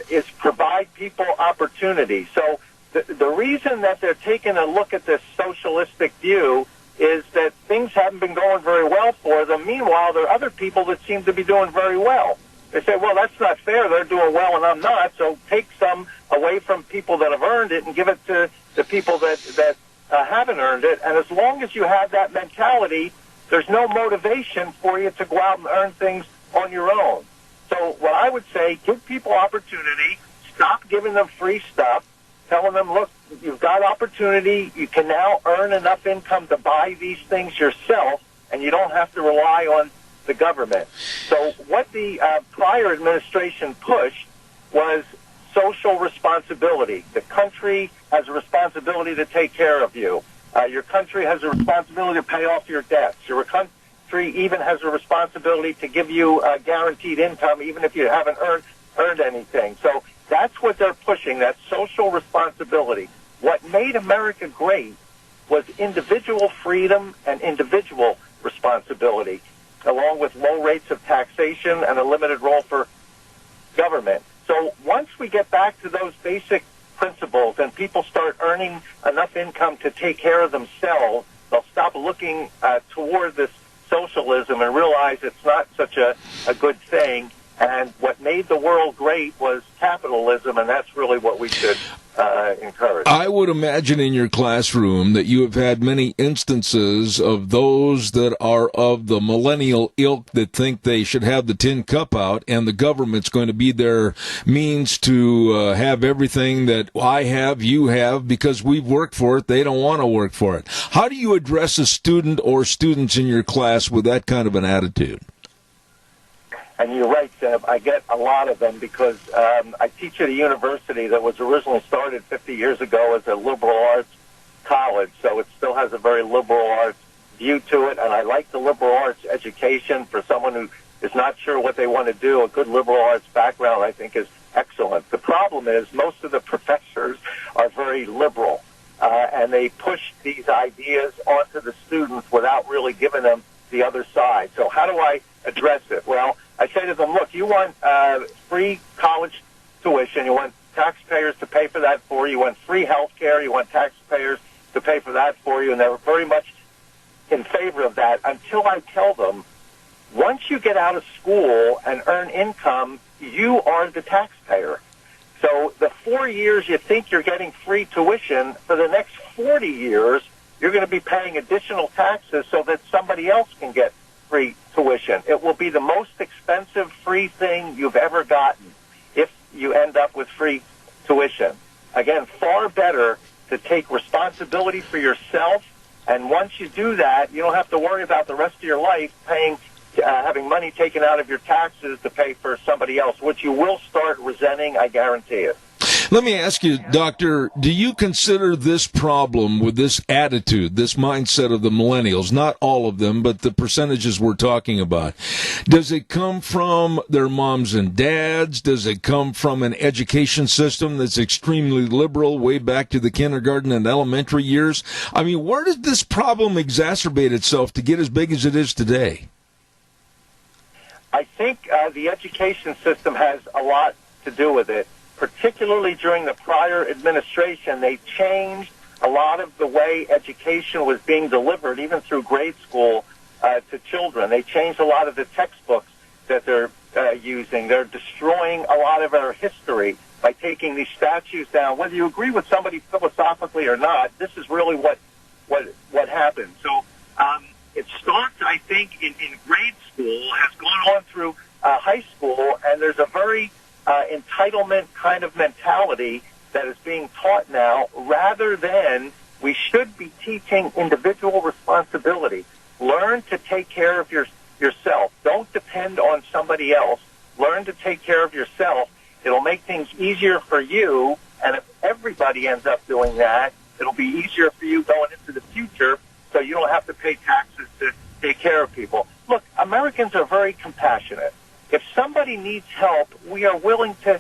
is provide people opportunity. So the reason that they're taking a look at this socialistic view is that things haven't been going very well for them. Meanwhile, there are other people that seem to be doing very well. They say, well, that's not fair. They're doing well and I'm not, so take some away from people that have earned it and give it to the people that haven't earned it. And as long as you have that mentality, there's no motivation for you to go out and earn things on your own. So what I would say, give people opportunity, stop giving them free stuff, telling them, look, you've got opportunity, you can now earn enough income to buy these things yourself, and you don't have to rely on the government. So what the prior administration pushed was social responsibility. The country has a responsibility to take care of you. Your country has a responsibility to pay off your debts. Your country even has a responsibility to give you a guaranteed income even if you haven't earned anything. So that's what they're pushing, that social responsibility. What made America great was individual freedom and individual responsibility, along with low rates of taxation and a limited role for government. So once we get back to those basic principles and people start earning enough income to take care of themselves, they'll stop looking toward this socialism and realize it's not such a good thing. And what made the world great was capitalism, and that's really what we should encourage. I would imagine in your classroom that you have had many instances of those that are of the millennial ilk that think they should have the tin cup out and the government's going to be their means to have everything that I have, you have, because we've worked for it. They don't want to work for it. How do you address a student or students in your class with that kind of an attitude? And you're right, Seb. I get a lot of them because I teach at a university that was originally started 50 years ago as a liberal arts college, so it still has a very liberal arts view to it, and I like the liberal arts education for someone who is not sure what they want to do. A good liberal arts background, I think, is excellent. The problem is most of the professors are very liberal, and they push these ideas onto the students without really giving them the other side. So how do I address it? Well, I say to them, look, you want free college tuition. You want taxpayers to pay for that for you. You want free health care. You want taxpayers to pay for that for you. And they're very much in favor of that until I tell them, once you get out of school and earn income, you are the taxpayer. So the 4 years you think you're getting free tuition, for the next 40 years, you're going to be paying additional taxes so that somebody else can get free tuition. It will be the most expensive free thing you've ever gotten if you end up with free tuition. Again, far better to take responsibility for yourself, and once you do that, you don't have to worry about the rest of your life having money taken out of your taxes to pay for somebody else, which you will start resenting, I guarantee it. Let me ask you, Doctor, do you consider this problem with this attitude, this mindset of the millennials, not all of them, but the percentages we're talking about, does it come from their moms and dads? Does it come from an education system that's extremely liberal way back to the kindergarten and elementary years? I mean, where did this problem exacerbate itself to get as big as it is today? I think the education system has a lot to do with it. Particularly during the prior administration, they changed a lot of the way education was being delivered, even through grade school, to children. They changed a lot of the textbooks that they're using. They're destroying a lot of our history by taking these statues down. Whether you agree with somebody philosophically or not, this is really what happened. So it starts, I think, in grade school, has gone on through high school, and there's a very entitlement kind of mentality that is being taught now, rather than we should be teaching individual responsibility. Learn to take care of yourself. Don't depend on somebody else. Learn to take care of yourself. It'll make things easier for you, and if everybody ends up doing that, it'll be easier for you going into the future, so you don't have to pay taxes to take care of people. Look, Americans are very compassionate. If somebody needs help, we are willing to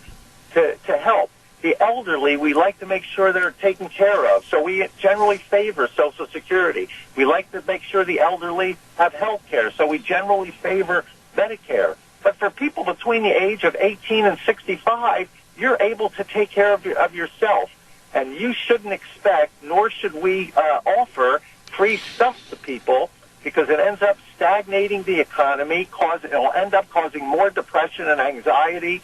help. The elderly, we like to make sure they're taken care of, so we generally favor Social Security. We like to make sure the elderly have health care, so we generally favor Medicare. But for people between the age of 18 and 65, you're able to take care of yourself. And you shouldn't expect, nor should we offer free stuff to people, because it ends up stagnating the economy. It'll end up causing more depression and anxiety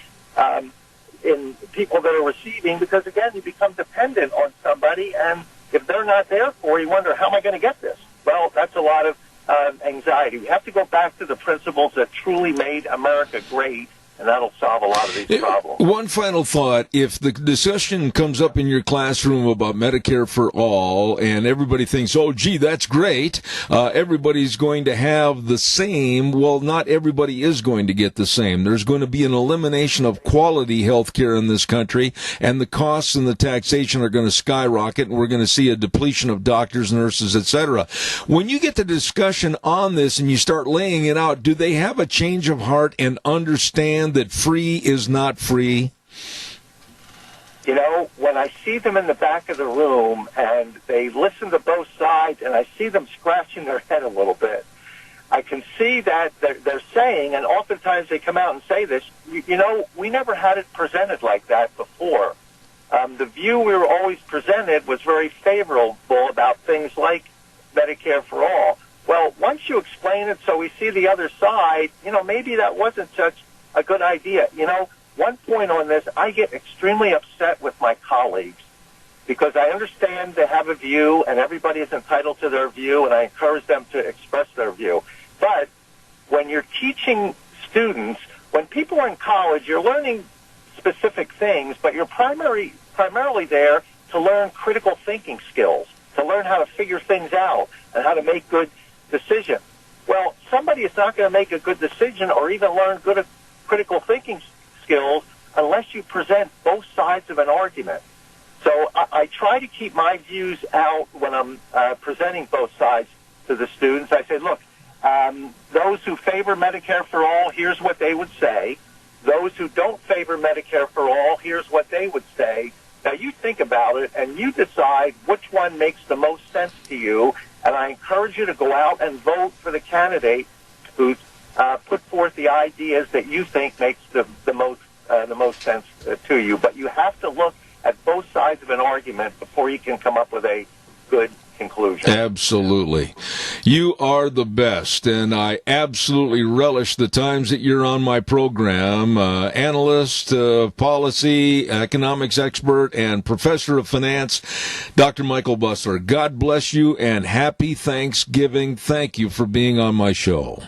in people that are receiving, because, again, you become dependent on somebody, and if they're not there for you, you wonder, how am I going to get this? Well, that's a lot of anxiety. We have to go back to the principles that truly made America great, and that'll solve a lot of these problems. One final thought. If the discussion comes up in your classroom about Medicare for all, and everybody thinks, oh, gee, that's great, everybody's going to have the same, well, not everybody is going to get the same. There's going to be an elimination of quality health care in this country, and the costs and the taxation are going to skyrocket, and we're going to see a depletion of doctors, nurses, etc. When you get the discussion on this and you start laying it out, do they have a change of heart and understand that free is not free? You know, when I see them in the back of the room and they listen to both sides, and I see them scratching their head a little bit, I can see that they're saying, and oftentimes they come out and say this, you know, we never had it presented like that before. The view we were always presented was very favorable about things like Medicare for all. Well, once you explain it so we see the other side, you know, maybe that wasn't such a good idea. You know, one point on this, I get extremely upset with my colleagues because I understand they have a view and everybody is entitled to their view, and I encourage them to express their view. But when you're teaching students, when people are in college, you're learning specific things, but you're primarily there to learn critical thinking skills, to learn how to figure things out and how to make good decisions. Well, somebody is not going to make a good decision or even learn good critical thinking skills unless you present both sides of an argument. So I try to keep my views out when I'm presenting both sides to the students. I say, look, those who favor Medicare for all, here's what they would say. Those who don't favor Medicare for all, here's what they would say. Now, you think about it, and you decide which one makes the most sense to you, And I encourage you to go out and vote for the candidate who's put forth the ideas that you think makes the most sense to you. But you have to look at both sides of an argument before you can come up with a good conclusion. Absolutely. You are the best, and I absolutely relish the times that you're on my program. Analyst, policy, economics expert, and professor of finance, Dr. Michael Bustler. God bless you, and happy Thanksgiving. Thank you for being on my show.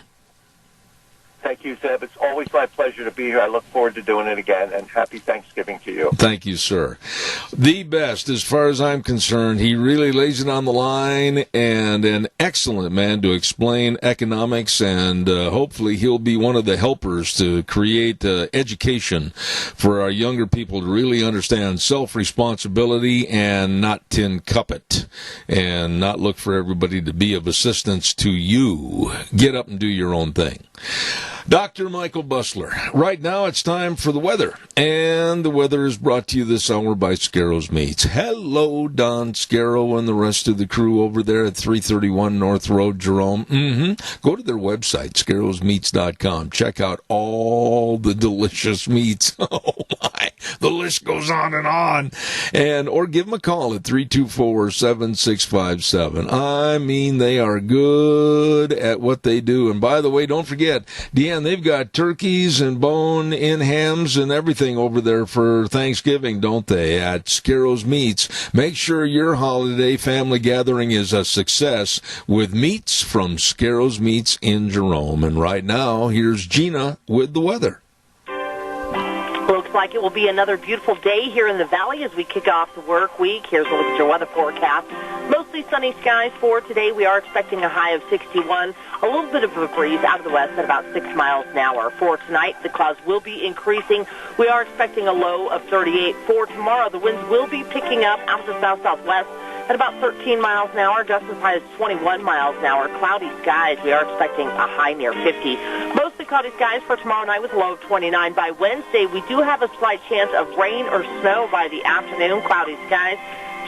Thank you, Zeb. It's always my pleasure to be here. I look forward to doing it again, and happy Thanksgiving to you. Thank you, sir. The best, as far as I'm concerned. He really lays it on the line, and an excellent man to explain economics, and hopefully he'll be one of the helpers to create education for our younger people to really understand self-responsibility and not tin cup it, and not look for everybody to be of assistance to you. Get up and do your own thing. Dr. Michael Bustler. Right now it's time for the weather, and the weather is brought to you this hour by Scarro's Meats. Hello, Don Scarrow and the rest of the crew over there at 331 North Road, Jerome. Go to their website, scarrowsmeats.com. Check out all the delicious meats. Oh, my. The list goes on. And or give them a call at 324-7657. I mean, they are good at what they do. And by the way, don't forget, Deanne, they've got turkeys and bone-in hams and everything over there for Thanksgiving, don't they, at Scarro's Meats. Make sure your holiday family gathering is a success with meats from Scarro's Meats in Jerome. And right now, here's Gina with the weather. Looks like it will be another beautiful day here in the valley as we kick off the work week. Here's a look at your weather forecast. Mostly sunny skies for today. We are expecting a high of 61. A little bit of a breeze out of the west at about 6 miles an hour. For tonight, the clouds will be increasing. We are expecting a low of 38. For tomorrow, the winds will be picking up out of the south-southwest at about 13 miles an hour, just as high as 21 miles an hour. Cloudy skies. We are expecting a high near 50. Mostly cloudy skies for tomorrow night with a low of 29. By Wednesday, we do have a slight chance of rain or snow by the afternoon. Cloudy skies.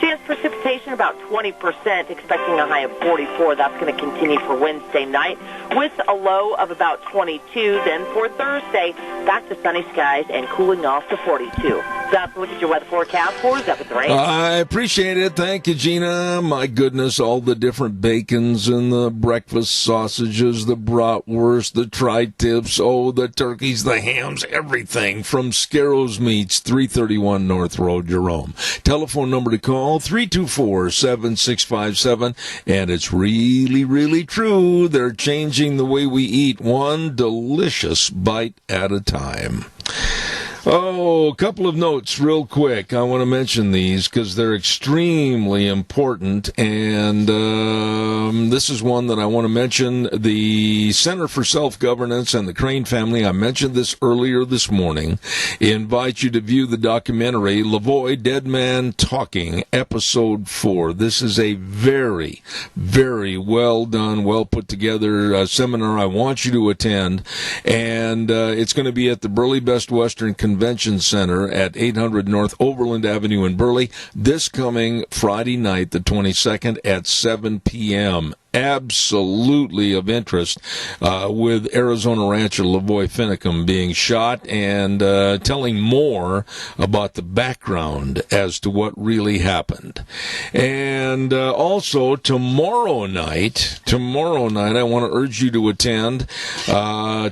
Chance precipitation about 20%, expecting a high of 44. That's going to continue for Wednesday night with a low of about 22. Then for Thursday, back to sunny skies and cooling off to 42. That's a look at your weather forecast for Zeb at the Range. I appreciate it. Thank you, Gina. My goodness, all the different bacons and the breakfast sausages, the bratwurst, the tri-tips, the turkeys, the hams, everything from Scarro's Meats, 331 North Road, Jerome. Telephone number to call, 324-7657, and it's really, really true. They're changing the way we eat one delicious bite at a time. A couple of notes real quick. I want to mention these because they're extremely important, and this is one that I want to mention. The Center for Self-Governance and the Crane family, I mentioned this earlier this morning, invite you to view the documentary Lavoie, Dead Man Talking, Episode 4. This is a very, very well done, well put together seminar I want you to attend, and it's going to be at the Burley Best Western Convention Center at 800 North Overland Avenue in Burley this coming Friday night, the 22nd at 7 p.m. Absolutely of interest with Arizona rancher Lavoie Finicum being shot and telling more about the background as to what really happened. And also tomorrow night, I want to urge you to attend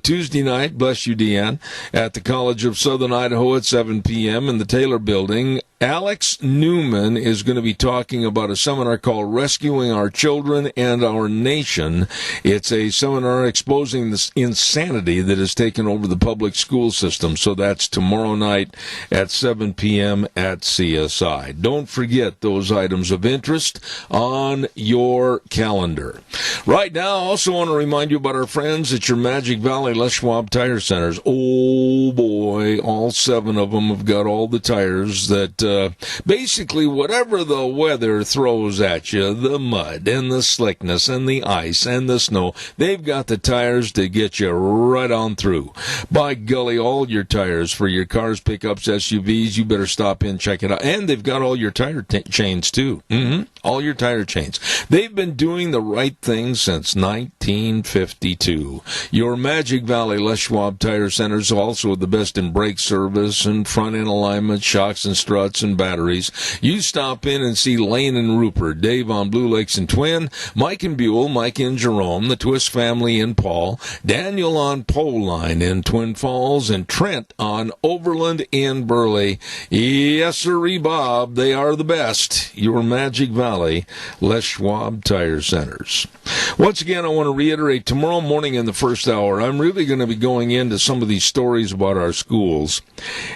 Tuesday night, bless you, Deanne, at the College of Southern Idaho at 7 p.m. in the Taylor Building. Alex Newman is going to be talking about a seminar called Rescuing Our Children and Our Nation. It's a seminar exposing the insanity that has taken over the public school system. So that's tomorrow night at 7 p.m. at CSI. Don't forget those items of interest on your calendar. Right now, I also want to remind you about our friends at your Magic Valley Les Schwab Tire Centers. Oh, boy, all 7 of them have got all the tires that basically whatever the weather throws at you, the mud and the slickness and the ice and the snow, they've got the tires to get you right on through. By golly, all your tires for your cars, pickups, SUVs, you better stop in, check it out. And they've got all your tire chains too. all your tire chains. They've been doing the right thing since 1952. Your Magic Valley Les Schwab Tire Center is also the best in brake service and front-end alignment, shocks and struts and batteries. You stop in and see Lane and Rupert, Dave on Blue Lakes and Twin, Mike and Buell, Mike and Jerome, the Twist family in Paul, Daniel on Pole Line in Twin Falls, and Trent on Overland in Burley. Yes, sirree, Bob, they are the best. Your Magic Valley Les Schwab Tire Centers. Once again, I want to reiterate, tomorrow morning in the first hour, I'm really going to be going into some of these stories about our schools.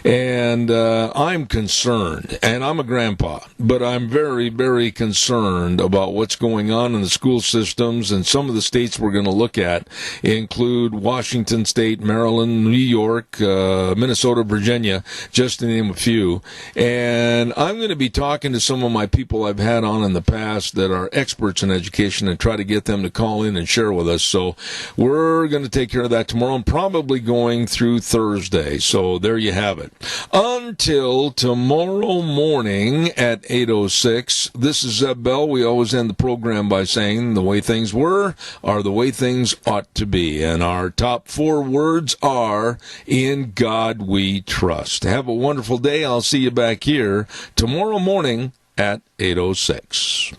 And I'm concerned, and I'm a grandpa, but I'm very, very concerned about what's going on in the school systems, and some of the states we're going to look at include Washington State, Maryland, New York, Minnesota, Virginia, just to name a few. And I'm going to be talking to some of my people I've had on in the past that are experts in education and try to get them to call in and share with us. So we're going to take care of that tomorrow and probably going through Thursday. So there you have it. Until tomorrow morning at 8:06, this is Zeb Bell. We always end the program by saying the way things were are the way things ought to be. And our top 4 words are, in God we trust. Have a wonderful day. I'll see you back here tomorrow morning at 8:06.